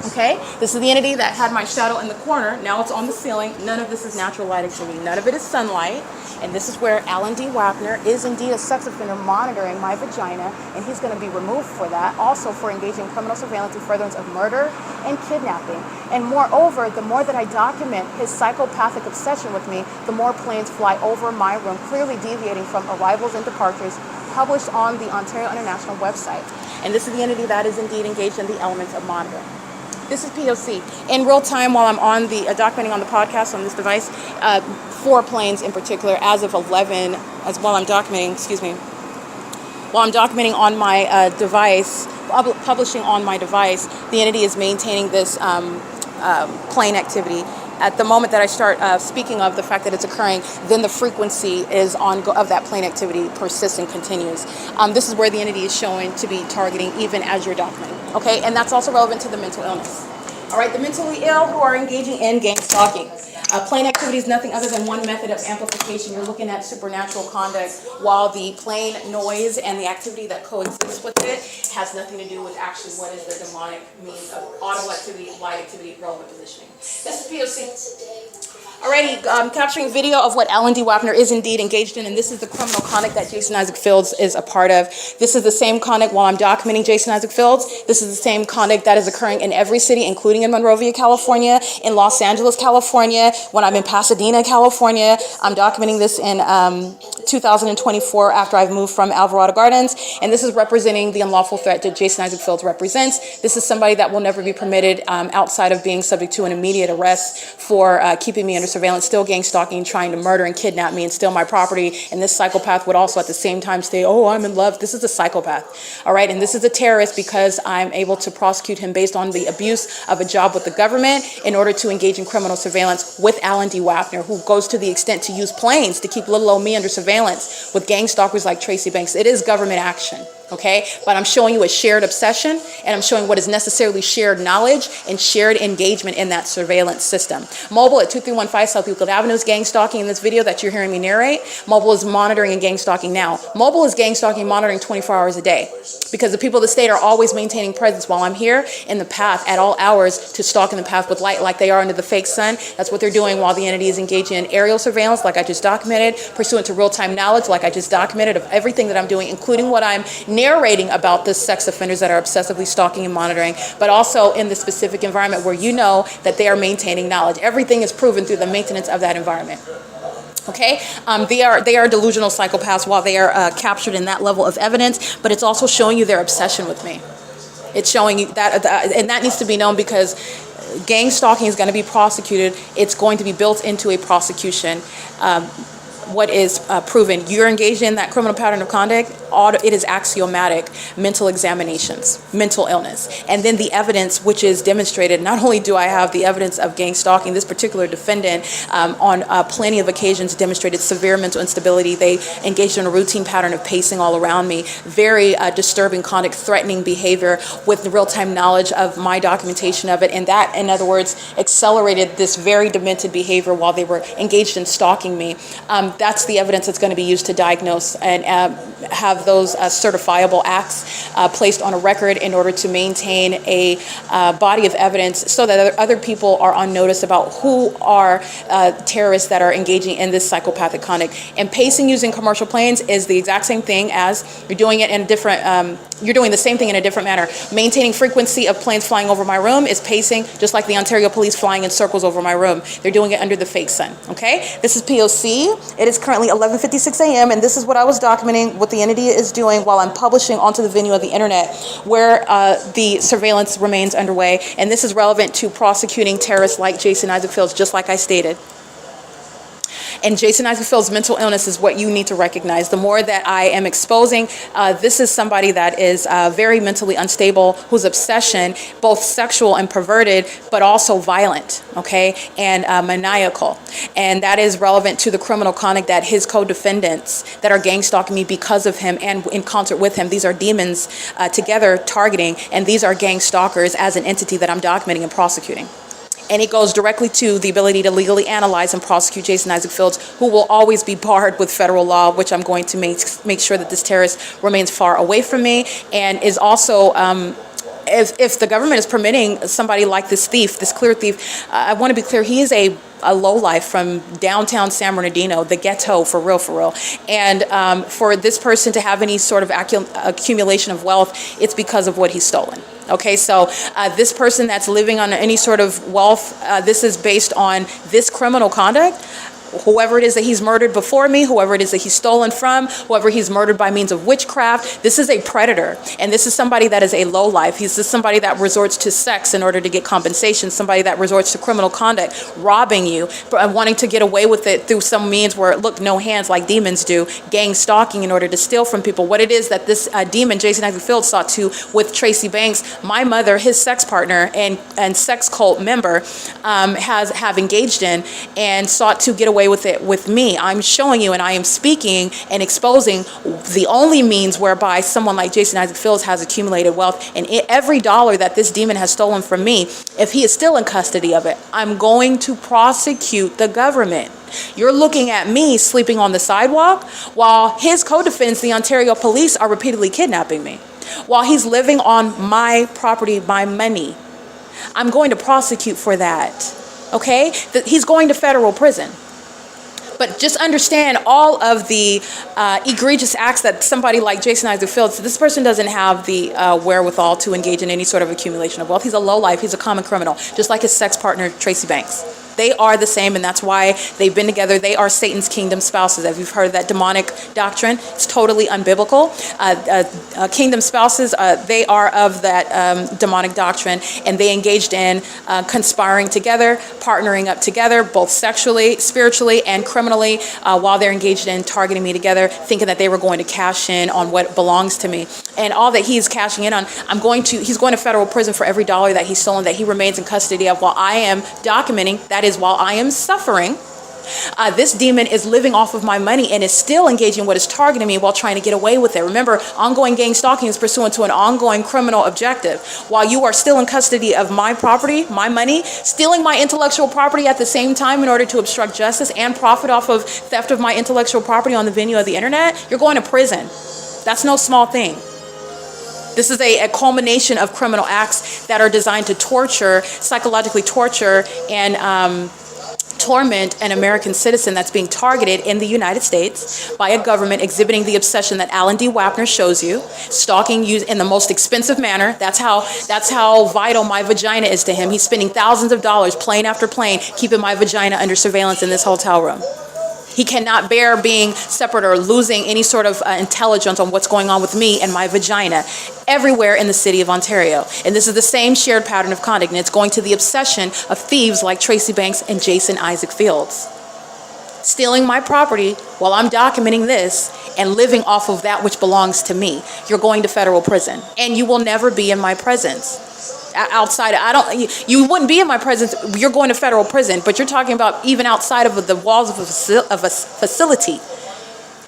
Okay, this is the entity that had my shadow in the corner. Now it's on the ceiling. None of this is natural light activity. None of it is sunlight. And this is where Alan D. Wapner is indeed a sex offender monitoring my vagina, and he's going to be removed for that. Also for engaging in criminal surveillance and furtherance of murder and kidnapping. And moreover, the more that I document his psychopathic obsession with me, the more planes fly over my room, clearly deviating from arrivals and departures published on the Ontario International website. And this is the entity that is indeed engaged in the elements of monitoring. This is P.O.C. In real time, while I'm on the documenting on the podcast on this device, 4 planes in particular, as of 11, as while I'm documenting, while I'm documenting on my device, publishing on my device, the entity is maintaining this plane activity. At the moment that I start speaking of the fact that it's occurring, then the frequency is of that plane activity persists and continues. This is where the entity is showing to be targeting even as you're documenting. Okay, and that's also relevant to the mental illness. All right, the mentally ill who are engaging in gang stalking. Plane activity is nothing other than one method of amplification. You're looking at supernatural conduct, while the plain noise and the activity that coexists with it has nothing to do with actually what is the demonic means of audible activity, light activity, relevant positioning. This is P.O.C. Alrighty, capturing video of what Alan D. Wapner is indeed engaged in, and this is the criminal conduct that Jason Isaac Fields is a part of. This is the same conduct while I'm documenting Jason Isaac Fields. This is the same conduct that is occurring in every city, including in Monrovia, California, in Los Angeles, California, when I'm in Pasadena, California. I'm documenting this in 2024 after I've moved from Alvarado Gardens, and this is representing the unlawful threat that Jason Isaac Fields represents. This is somebody that will never be permitted outside of being subject to an immediate arrest for keeping me under surveillance, still gang stalking, trying to murder and kidnap me and steal my property. And this psychopath would also at the same time say, oh, I'm in love. This is a psychopath. All right. And this is a terrorist because I'm able to prosecute him based on the abuse of a job with the government in order to engage in criminal surveillance with Alan D. Wapner, who goes to the extent to use planes to keep little old me under surveillance with gang stalkers like Tracy Banks. It is government action. Okay, but I'm showing you a shared obsession, and I'm showing what is necessarily shared knowledge and shared engagement in that surveillance system. MOBIL at 2315 South Euclid Avenue is gang stalking in this video that you're hearing me narrate. MOBIL is monitoring and gang stalking now. MOBIL is gang stalking, monitoring 24 hours a day because the people of the state are always maintaining presence while I'm here in the path at all hours to stalk in the path with light like they are under the fake sun. That's what they're doing while the entity is engaging in aerial surveillance like I just documented, pursuant to real-time knowledge like I just documented of everything that I'm doing, including what I'm narrating about the sex offenders that are obsessively stalking and monitoring, but also in the specific environment where you know that they are maintaining knowledge. Everything is proven through the maintenance of that environment. Okay, they are delusional psychopaths while they are captured in that level of evidence, but it's also showing you their obsession with me. It's showing you that, and that needs to be known because gang stalking is going to be prosecuted. It's going to be built into a prosecution. What is proven, you're engaged in that criminal pattern of conduct, it is axiomatic, mental examinations, mental illness. And then the evidence which is demonstrated, not only do I have the evidence of gang stalking, this particular defendant on plenty of occasions demonstrated severe mental instability. They engaged in a routine pattern of pacing all around me, very disturbing conduct, threatening behavior with the real-time knowledge of my documentation of it. And that, in other words, accelerated this very demented behavior while they were engaged in stalking me. That's the evidence that's going to be used to diagnose and have those certifiable acts placed on a record in order to maintain a body of evidence so that other people are on notice about who are terrorists that are engaging in this psychopathic conduct. And pacing using commercial planes is the exact same thing as you're doing it in a different, you're doing the same thing in a different manner. Maintaining frequency of planes flying over my room is pacing, just like the Ontario police flying in circles over my room. They're doing it under the fake sun, okay? This is P.O.C. It is currently 11:56 a.m. and this is what I was documenting, what the entity is doing while I'm publishing onto the venue of the internet where the surveillance remains underway. And this is relevant to prosecuting terrorists like Jason Isaac Fields, just like I stated. And Jason Isaac Fields' mental illness is what you need to recognize. The more that I am exposing, this is somebody that is very mentally unstable, whose obsession, both sexual and perverted, but also violent, okay, and maniacal. And that is relevant to the criminal conduct that his co-defendants that are gang stalking me because of him and in concert with him. These are demons together targeting, and these are gang stalkers as an entity that I'm documenting and prosecuting. And it goes directly to the ability to legally analyze and prosecute Jason Isaac Fields, who will always be barred with federal law, which I'm going to make sure that this terrorist remains far away from me and is also if the government is permitting somebody like this thief, this clear thief, I want to be clear, he is a lowlife from downtown San Bernardino, the ghetto, for real. And for this person to have any sort of accumulation of wealth, it's because of what he's stolen. Okay, so this person that's living on any sort of wealth, this is based on this criminal conduct. Whoever it is that he's murdered before me, whoever it is that he's stolen from, whoever he's murdered by means of witchcraft, this is a predator. And this is somebody that is a lowlife. He's just somebody that resorts to sex in order to get compensation, somebody that resorts to criminal conduct, robbing you, wanting to get away with it through some means where, look, no hands like demons do, gang stalking in order to steal from people. What it is that this demon, Jason Isaac Fields, sought to with Tracy Banks, my mother, his sex partner and sex cult member, have engaged in and sought to get away with it with me. I'm showing you and I am speaking and exposing the only means whereby someone like Jason Isaac Fields has accumulated wealth. And every dollar that this demon has stolen from me, if he is still in custody of it, I'm going to prosecute the government. You're looking at me sleeping on the sidewalk while his co-defendants, the Ontario police, are repeatedly kidnapping me. While he's living on my property, my money. I'm going to prosecute for that. Okay? He's going to federal prison. But just understand all of the egregious acts that somebody like Jason Isaac Fields, this person doesn't have the wherewithal to engage in any sort of accumulation of wealth. He's a lowlife. He's a common criminal, just like his sex partner, Tracy Banks. They are the same, and that's why they've been together. They are Satan's kingdom spouses. If you've heard of that demonic doctrine, it's totally unbiblical. Kingdom spouses, they are of that demonic doctrine, and they engaged in conspiring together, partnering up together, both sexually, spiritually, and criminally, while they're engaged in targeting me together, thinking that they were going to cash in on what belongs to me. And all that he's cashing in on, he's going to federal prison for every dollar that he's stolen, that he remains in custody of, while I am documenting that is while I am suffering. This demon is living off of my money and is still engaging in what is targeting me while trying to get away with it. Remember, ongoing gang stalking is pursuant to an ongoing criminal objective. While you are still in custody of my property, my money, stealing my intellectual property at the same time in order to obstruct justice and profit off of theft of my intellectual property on the venue of the internet, you're going to prison. That's no small thing. This is a culmination of criminal acts that are designed to torture, psychologically torture, and torment an American citizen that's being targeted in the United States by a government exhibiting the obsession that Alan D. WAPNER shows you, stalking you in the most expensive manner. That's how vital my vagina is to him. He's spending thousands of dollars, plane after plane, keeping my vagina under surveillance in this hotel room. He cannot bear being separate or losing any sort of intelligence on what's going on with me and my vagina everywhere in the city of Ontario. And this is the same shared pattern of conduct, and it's going to the obsession of thieves like Tracy Banks and Jason Isaac Fields. Stealing my property while I'm documenting this and living off of that which belongs to me. You're going to federal prison, and you will never be in my presence. Outside, you wouldn't be in my presence. You're going to federal prison, but you're talking about even outside of the walls of a facility.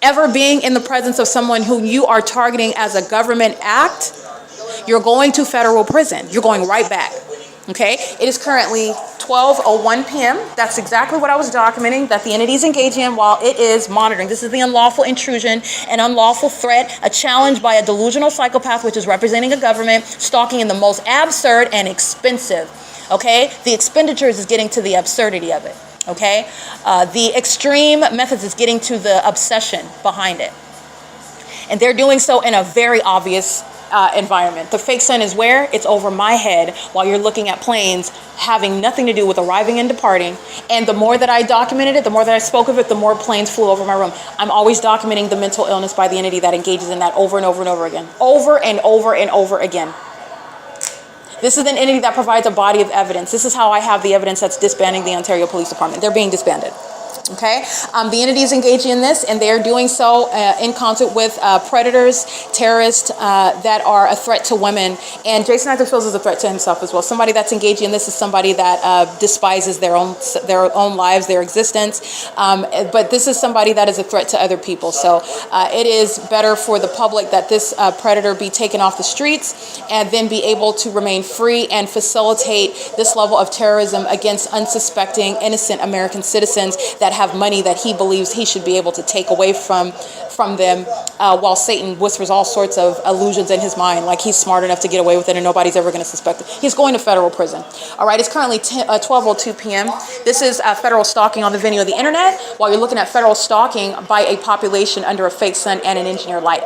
Ever being in the presence of someone who you are targeting as a government act, you're going to federal prison. You're going right back. Okay, it is currently 12:01 p.m. That's exactly what I was documenting that the entity is engaging in while it is monitoring. This is the unlawful intrusion, an unlawful threat, a challenge by a delusional psychopath, which is representing a government, stalking in the most absurd and expensive. Okay, the expenditures is getting to the absurdity of it. Okay, the extreme methods is getting to the obsession behind it, and they're doing so in a very obvious environment. The fake sun is where? It's over my head while you're looking at planes having nothing to do with arriving and departing. And the more that I documented it, the more that I spoke of it, the more planes flew over my room. I'm always documenting the mental illness by the entity that engages in that over and over and over again. Over and over and over again. This is an entity that provides a body of evidence. This is how I have the evidence that's disbanding the Ontario Police Department. They're being disbanded. Okay, the entity is engaging in this, and they are doing so in concert with predators, terrorists that are a threat to women. And Jason Isaac Fields is a threat to himself as well. Somebody that's engaging in this is somebody that despises their own lives, their existence. But this is somebody that is a threat to other people. So it is better for the public that this predator be taken off the streets and then be able to remain free and facilitate this level of terrorism against unsuspecting, innocent American citizens that have money that he believes he should be able to take away from them, while Satan whispers all sorts of illusions in his mind, like he's smart enough to get away with it and nobody's ever going to suspect it. He's going to federal prison. All right, it's currently 12:02 p.m. This is federal stalking on the venue of the internet, while you're looking at federal stalking by a population under a fake sun and an engineer light.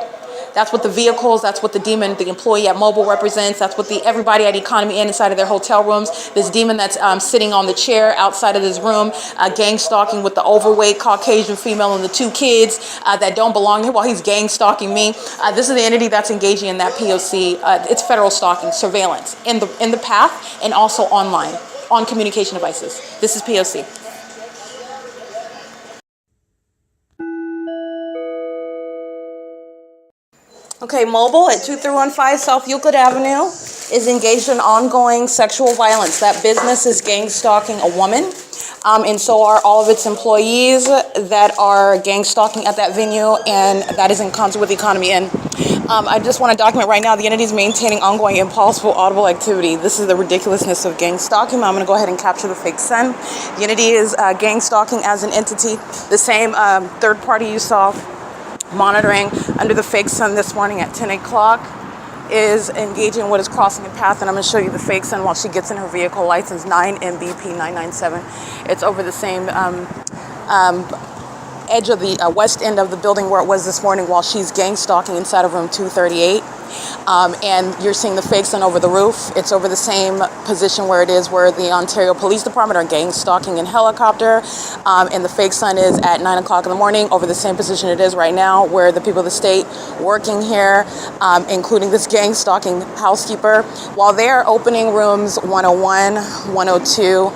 That's what the vehicles, that's what the demon, the employee at Mobile represents. That's what everybody at Economy Inn inside of their hotel rooms. This demon that's sitting on the chair outside of this room, gang stalking with the overweight Caucasian female and the 2 kids that don't belong here while he's gang stalking me. This is the entity that's engaging in that P.O.C. It's federal stalking, surveillance in the path and also online on communication devices. This is P.O.C. Okay, Mobile at 2315 South Euclid Avenue is engaged in ongoing sexual violence. That business is gang stalking a woman, and so are all of its employees that are gang stalking at that venue, and that is in concert with Economy Inn. I just want to document right now the entity is maintaining ongoing impossible audible activity. This is the ridiculousness of gang stalking. I'm going to go ahead and capture the fake sun. The entity is gang stalking as an entity. The same third party you saw monitoring under the fake sun this morning at 10 o'clock is engaging in what is crossing a path, and I'm going to show you the fake sun while she gets in her vehicle, license 9MBP997. It's over the same edge of the west end of the building where it was this morning while she's gang stalking inside of room 238. And you're seeing the fake sun over the roof. It's over the same position where it is where the Ontario Police Department are gang stalking in helicopter. And the fake sun is at 9 o'clock in the morning over the same position it is right now where the people of the state working here, including this gang stalking housekeeper, while they're opening rooms 101, 102,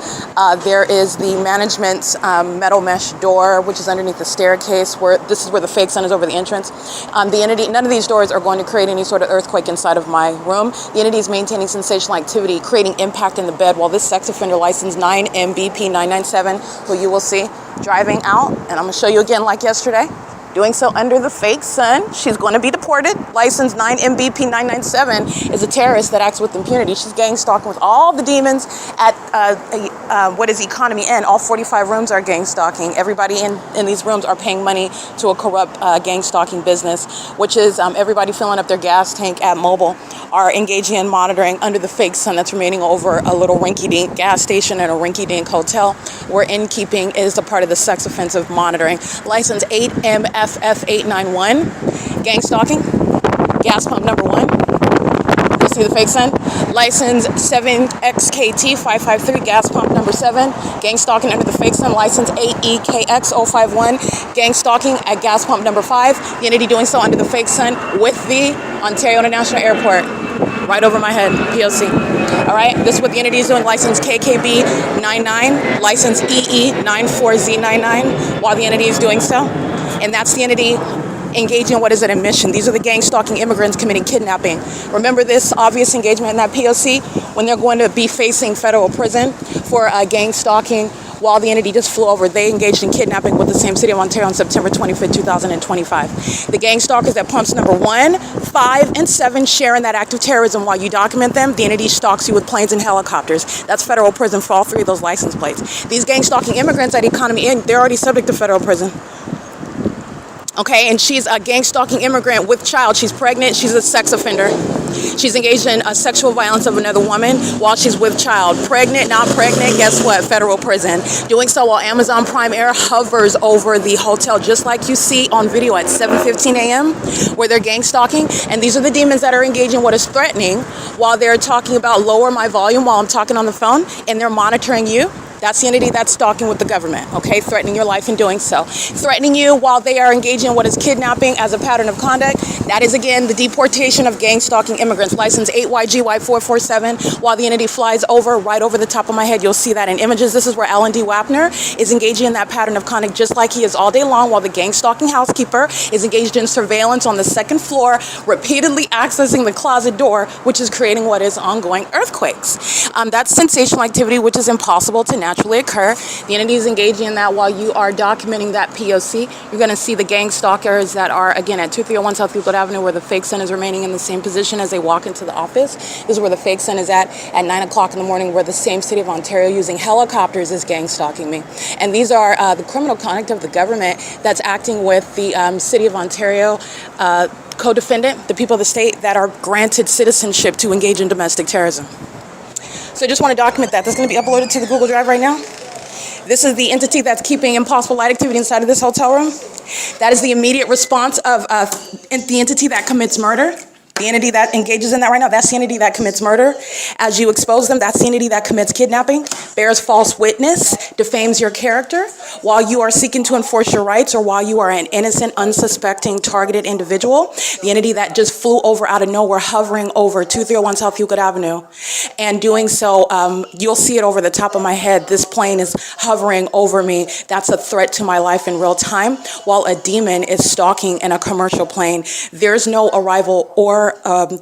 there is the management's metal mesh door, which is underneath the staircase, where this is where the fake sun is over the entrance. The entity, none of these doors are going to create any sort of earthquake inside of my room. The entity is maintaining sensational activity, creating impact in the bed, while this sex offender license 9MBP997, who you will see driving out, and I'm going to show you again like yesterday, doing so under the fake sun. She's going to be deported. License 9MBP997 is a terrorist that acts with impunity. She's gang stalking with all the demons at what is Economy Inn. All 45 rooms are gang stalking. Everybody in these rooms are paying money to a corrupt gang stalking business, which is everybody filling up their gas tank at Mobile are engaging in monitoring under the fake sun that's remaining over a little rinky-dink gas station and a rinky-dink hotel where innkeeping is a part of the sex offensive monitoring. License 8MFF891, gang stalking, gas pump number 1. You see the fake sun? License 7XKT553, gas pump number 7, gang stalking under the fake sun. License 8EKX051, gang stalking at gas pump number 5. The entity doing so under the fake sun with the Ontario International Airport. Right over my head, P.O.C. All right, this is what the entity is doing. License KKB99, license EE94Z99, while the entity is doing so. And that's the entity engaging in what is an admission. These are the gang stalking immigrants committing kidnapping. Remember this obvious engagement in that P.O.C. when they're going to be facing federal prison for gang stalking while the entity just flew over. They engaged in kidnapping with the same city of Ontario on September 25th, 2025. The gang stalkers at pumps number 1, 5, and 7 share in that act of terrorism. While you document them, the entity stalks you with planes and helicopters. That's federal prison for all 3 of those license plates. These gang stalking immigrants at Economy Inn, they're already subject to federal prison. Okay, and she's a gang stalking immigrant with child. She's pregnant. She's a sex offender. She's engaged in sexual violence of another woman while she's with child. Pregnant, not pregnant, guess what? Federal prison. Doing so while Amazon Prime Air hovers over the hotel, just like you see on video at 7:15 a.m. where they're gang stalking. And these are the demons that are engaging what is threatening while they're talking about lower my volume while I'm talking on the phone, and they're monitoring you. That's the entity that's stalking with the government, okay? Threatening your life in doing so. Threatening you while they are engaging in what is kidnapping as a pattern of conduct. That is, again, the deportation of gang stalking immigrants. License 8YGY447. While the entity flies over, right over the top of my head, you'll see that in images. This is where L&D WAPNER is engaging in that pattern of conduct just like he is all day long, while the gang stalking housekeeper is engaged in surveillance on the second floor, repeatedly accessing the closet door, which is creating what is ongoing earthquakes. That's sensational activity, which is impossible to naturally naturally occur. The entity is engaging in that while you are documenting that POC. You're going to see the gang stalkers that are, again, at 2301 South Euclid Avenue, where the fake son is remaining in the same position as they walk into the office. This is where the fake son is at 9 o'clock in the morning, where the same city of Ontario using helicopters is gang stalking me. And these are the criminal conduct of the government that's acting with the city of Ontario co-defendant, the people of the state that are granted citizenship to engage in domestic terrorism. So I just want to document that. That's going to be uploaded to the Google Drive right now. This is the entity that's keeping impossible light activity inside of this hotel room. That is the immediate response of the entity that commits murder. The entity that engages in that right now, that's the entity that commits murder. As you expose them, that's the entity that commits kidnapping, bears false witness, defames your character while you are seeking to enforce your rights or while you are an innocent, unsuspecting, targeted individual. The entity that just flew over out of nowhere, hovering over 2301 South Euclid Avenue. And doing so, you'll see it over the top of my head. This plane is hovering over me. That's a threat to my life in real time, while a demon is stalking in a commercial plane. There's no arrival or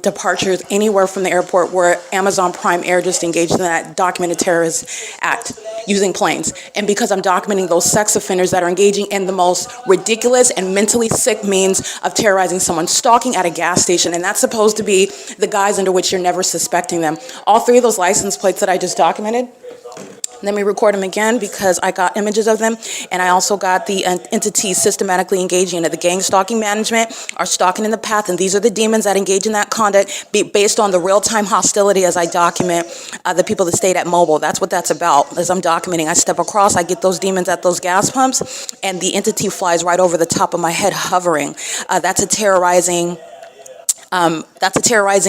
departures anywhere from the airport where Amazon Prime Air just engaged in that documented terrorist act using planes. And because I'm documenting those sex offenders that are engaging in the most ridiculous and mentally sick means of terrorizing someone, stalking at a gas station, and that's supposed to be the guise under which you're never suspecting them. All three of those license plates that I just documented, let me record them again because I got images of them, and I also got the entities systematically engaging in it. The gang stalking management are stalking in the path, and these are the demons that engage in that conduct based on the real-time hostility as I document the people that stayed at MOBIL. That's what that's about. As I'm documenting, I step across, I get those demons at those gas pumps, and the entity flies right over the top of my head, hovering. That's a terrorizing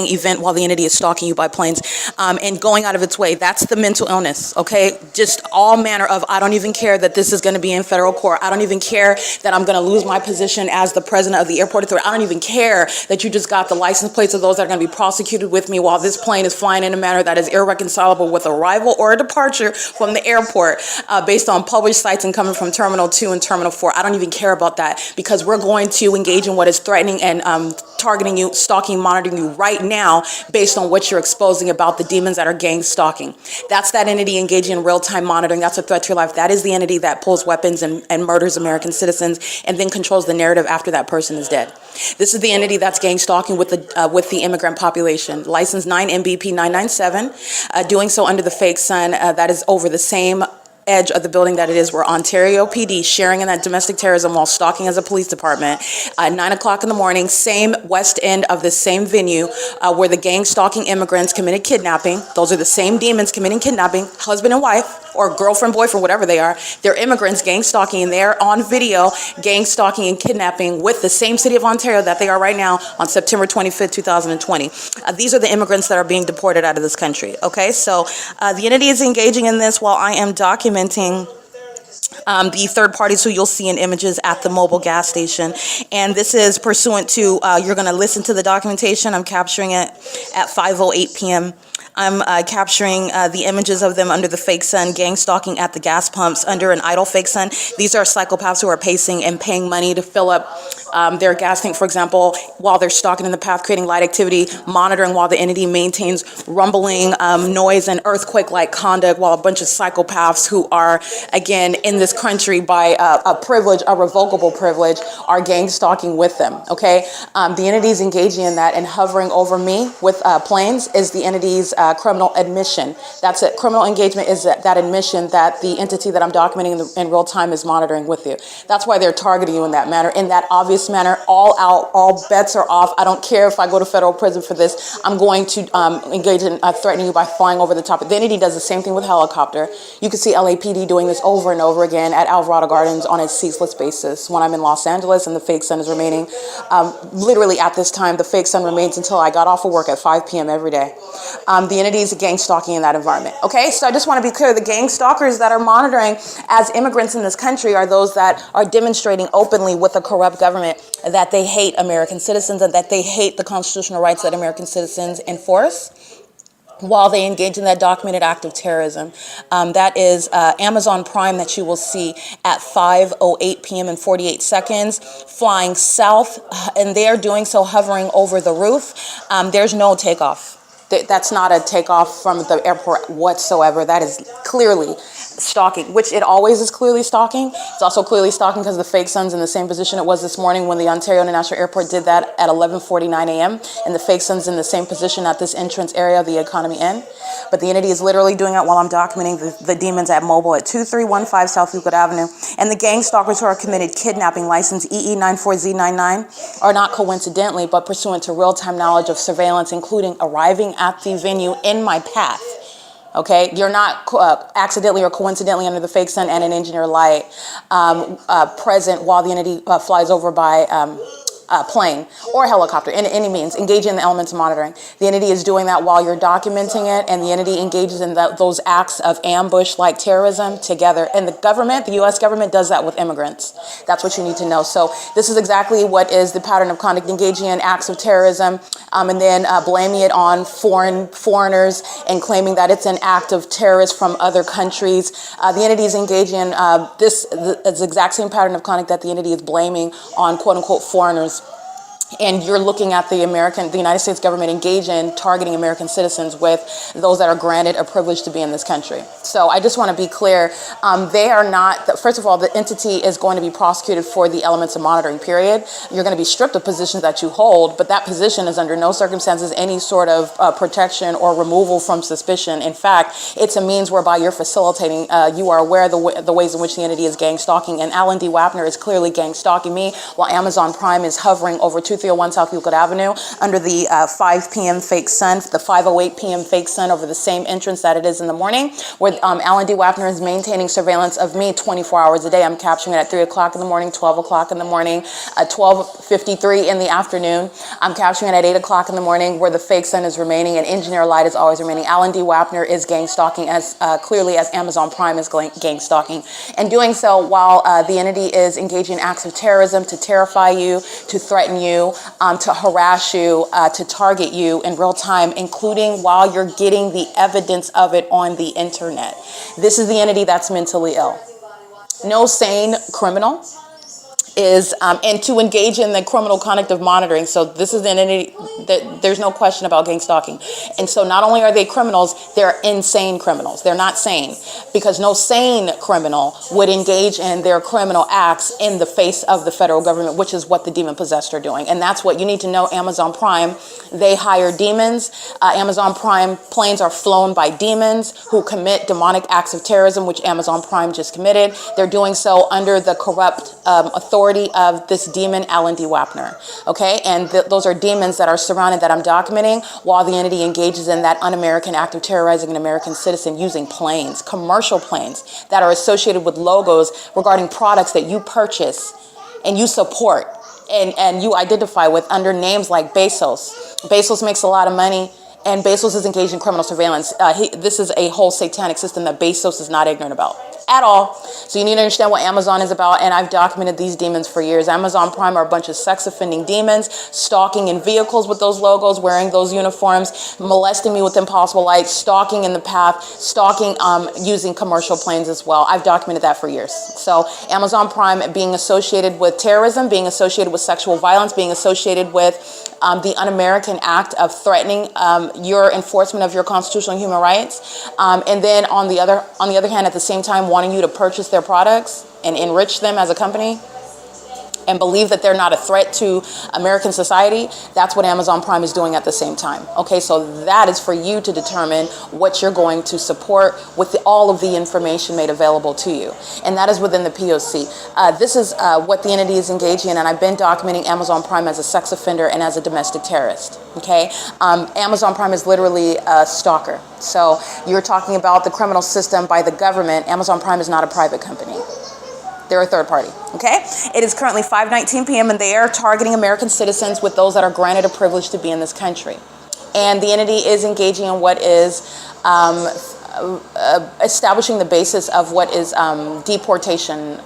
event while the entity is stalking you by planes and going out of its way. That's the mental illness, okay? Just all manner of, I don't even care that this is going to be in federal court. I don't even care that I'm going to lose my position as the president of the airport authority. I don't even care that you just got the license plates of those that are going to be prosecuted with me while this plane is flying in a manner that is irreconcilable with arrival or a departure from the airport based on published sites and coming from Terminal 2 and Terminal 4. I don't even care about that because we're going to engage in what is threatening and targeting you, stalking, monitoring you right now based on what you're exposing about the demons that are gang stalking. That's that entity engaging in real-time monitoring. That's a threat to your life. That is the entity that pulls weapons and murders American citizens and then controls the narrative after that person is dead. This is the entity that's gang stalking with the immigrant population. License 9 MBP 997, doing so under the fake son that is over the same edge of the building that it is where Ontario PD sharing in that domestic terrorism while stalking as a police department at 9 o'clock in the morning, same west end of the same venue where the gang stalking immigrants committed kidnapping. Those are the same demons committing kidnapping, husband and wife or girlfriend, boyfriend, whatever they are. They're immigrants gang stalking, and they're on video gang stalking and kidnapping with the same city of Ontario that they are right now on September 25th, 2020. These are the immigrants that are being deported out of this country, okay? So the entity is engaging in this while I am documenting the third parties who you'll see in images at the MOBIL gas station. And this is pursuant to, you're going to listen to the documentation. I'm capturing it at 5:08 p.m. I'm capturing the images of them under the fake sun, gang stalking at the gas pumps under an idle fake sun. These are psychopaths who are pacing and paying money to fill up their gas tank, for example, while they're stalking in the path, creating light activity, monitoring while the entity maintains rumbling, noise, and earthquake-like conduct, while a bunch of psychopaths who are, again, in this country by a privilege, a revocable privilege, are gang stalking with them, okay? The entities engaging in that and hovering over me with planes is the entity's criminal admission. That's it. Criminal engagement is that admission that the entity that I'm documenting in real time is monitoring with you. That's why they're targeting you in that manner, in that obvious manner, all out, all bets are off. I don't care if I go to federal prison for this. I'm going to engage in threatening you by flying over the top. The entity does the same thing with helicopter. You can see LAPD doing this over and over again at Alvarado Gardens on a ceaseless basis. When I'm in Los Angeles and the fake sun is remaining, literally at this time, the fake sun remains until I got off of work at 5 p.m. every day. The entity is gang stalking in that environment. Okay, so I just want to be clear, the gang stalkers that are monitoring as immigrants in this country are those that are demonstrating openly with a corrupt government that they hate American citizens and that they hate the constitutional rights that American citizens enforce while they engage in that documented act of terrorism. That is Amazon Prime that you will see at 5:08 p.m. and 48 seconds, flying south, and they're doing so hovering over the roof. There's no takeoff. That's not a takeoff from the airport whatsoever. That is clearly stalking, which it always is clearly stalking. It's also clearly stalking because the fake sun's in the same position it was this morning when the Ontario International Airport did that at 11:49 a.m. And the fake sun's in the same position at this entrance area of the Economy Inn. But the entity is literally doing it while I'm documenting the demons at MOBIL at 2315 South Euclid Avenue. And the gang stalkers who are committed kidnapping license EE94Z99 are not coincidentally, but pursuant to real-time knowledge of surveillance, including arriving at the venue in my path. Okay, you're not accidentally or coincidentally under the fake sun and an engineer light present while the entity flies over by plane or helicopter, in any means, engaging in the elements of monitoring. The entity is doing that while you're documenting it, and the entity engages in those acts of ambush like terrorism together. And the government, the U.S. government, does that with immigrants. That's what you need to know. So this is exactly what is the pattern of conduct, engaging in acts of terrorism and then blaming it on foreigners and claiming that it's an act of terrorists from other countries. The entity is engaging in this exact same pattern of conduct that the entity is blaming on quote unquote foreigners. And you're looking at the United States government engage in targeting American citizens with those that are granted a privilege to be in this country. So I just want to be clear. They are not, first of all, the entity is going to be prosecuted for the elements of monitoring, period. You're going to be stripped of positions that you hold, but that position is under no circumstances any sort of protection or removal from suspicion. In fact, it's a means whereby you're facilitating, you are aware of the ways in which the entity is gang stalking, and Alan D. Wapner is clearly gang stalking me while Amazon Prime is hovering over 2301 South Euclid Avenue under the 5 p.m. fake sun, the 5:08 p.m. fake sun over the same entrance that it is in the morning, where Alan D. Wapner is maintaining surveillance of me 24 hours a day. I'm capturing it at 3 o'clock in the morning, 12 o'clock in the morning, 12:53 in the afternoon. I'm capturing it at 8 o'clock in the morning where the fake sun is remaining and engineer light is always remaining. Alan D. Wapner is gang stalking as clearly as Amazon Prime is gang stalking, and doing so while the entity is engaging in acts of terrorism to terrify you, to threaten you, to harass you, to target you in real time, including while you're getting the evidence of it on the internet. This is the entity that's mentally ill. No sane criminal is, and to engage in the criminal conduct of monitoring. So this is an entity that there's no question about gang stalking. And so not only are they criminals, they're insane criminals. They're not sane, because no sane criminal would engage in their criminal acts in the face of the federal government, which is what the demon possessed are doing. And that's what you need to know. Amazon Prime, they hire demons. Amazon Prime planes are flown by demons who commit demonic acts of terrorism, which Amazon Prime just committed. They're doing so under the corrupt authority of this demon, Alan D. Wapner. Okay, and those are demons that are surrounded, that I'm documenting, while the entity engages in that un-American act of terrorizing an American citizen using planes, commercial planes that are associated with logos regarding products that you purchase and you support and you identify with under names like Bezos. Bezos makes a lot of money, and Bezos is engaged in criminal surveillance. This is a whole satanic system that Bezos is not ignorant about at all. So you need to understand what Amazon is about, and I've documented these demons for years. Amazon Prime are a bunch of sex-offending demons, stalking in vehicles with those logos, wearing those uniforms, molesting me with impossible light, stalking in the path, stalking using commercial planes as well. I've documented that for years. So Amazon Prime being associated with terrorism, being associated with sexual violence, being associated with the un-American act of threatening your enforcement of your constitutional and human rights, and then on the other hand, at the same time, wanting you to purchase their products and enrich them as a company and believe that they're not a threat to American society. That's what Amazon Prime is doing at the same time. Okay, so that is for you to determine what you're going to support with all of the information made available to you. And that is within the P.O.C. This is what the entity is engaging in, and I've been documenting Amazon Prime as a sex offender and as a domestic terrorist. Okay, Amazon Prime is literally a stalker. So you're talking about the criminal system by the government. Amazon Prime is not a private company. They're a third party, okay? It is currently 5:19 p.m. and they are targeting American citizens with those that are granted a privilege to be in this country. And the entity is engaging in what is establishing the basis of what is deportation,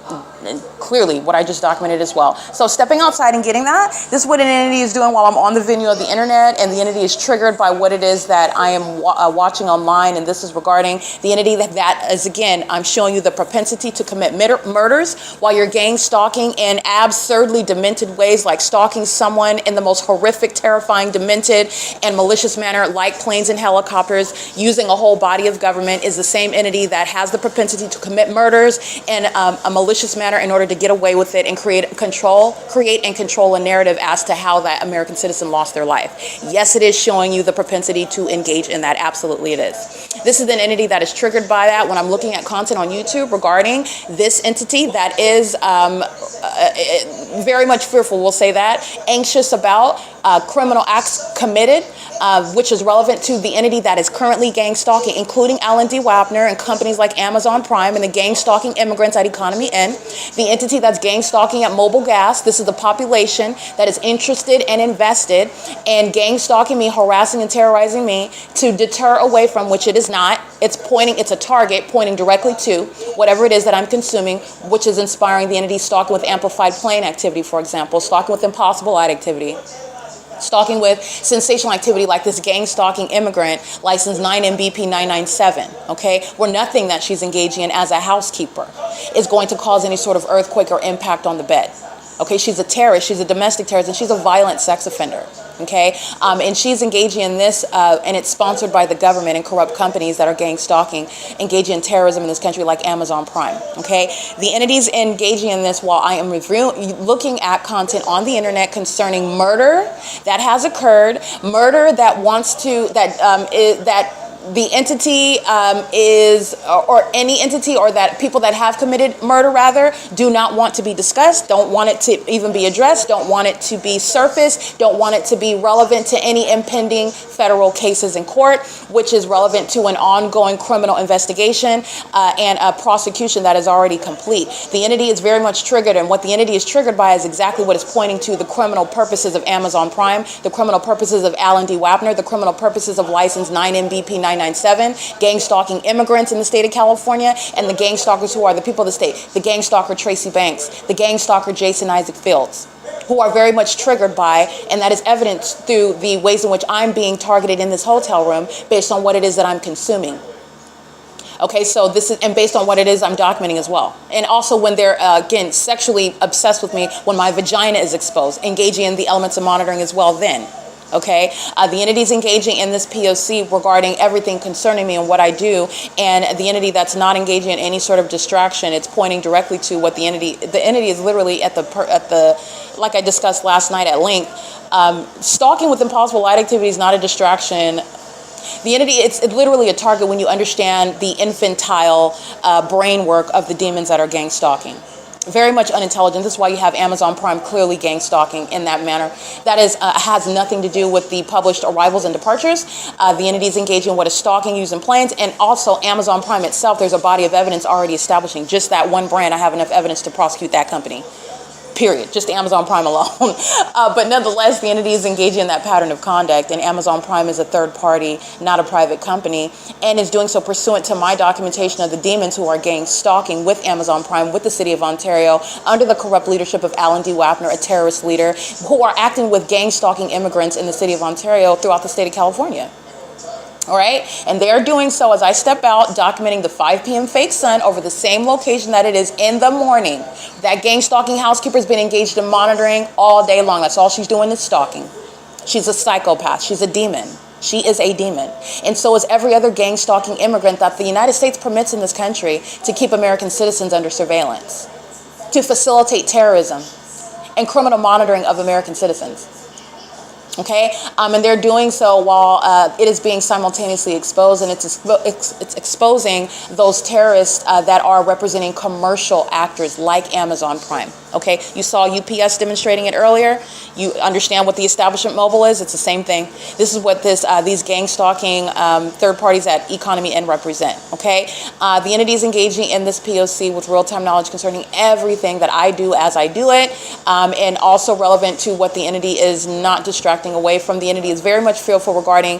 clearly what I just documented as well. So stepping outside and getting that, this is what an entity is doing while I'm on the venue of the internet, and the entity is triggered by what it is that I am watching online, and this is regarding the entity that is, again, I'm showing you the propensity to commit murders while you're gang stalking in absurdly demented ways, like stalking someone in the most horrific, terrifying, demented, and malicious manner, like planes and helicopters, using a whole body of government, is the same entity that has the propensity to commit murders in a malicious manner in order to get away with it and create and control a narrative as to how that American citizen lost their life. Yes, it is showing you the propensity to engage in that. Absolutely it is. This is an entity that is triggered by that when I'm looking at content on YouTube regarding this entity that is very much fearful, we'll say that, anxious about criminal acts committed, which is relevant to the entity that is currently gang stalking, including L&D WAPNER and companies like Amazon Prime, and the gang stalking immigrants at Economy Inn. The entity that's gang stalking at Mobil Gas, this is the population that is interested and invested in gang stalking me, harassing and terrorizing me to deter away from, which it is not. It's a target pointing directly to whatever it is that I'm consuming, which is inspiring the entity stalking with amplified plane activity, for example, stalking with impossible light activity, stalking with sensational activity like this gang stalking immigrant, license 9MBP997, okay, where nothing that she's engaging in as a housekeeper is going to cause any sort of earthquake or impact on the bed. Okay, she's a terrorist, she's a domestic terrorist, and she's a violent sex offender. Okay, and she's engaging in this, and it's sponsored by the government and corrupt companies that are gang stalking, engaging in terrorism in this country like Amazon Prime. Okay, the entities engaging in this while I am looking at content on the internet concerning murder that has occurred, murder that wants to, that the entity or any entity, or that people that have committed murder rather, do not want to be discussed, don't want it to even be addressed, don't want it to be surfaced, don't want it to be relevant to any impending federal cases in court, which is relevant to an ongoing criminal investigation and a prosecution that is already complete. The entity is very much triggered, and what the entity is triggered by is exactly what is pointing to the criminal purposes of Amazon Prime, the criminal purposes of L&D WAPNER, the criminal purposes of license 9MBP997, gang stalking immigrants in the state of California, and the gang stalkers who are the people of the state, the gang stalker Tracy Banks, the gang stalker Jason Isaac Fields, who are very much triggered by, and that is evident through the ways in which I'm being targeted in this hotel room based on what it is that I'm consuming. Okay, so this is, and based on what it is I'm documenting as well. And also when they're, again, sexually obsessed with me, when my vagina is exposed, engaging in the elements of monitoring as well then. Okay, the entity's engaging in this P.O.C. regarding everything concerning me and what I do, and the entity that's not engaging in any sort of distraction, it's pointing directly to what the entity is literally at the, like I discussed last night at length, stalking with impossible light activity is not a distraction. The entity, it's literally a target when you understand the infantile brain work of the demons that are gang stalking. Very much unintelligent. This is why you have Amazon Prime clearly gang stalking in that manner. That is has nothing to do with the published arrivals and departures. The entities engaging in what is stalking using planes, and also Amazon Prime itself. There's a body of evidence already establishing just that one brand. I have enough evidence to prosecute that company. Period. Just Amazon Prime alone. But nonetheless, the entity is engaging in that pattern of conduct, and Amazon Prime is a third party, not a private company, and is doing so pursuant to my documentation of the demons who are gang stalking with Amazon Prime, with the city of Ontario, under the corrupt leadership of L&D WAPNER, a terrorist leader, who are acting with gang stalking immigrants in the city of Ontario throughout the state of California. All right, and they're doing so as I step out, documenting the 5 p.m. fake sun over the same location that it is in the morning. That gang stalking housekeeper's been engaged in monitoring all day long. That's all she's doing is stalking. She's a psychopath. She's a demon. She is a demon. And so is every other gang stalking immigrant that the United States permits in this country to keep American citizens under surveillance, to facilitate terrorism and criminal monitoring of American citizens. Okay, and they're doing so while it is being simultaneously exposed, and it's exposing those terrorists that are representing commercial actors like Amazon Prime. Okay, you saw U.S.C demonstrating it earlier. You understand what the establishment mobile is. It's the same thing. This is what these gang stalking third parties at Economy Inn represent. Okay, the entities engaging in this P.O.C. with real-time knowledge concerning everything that I do as I do it, and also relevant to what the entity is not distracting stepping away from. The entity is very much fearful regarding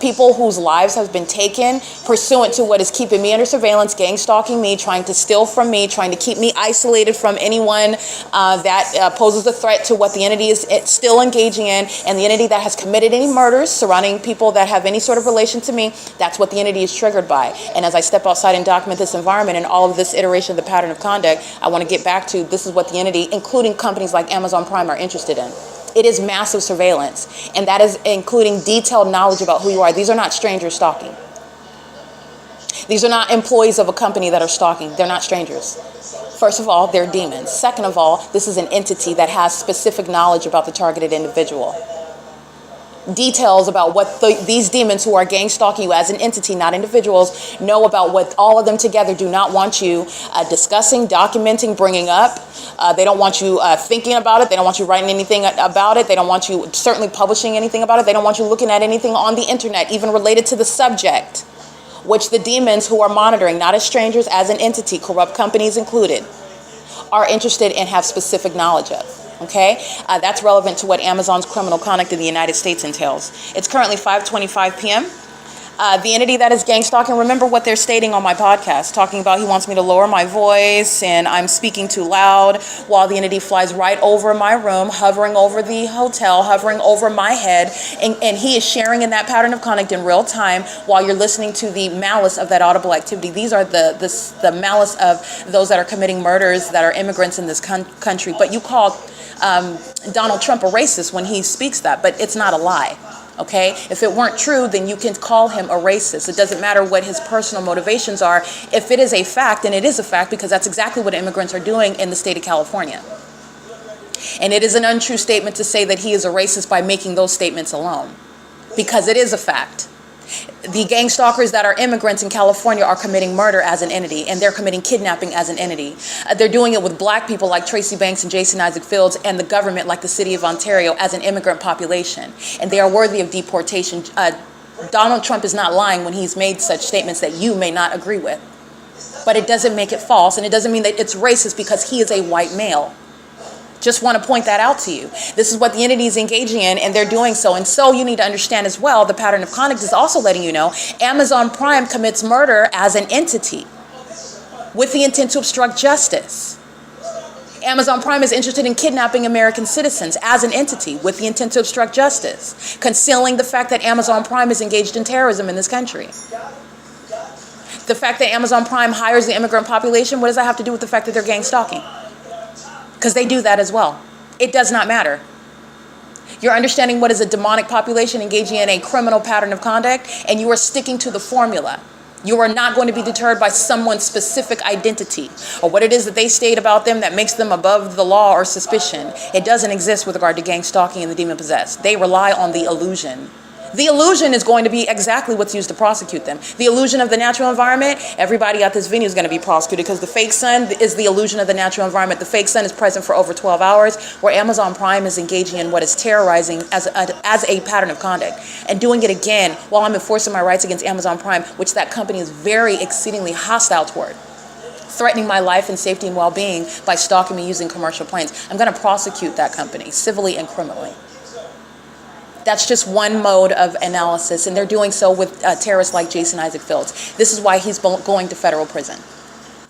people whose lives have been taken pursuant to what is keeping me under surveillance, gang stalking me, trying to steal from me, trying to keep me isolated from anyone that poses a threat to what the entity is still engaging in, and the entity that has committed any murders surrounding people that have any sort of relation to me. That's what the entity is triggered by. And as I step outside and document this environment and all of this iteration of the pattern of conduct, I want to get back to this is what the entity, including companies like Amazon Prime, are interested in. It is massive surveillance, and that is including detailed knowledge about who you are. These are not strangers stalking. These are not employees of a company that are stalking. They're not strangers. First of all, they're demons. Second of all, this is an entity that has specific knowledge about the targeted individual. Details about what these demons who are gang stalking you as an entity, not individuals, know about what all of them together do not want you discussing, documenting, bringing up. They don't want you thinking about it. They don't want you writing anything about it. They don't want you certainly publishing anything about it. They don't want you looking at anything on the internet, even related to the subject, which the demons who are monitoring, not as strangers, as an entity, corrupt companies included, are interested and have specific knowledge of. Okay, that's relevant to what Amazon's criminal conduct in the United States entails. It's currently 5:25 p.m. The entity that is gang stalking, remember what they're stating on my podcast, talking about he wants me to lower my voice and I'm speaking too loud, while the entity flies right over my room, hovering over the hotel, hovering over my head, and he is sharing in that pattern of conduct in real time while you're listening to the malice of that audible activity. These are the malice of those that are committing murders that are immigrants in this country. But you call Donald Trump a racist when he speaks that, but it's not a lie. Okay, if it weren't true, then you can call him a racist. It doesn't matter what his personal motivations are. If it is a fact, and it is a fact, because that's exactly what immigrants are doing in the state of California. And it is an untrue statement to say that he is a racist by making those statements alone, because it is a fact. The gang stalkers that are immigrants in California are committing murder as an entity, and they're committing kidnapping as an entity. They're doing it with black people like Tracy Banks and Jason Isaac Fields, and the government like the city of Ontario as an immigrant population. And they are worthy of deportation. Donald Trump is not lying when he's made such statements that you may not agree with. But it doesn't make it false, and it doesn't mean that it's racist because he is a white male. Just want to point that out to you. This is what the entity is engaging in, and they're doing so. And so you need to understand as well, the pattern of conduct is also letting you know Amazon Prime commits murder as an entity with the intent to obstruct justice. Amazon Prime is interested in kidnapping American citizens as an entity with the intent to obstruct justice, concealing the fact that Amazon Prime is engaged in terrorism in this country. The fact that Amazon Prime hires the immigrant population, what does that have to do with the fact that they're gang stalking? Because they do that as well. It does not matter. You're understanding what is a demonic population engaging in a criminal pattern of conduct, and you are sticking to the formula. You are not going to be deterred by someone's specific identity or what it is that they state about them that makes them above the law or suspicion. It doesn't exist with regard to gang stalking and the demon possessed. They rely on the illusion. The illusion is going to be exactly what's used to prosecute them. The illusion of the natural environment, everybody at this venue is going to be prosecuted because the fake sun is the illusion of the natural environment. The fake sun is present for over 12 hours, where Amazon Prime is engaging in what is terrorizing as a pattern of conduct and doing it again while I'm enforcing my rights against Amazon Prime, which that company is very exceedingly hostile toward, threatening my life and safety and well-being by stalking me using commercial planes. I'm going to prosecute that company civilly and criminally. That's just one mode of analysis, and they're doing so with terrorists like Jason Isaac Fields. This is why he's going to federal prison.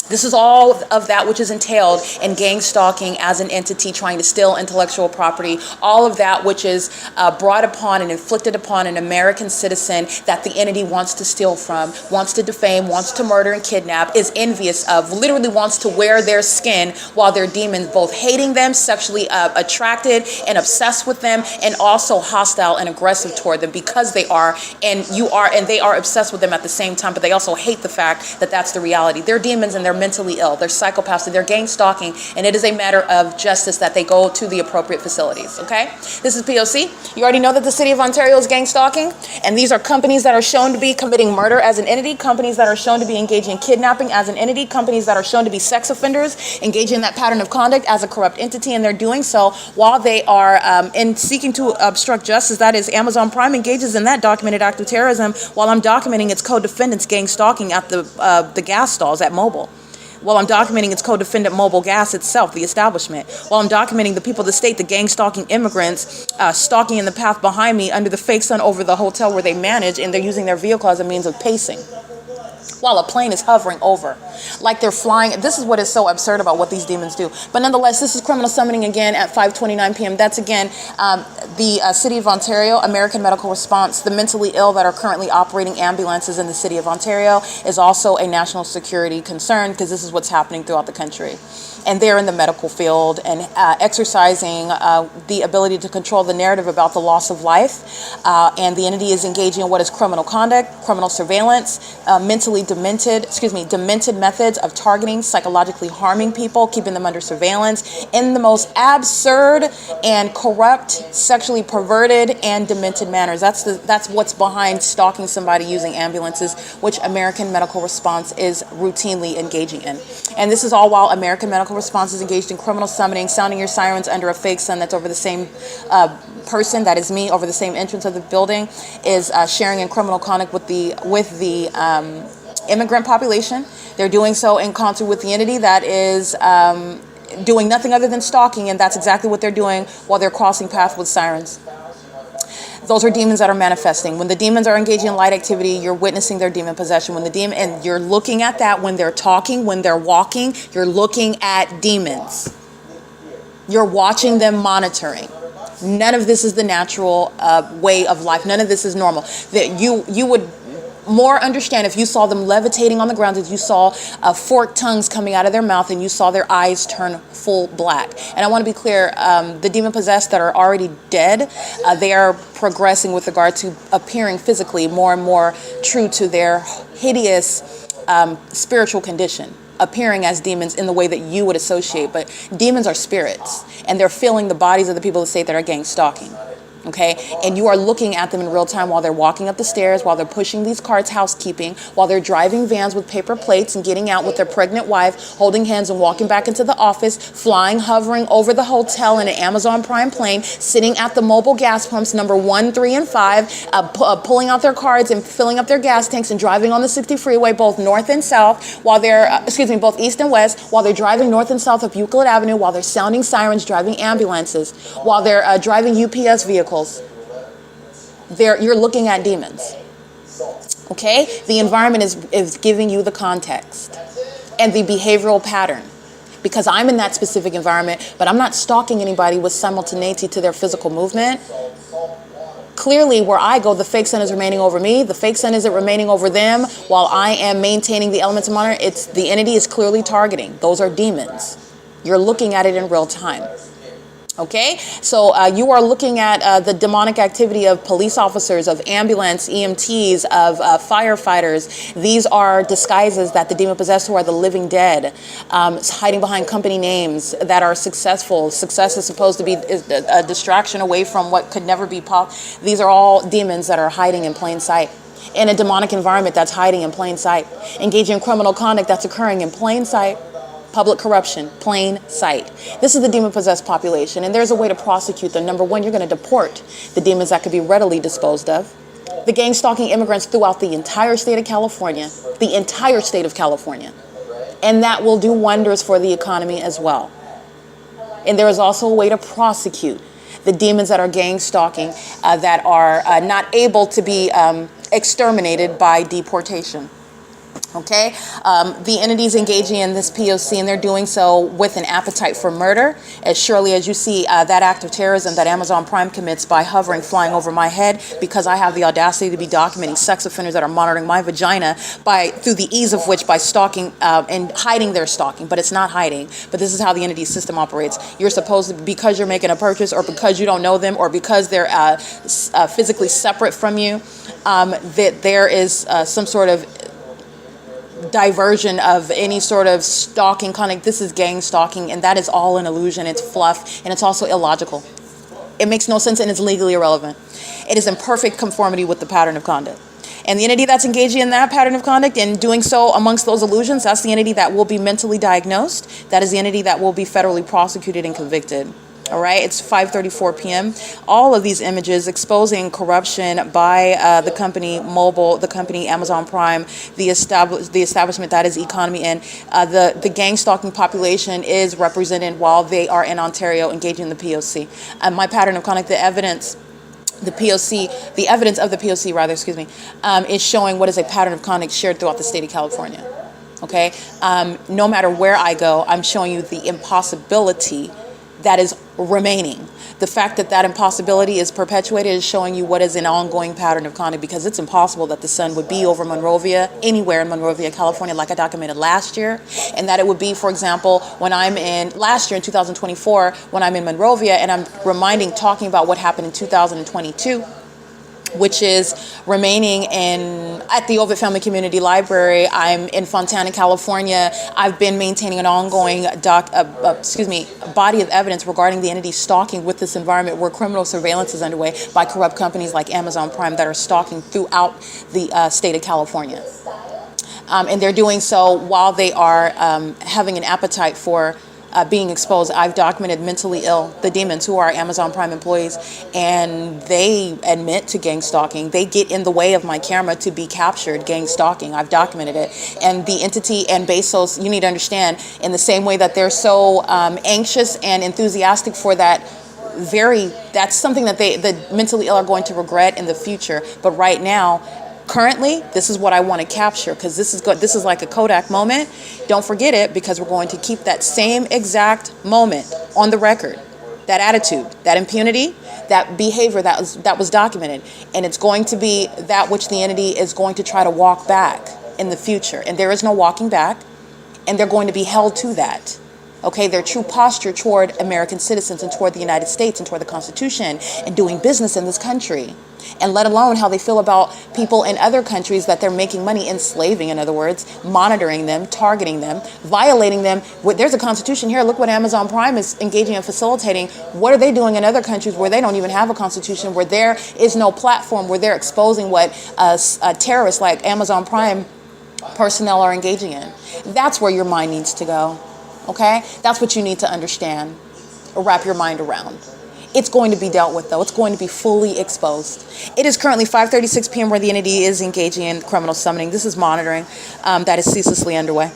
This is all of that which is entailed in gang stalking as an entity trying to steal intellectual property, all of that which is brought upon and inflicted upon an American citizen that the entity wants to steal from, wants to defame, wants to murder and kidnap, is envious of, literally wants to wear their skin while they're demons, both hating them, sexually attracted and obsessed with them, and also hostile and aggressive toward them because they are, and you are, and they are obsessed with them at the same time, but they also hate the fact that that's the reality. They're demons and they're mentally ill. They're psychopaths and they're gang stalking, and it is a matter of justice that they go to the appropriate facilities, okay? This is P.O.C. You already know that the city of Ontario is gang stalking, and these are companies that are shown to be committing murder as an entity, companies that are shown to be engaging in kidnapping as an entity, companies that are shown to be sex offenders, engaging in that pattern of conduct as a corrupt entity, and they're doing so while they are in seeking to obstruct justice. That is, Amazon Prime engages in that documented act of terrorism while I'm documenting its co-defendants gang stalking at the gas stalls at MOBIL. While I'm documenting its co-defendant Mobile Gas itself, the establishment. While I'm documenting the people of the state, the gang stalking immigrants, stalking in the path behind me under the fake sun over the hotel where they manage, and they're using their vehicle as a means of pacing while a plane is hovering over, like they're flying. This is what is so absurd about what these demons do. But nonetheless, this is criminal summoning again at 5:29 p.m. That's again the City of Ontario, American Medical Response. The mentally ill that are currently operating ambulances in the City of Ontario is also a national security concern, because this is what's happening throughout the country. And they're in the medical field and exercising the ability to control the narrative about the loss of life. And the entity is engaging in what is criminal conduct, criminal surveillance, demented methods of targeting, psychologically harming people, keeping them under surveillance in the most absurd and corrupt, sexually perverted, and demented manners. That's what's behind stalking somebody using ambulances, which American Medical Response is routinely engaging in. And this is all while American Medical Response is engaged in criminal summoning, sounding your sirens under a fake sun that's over the same person, that is me, over the same entrance of the building, is sharing in criminal conduct with the immigrant population. They're doing so in concert with the entity that is doing nothing other than stalking, and that's exactly what they're doing while they're crossing paths with sirens. Those are demons that are manifesting. When the demons are engaging in light activity, you're witnessing their demon possession. And you're looking at that when they're talking, when they're walking, you're looking at demons. You're watching them, monitoring. None of this is the natural way of life. None of this is normal. That you would more understand if you saw them levitating on the ground, if you saw forked tongues coming out of their mouth, and you saw their eyes turn full black. And I want to be clear, the demon possessed that are already dead, they are progressing with regard to appearing physically more and more true to their hideous spiritual condition, appearing as demons in the way that you would associate. But demons are spirits, and they're filling the bodies of the people of the state that are gang stalking. Okay, and you are looking at them in real time while they're walking up the stairs, while they're pushing these carts, housekeeping, while they're driving vans with paper plates and getting out with their pregnant wife, holding hands and walking back into the office, flying, hovering over the hotel in an Amazon Prime plane, sitting at the mobile gas pumps, number 1, 3, and 5, pulling out their cards and filling up their gas tanks and driving on the 60 freeway, both north and south, while they're, both east and west, while they're driving north and south of Euclid Avenue, while they're sounding sirens, driving ambulances, while they're driving UPS vehicles. You're looking at demons. Okay? The environment is giving you the context and the behavioral pattern. Because I'm in that specific environment, but I'm not stalking anybody with simultaneity to their physical movement. Clearly, where I go, the fake sun is remaining over me. The fake sun isn't remaining over them while I am maintaining the elements of monitor. The entity is clearly targeting. Those are demons. You're looking at it in real time. Okay, so you are looking at the demonic activity of police officers, of ambulance, EMTs, of firefighters. These are disguises that the demon possessed, who are the living dead, hiding behind company names that are successful. Success is supposed to be a distraction away from what could never be possible. These are all demons that are hiding in plain sight, in a demonic environment that's hiding in plain sight, engaging in criminal conduct that's occurring in plain sight. Public corruption, plain sight. This is the demon-possessed population, and there's a way to prosecute them. Number one, you're going to deport the demons that could be readily disposed of. The gang-stalking immigrants throughout the entire state of California, the entire state of California. And that will do wonders for the economy as well. And there is also a way to prosecute the demons that are gang-stalking that are not able to be exterminated by deportation. Okay, the entities engaging in this P.O.C, and they're doing so with an appetite for murder, as surely as you see that act of terrorism that Amazon Prime commits by hovering, flying over my head, because I have the audacity to be documenting sex offenders that are monitoring my vagina through the ease of which by stalking and hiding their stalking. But it's not hiding. But this is how the entity system operates. You're supposed to, because you're making a purchase, or because you don't know them, or because they're physically separate from you, that there is some sort of diversion of any sort of stalking conduct. This is gang stalking, and that is all an illusion. It's fluff, and it's also illogical. It makes no sense, and it's legally irrelevant. It is in perfect conformity with the pattern of conduct. And the entity that's engaging in that pattern of conduct and doing so amongst those illusions, that's the entity that will be mentally diagnosed. That is the entity that will be federally prosecuted and convicted. All right, it's 5:34 p.m. All of these images exposing corruption by the company MOBIL, the company Amazon Prime, the establishment that is economy, and the gang stalking population is represented while they are in Ontario engaging the P.O.C. My pattern of conduct, the evidence. The evidence of the P.O.C. rather, excuse me, is showing what is a pattern of conduct shared throughout the state of California. Okay, no matter where I go, I'm showing you the impossibility that is remaining. The fact that that impossibility is perpetuated is showing you what is an ongoing pattern of conduct, because it's impossible that the sun would be over Monrovia, anywhere in Monrovia, California, like I documented last year, and that it would be, for example, when I'm last year in 2024, when I'm in Monrovia and I'm talking about what happened in 2022, which is remaining at the Ovid Family Community Library. I'm in Fontana, California. I've been maintaining an ongoing body of evidence regarding the entity stalking with this environment where criminal surveillance is underway by corrupt companies like Amazon Prime that are stalking throughout the state of California. And they're doing so while they are having an appetite for being exposed. I've documented mentally ill, the demons who are Amazon Prime employees, and they admit to gang stalking. They get in the way of my camera to be captured gang stalking. I've documented it. And the entity and Bezos, you need to understand, in the same way that they're so anxious and enthusiastic for that, that's something that the mentally ill are going to regret in the future. But right now, currently, this is what I want to capture, because this is like a Kodak moment. Don't forget it, because we're going to keep that same exact moment on the record. That attitude, that impunity, that behavior that was documented. And it's going to be that which the entity is going to try to walk back in the future. And there is no walking back, and they're going to be held to that. Okay, their true posture toward American citizens and toward the United States and toward the Constitution and doing business in this country. And let alone how they feel about people in other countries that they're making money, enslaving, in other words, monitoring them, targeting them, violating them. There's a constitution here. Look what Amazon Prime is engaging in facilitating. What are they doing in other countries where they don't even have a constitution, where there is no platform, where they're exposing what terrorists like Amazon Prime personnel are engaging in? That's where your mind needs to go. Okay? That's what you need to understand or wrap your mind around. It's going to be dealt with, though. It's going to be fully exposed. It is currently 5:36 p.m. where the entity is engaging in criminal summoning. This is monitoring that is ceaselessly underway.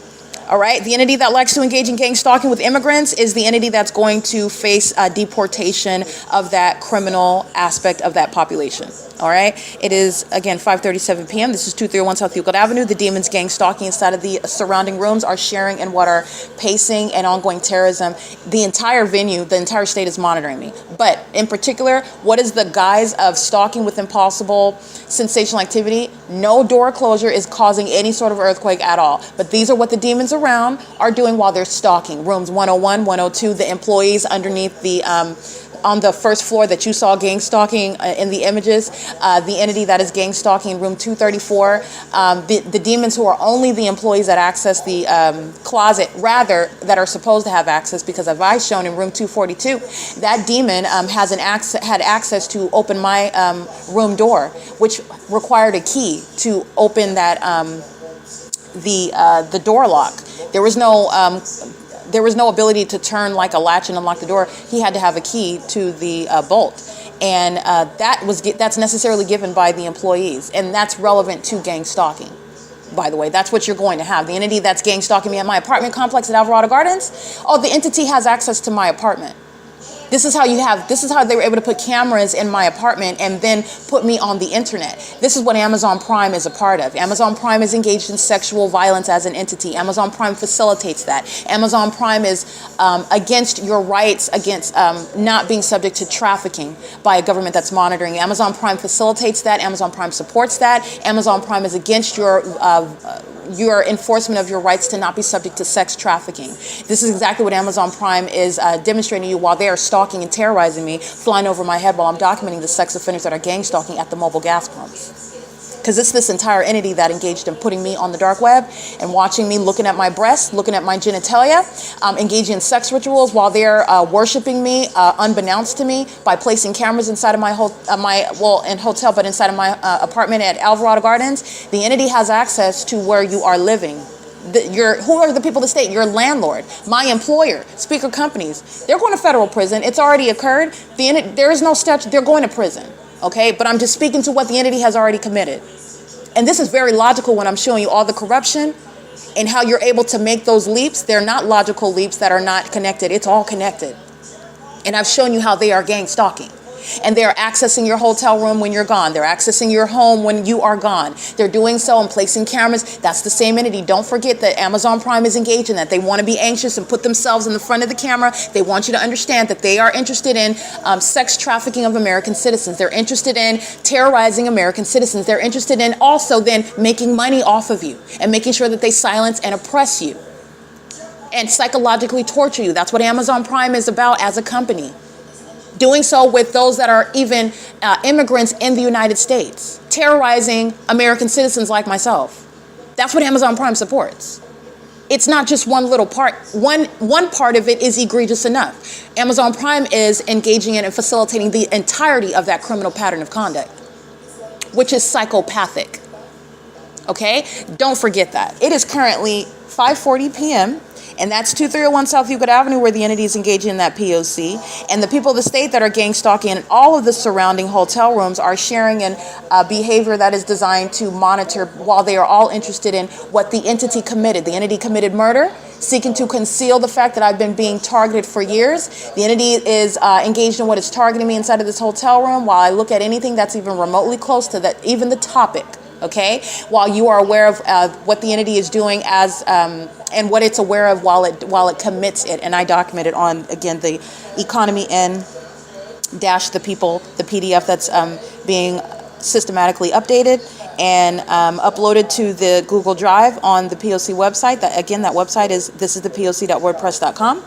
All right. The entity that likes to engage in gang stalking with immigrants is the entity that's going to face deportation of that criminal aspect of that population. All right. It is, again, 5:37 p.m. This is 231 South Euclid Avenue. The demons gang stalking inside of the surrounding rooms are sharing in what are pacing and ongoing terrorism. The entire venue, the entire state is monitoring me. But in particular, what is the guise of stalking with impossible sensational activity? No door closure is causing any sort of earthquake at all. But these are what the demons around are doing while they're stalking. Rooms 101, 102, the employees underneath the on the first floor that you saw gang stalking in the images, the entity that is gang stalking in room 234, the demons who are only the employees that access the closet, rather, that are supposed to have access, because as I've shown in room 242, that demon had access to open my room door, which required a key to open that the door lock. There was no ability to turn like a latch and unlock the door. He had to have a key to the bolt. And that's necessarily given by the employees. And that's relevant to gang stalking, by the way. That's what you're going to have. The entity that's gang stalking me at my apartment complex at Alvarado Gardens, the entity has access to my apartment. This is how they were able to put cameras in my apartment and then put me on the internet. This is what Amazon Prime is a part of. Amazon Prime is engaged in sexual violence as an entity. Amazon Prime facilitates that. Amazon Prime is against your rights, against not being subject to trafficking by a government that's monitoring. Amazon Prime facilitates that. Amazon Prime supports that. Amazon Prime is against your enforcement of your rights to not be subject to sex trafficking. This is exactly what Amazon Prime is demonstrating to you while they are stalking and terrorizing me, flying over my head while I'm documenting the sex offenders that are gang stalking at the mobile gas pumps. Because it's this entire entity that engaged in putting me on the dark web and watching me, looking at my breasts, looking at my genitalia, engaging in sex rituals while they're worshiping me, unbeknownst to me, by placing cameras inside of inside of my apartment at Alvarado Gardens. The entity has access to where you are living. Who are the people of the state? Your landlord, my employer, speaker companies. They're going to federal prison. It's already occurred. There is no statute. They're going to prison. Okay, but I'm just speaking to what the entity has already committed. And this is very logical when I'm showing you all the corruption and how you're able to make those leaps. They're not logical leaps that are not connected. It's all connected. And I've shown you how they are gang stalking. And they're accessing your hotel room when you're gone. They're accessing your home when you are gone. They're doing so and placing cameras. That's the same entity. Don't forget that Amazon Prime is engaged in that. They want to be anxious and put themselves in the front of the camera. They want you to understand that they are interested in sex trafficking of American citizens. They're interested in terrorizing American citizens. They're interested in also then making money off of you and making sure that they silence and oppress you and psychologically torture you. That's what Amazon Prime is about as a company. Doing so with those that are even immigrants in the United States, terrorizing American citizens like myself. That's what Amazon Prime supports. It's not just one little part. One part of it is egregious enough. Amazon Prime is engaging in and facilitating the entirety of that criminal pattern of conduct, which is psychopathic. Okay? Don't forget that. It is currently 5:40 p.m., and that's 2301 South Euclid Avenue where the entity is engaging in that P.O.C. And the people of the state that are gang stalking in all of the surrounding hotel rooms are sharing in behavior that is designed to monitor while they are all interested in what the entity committed. The entity committed murder, seeking to conceal the fact that I've been being targeted for years. The entity is engaged in what is targeting me inside of this hotel room while I look at anything that's even remotely close to that, even the topic. Okay, while you are aware of what the entity is doing as and what it's aware of while it commits it, and I document it on again the economy N dash the people, the PDF that's being systematically updated and uploaded to the Google Drive on the P.O.C. website. That website is thisisthepoc.wordpress.com.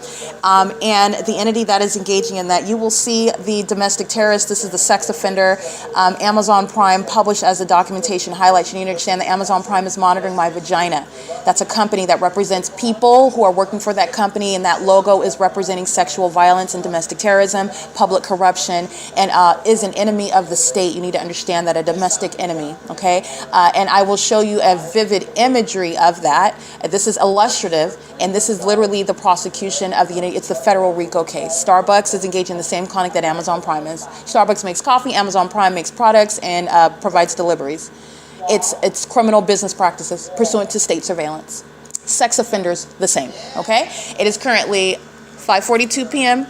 And the entity that is engaging in that, you will see the domestic terrorist. This is the sex offender. Amazon Prime published as a documentation highlights. You need to understand that Amazon Prime is monitoring my vagina. That's a company that represents people who are working for that company, and that logo is representing sexual violence and domestic terrorism, public corruption, and is an enemy of the state. You need to understand that, a domestic enemy, okay? And I will show you a vivid imagery of that. This is illustrative, and this is literally the prosecution of it's the federal RICO case. Starbucks is engaged in the same conduct that Amazon Prime is. Starbucks makes coffee, Amazon Prime makes products and provides deliveries. It's criminal business practices pursuant to state surveillance. Sex offenders, the same, okay? It is currently 5:42 p.m.